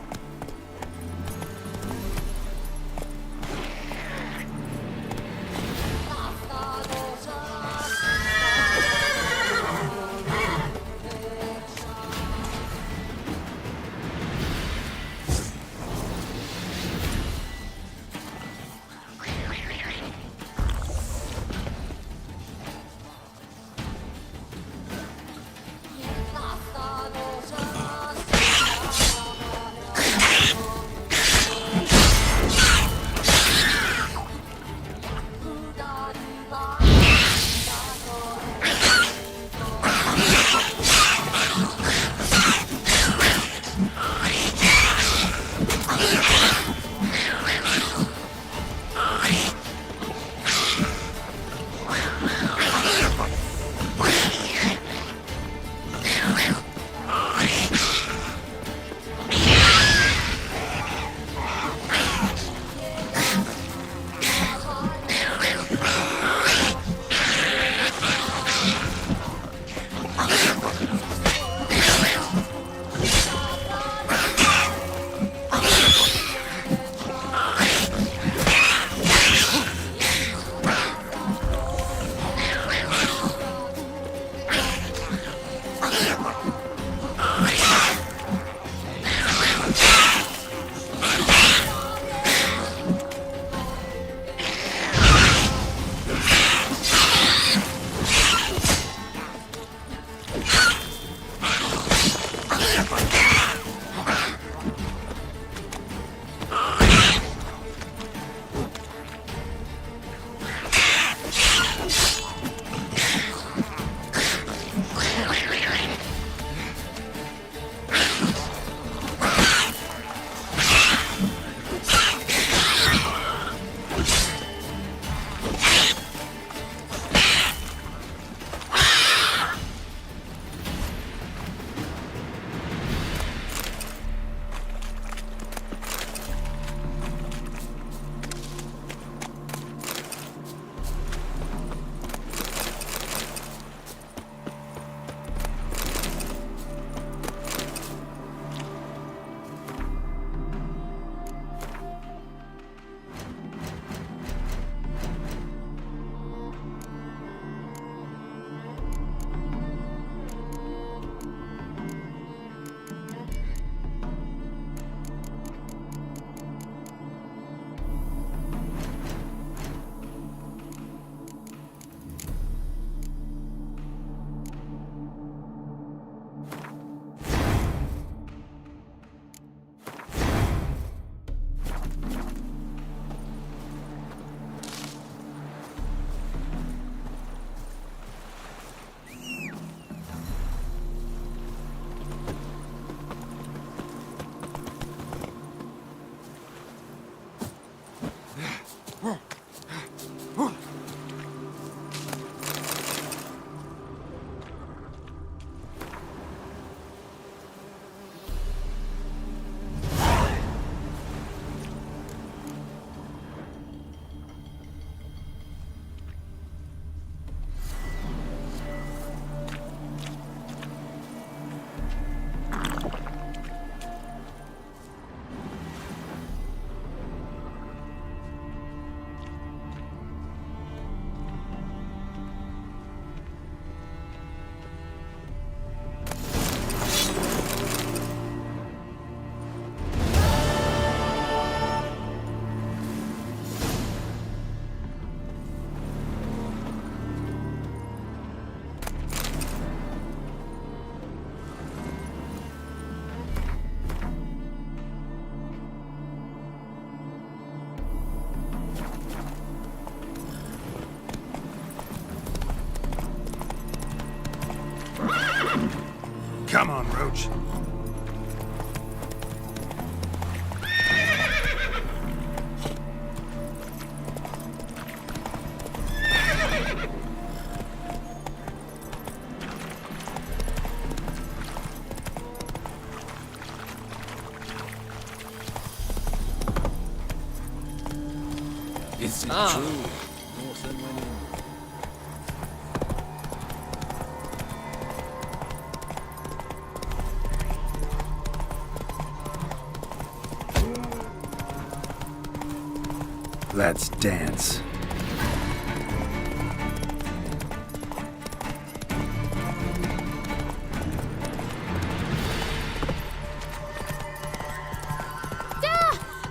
Come on, Roach. Is it Ah. true? Northern women. Let's dance.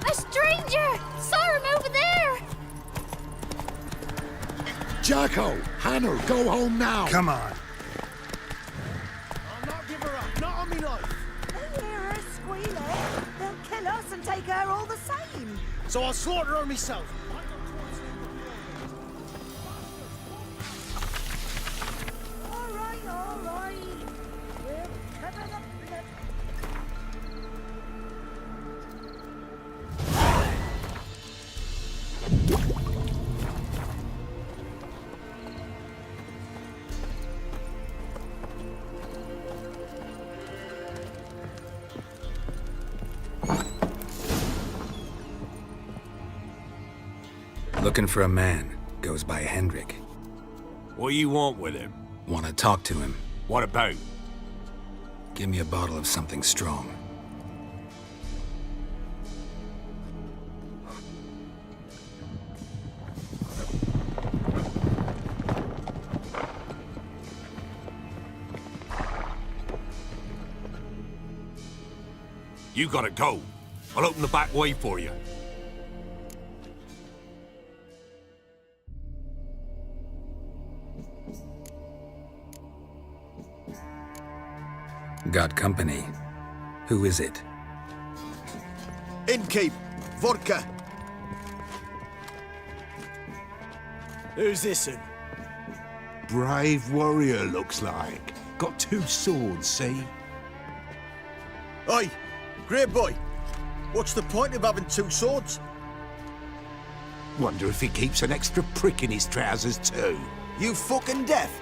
A stranger! Saw him over there! Jacko, Hannah, go home now. Come on. I'll not give her up, not on me life. They hear her squealing. They'll kill us and take her all the same. So I'll slaughter her myself. All right, all right. We'll cover the blood. Looking for a man. Goes by Hendrik. What you want with him? Want to talk to him. What about? Give me a bottle of something strong. You gotta go. I'll open the back way for you. Got company. Who is it? Innkeep, vodka. Who's this'n? Brave warrior, looks like. Got 2 swords, see? Oi, great boy. What's the point of having 2 swords? Wonder if he keeps an extra prick in his trousers, too. You fucking deaf.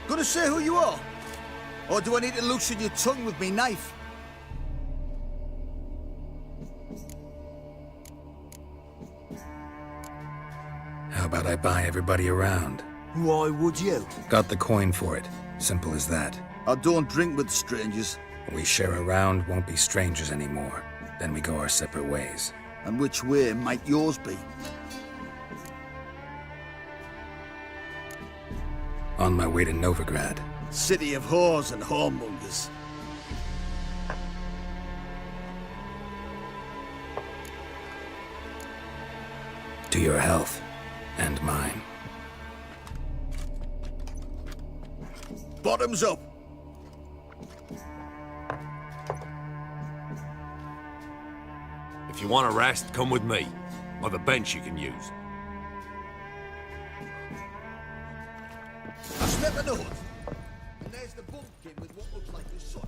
Gonna say who you are? Or do I need to loosen your tongue with me knife? How about I buy everybody around? Why would you? Got the coin for it. Simple as that. I don't drink with strangers. We share a round, won't be strangers anymore. Then we go our separate ways. And which way might yours be? On my way to Novigrad. City of whores and whoremongers. To your health. And mine. Bottoms up. If you want a rest, come with me. I've a bench you can use. I step in the hood. And there's the bumpkin with what looks like the sun.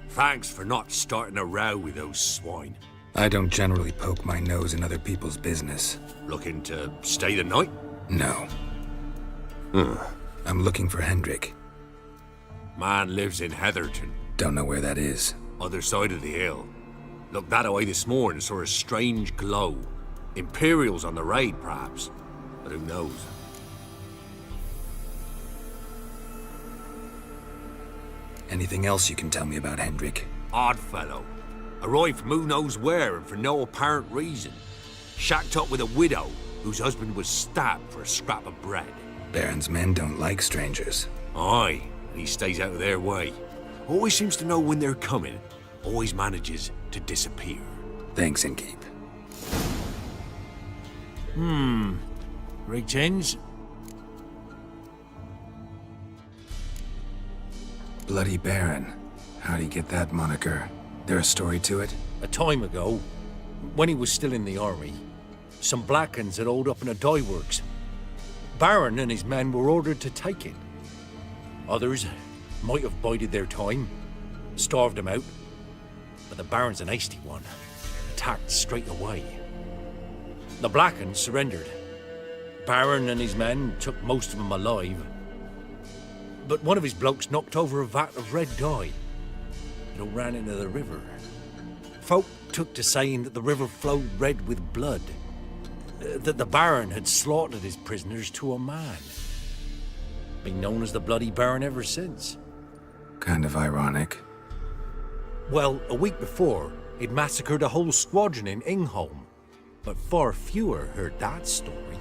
Thanks for not starting a row with those swine. I don't generally poke my nose in other people's business. Looking to stay the night? No. I'm looking for Hendrik. Man lives in Heatherton. Don't know where that is. Other side of the hill. Looked that away this morning, saw a strange glow. Imperials on the raid, perhaps. But who knows? Anything else you can tell me about Hendrik? Odd fellow. Arrived from who knows where and for no apparent reason. Shacked up with a widow whose husband was stabbed for a scrap of bread. Baron's men don't like strangers. Aye, and he stays out of their way. Always seems to know when they're coming. Always manages to disappear. Thanks, Innkeep. Greetings. Bloody Baron. How'd he get that moniker? There a story to it? A time ago, when he was still in the army, some Blackens had holed up in a dye works. Baron and his men were ordered to take it. Others might have bided their time, starved him out, but the Baron's an hasty one, attacked straight away. The Blackens surrendered. Baron and his men took most of them alive, but one of his blokes knocked over a vat of red dye. it all ran into the river. Folk took to saying that the river flowed red with blood, that the Baron had slaughtered his prisoners to a man. Been known as the Bloody Baron ever since. Kind of ironic. Well, a week before, he'd massacred a whole squadron in Ingholm, but far fewer heard that story.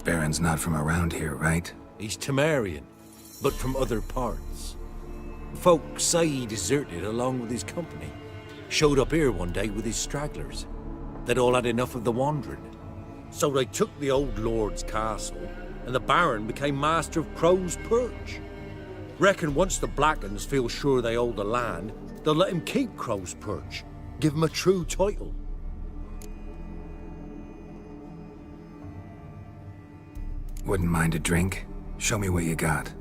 Baron's not from around here, right? He's Temerian, but from other parts. Folk say he deserted along with his company. Showed up here one day with his stragglers. They'd all had enough of the wandering. So they took the old lord's castle, and the Baron became master of Crow's Perch. Reckon once the Blackens feel sure they hold the land, they'll let him keep Crow's Perch, give him a true title. Wouldn't mind a drink? Show me what you got.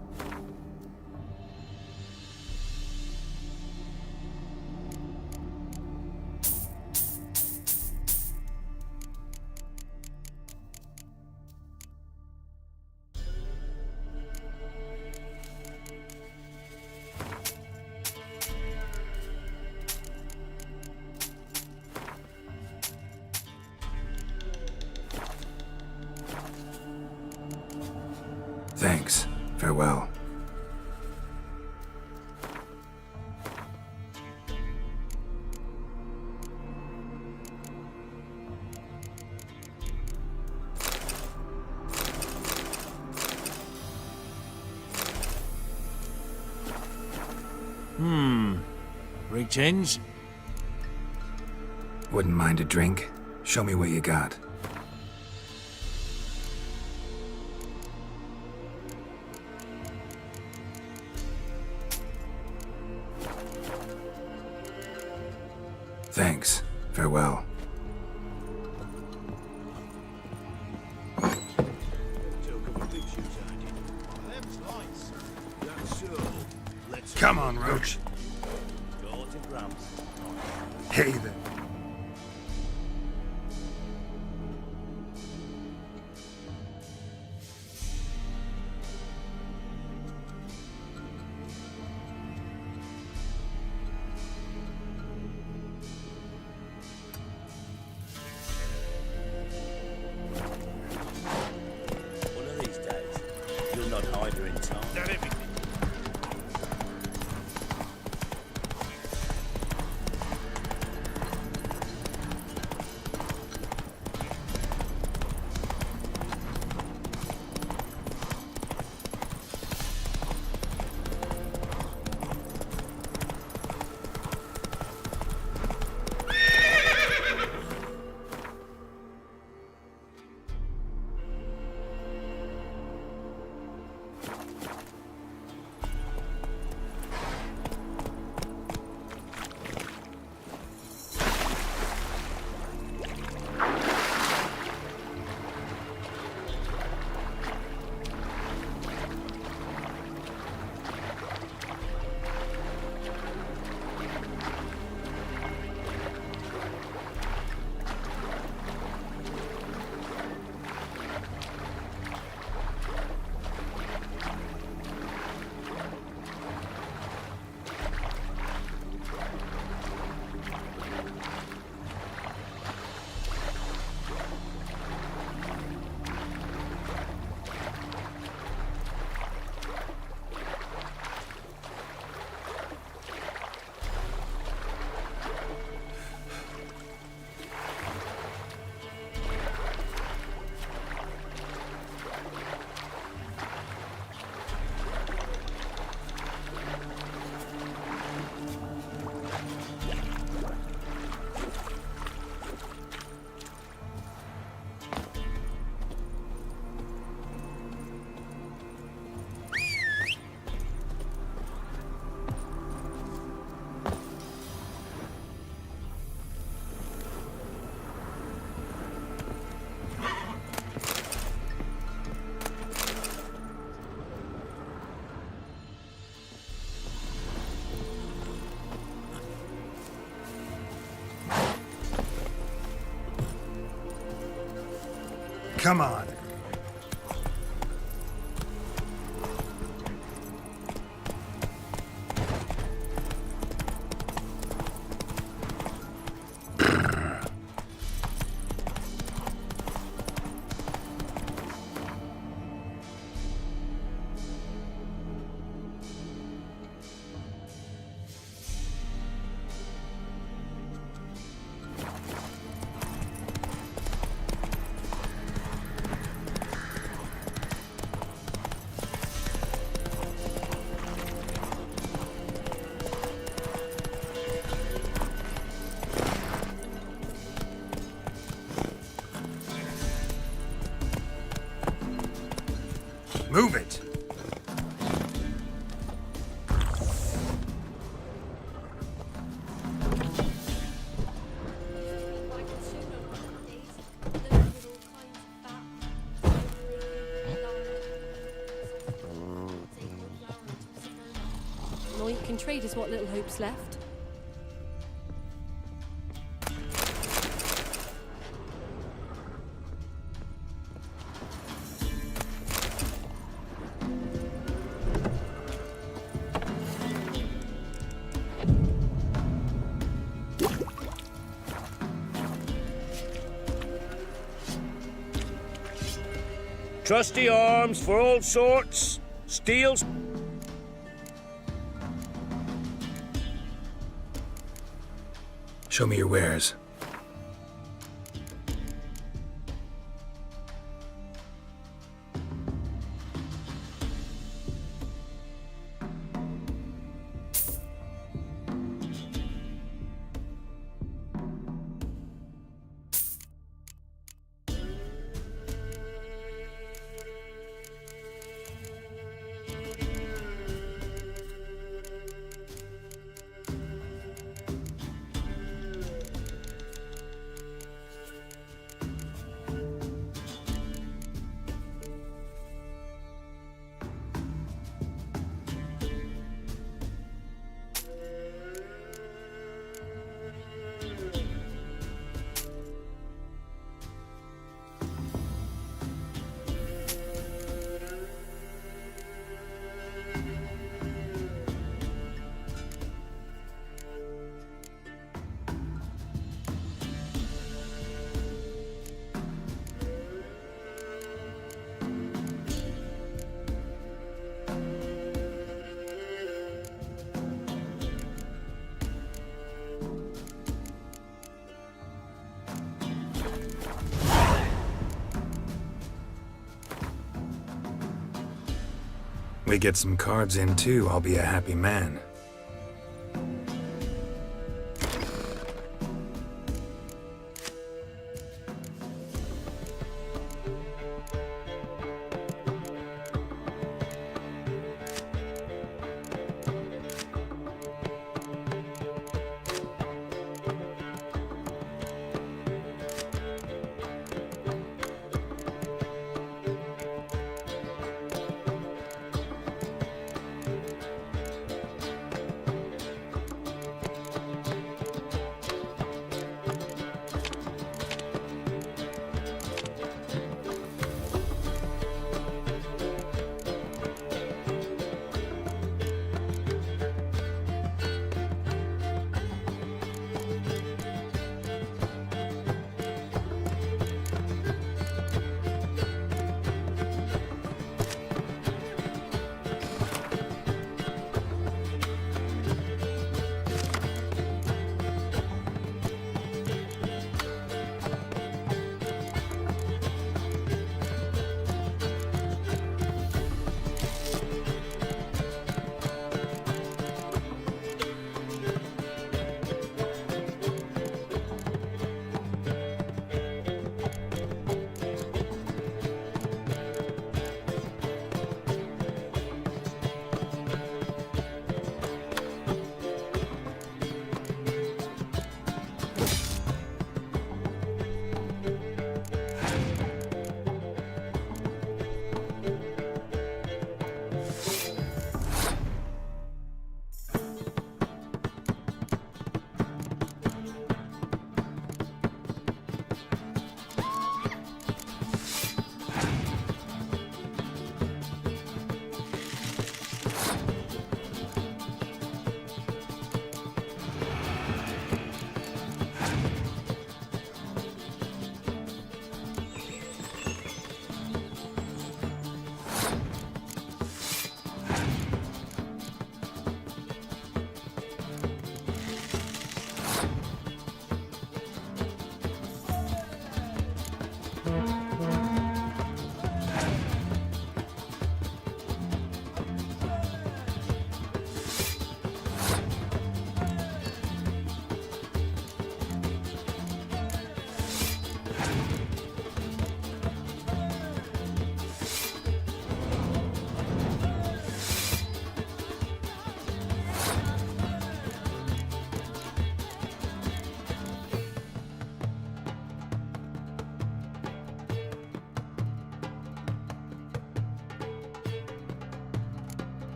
Thanks. Farewell. Reach ends? Wouldn't mind a drink? Show me what you got. Thanks. Farewell. Come on, Roach. Hey then. One of these days, you'll not hide her in time. Come on. Move it! All you can trade is what little hope's left. Trusty arms for all sorts. Steels. Show me your wares. We get some cards in too, I'll be a happy man.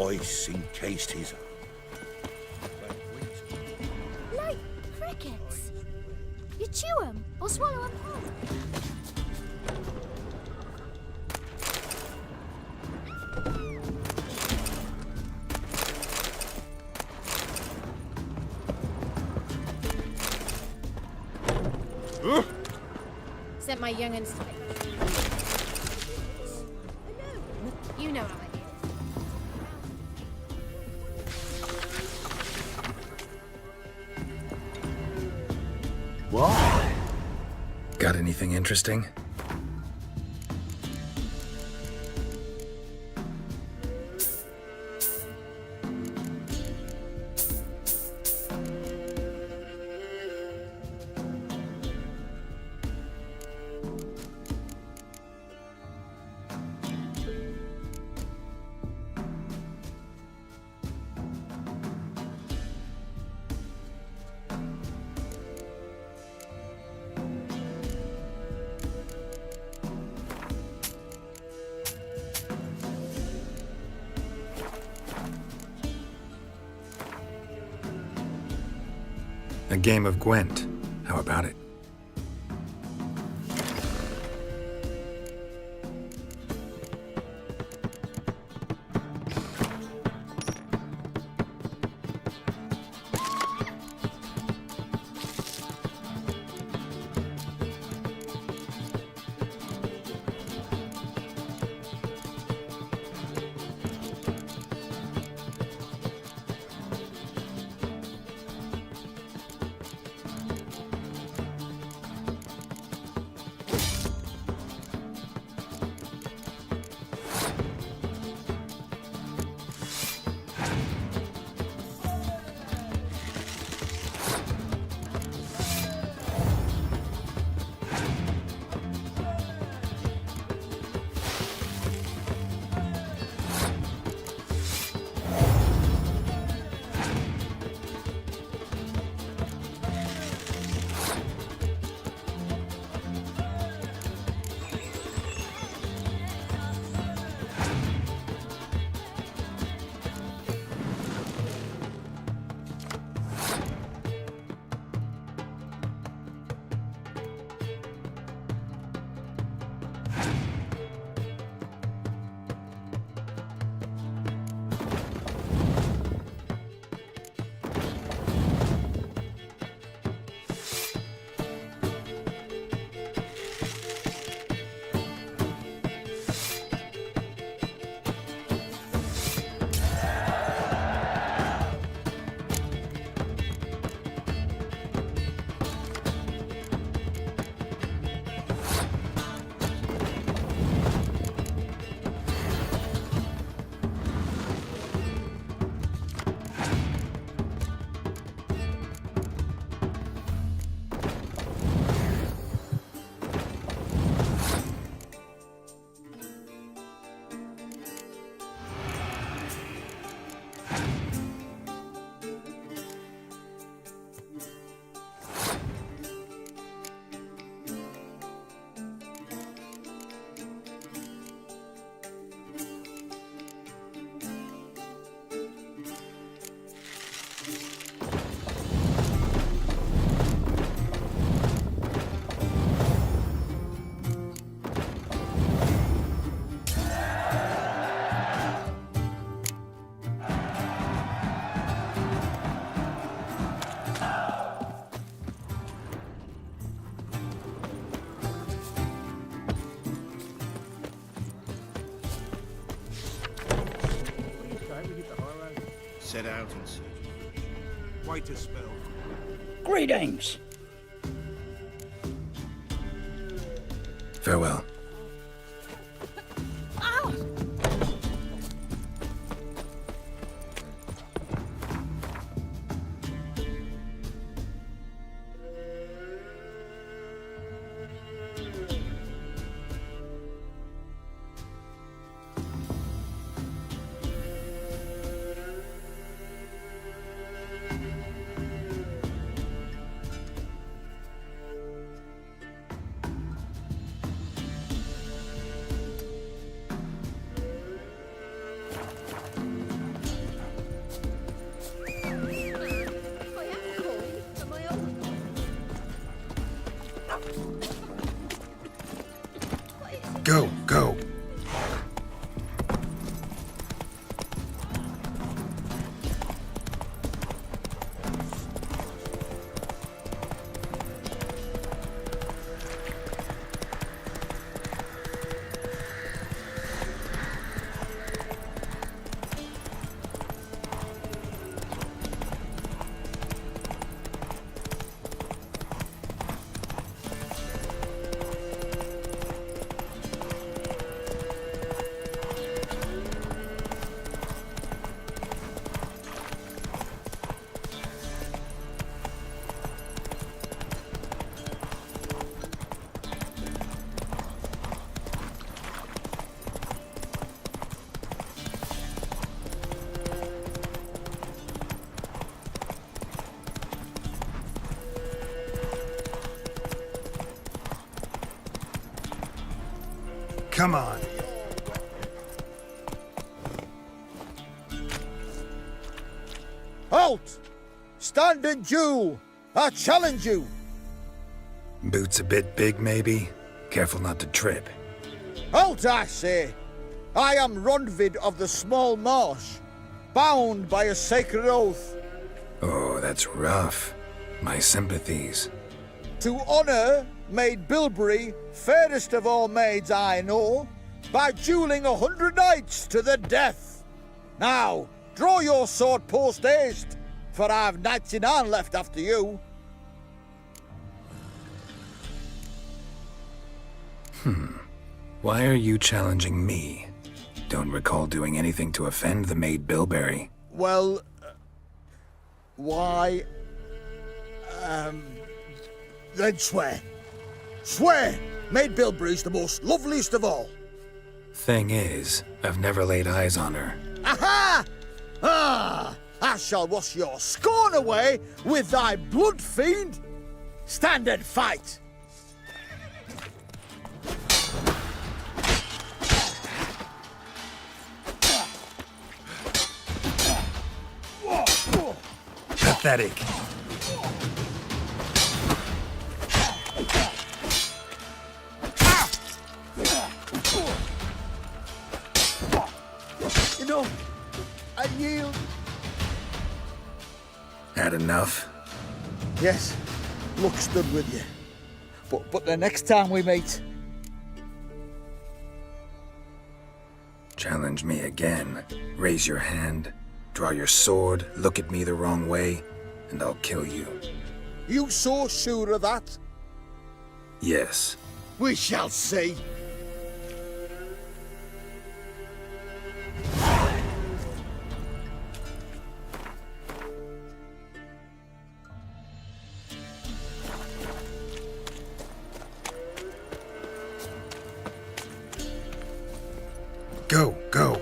ice encased his arm. Like crickets. You chew 'em or swallow 'em whole. Sent my young'uns to You know how it is. What? Got anything interesting? A game of Gwent. How about it? Set out and search. Quite a spell. Greetings. Farewell. Go, go. Come on. Halt! Stand and duel! I challenge you! Boots a bit big, maybe? Careful not to trip. Halt, I say! I am Ronvid of the Small Marsh, bound by a sacred oath. Oh, that's rough. My sympathies. To honor Maid Bilberry, fairest of all maids I know, by dueling 100 knights to the death. Now, draw your sword post haste, for I've knights in hand left after you. Why are you challenging me? Don't recall doing anything to offend the Maid Bilberry. Well, why... then swear. Swear! Maid Bilberry's the most loveliest of all. Thing is, I've never laid eyes on her. Aha! Ah! I shall wash your scorn away with thy blood, fiend! Stand and fight! Pathetic. You know, I yield. Had enough? Yes, luck stood with you. But the next time we meet... Challenge me again. Raise your hand, draw your sword, look at me the wrong way, and I'll kill you. You so sure of that? Yes. We shall see. Go, go.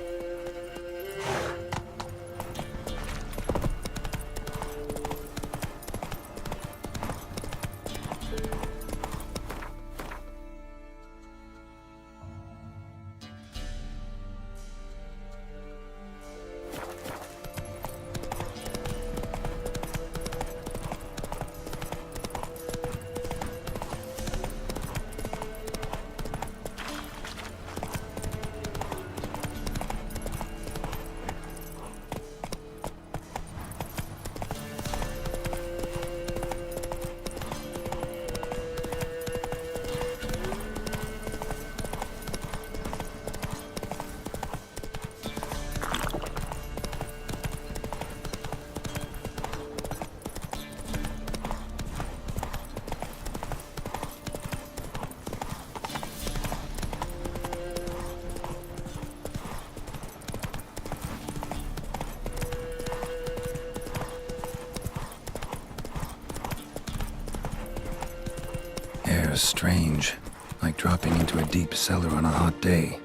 Air's strange, like dropping into a deep cellar on a hot day.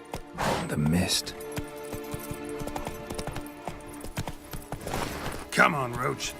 The mist. Come on, Roach.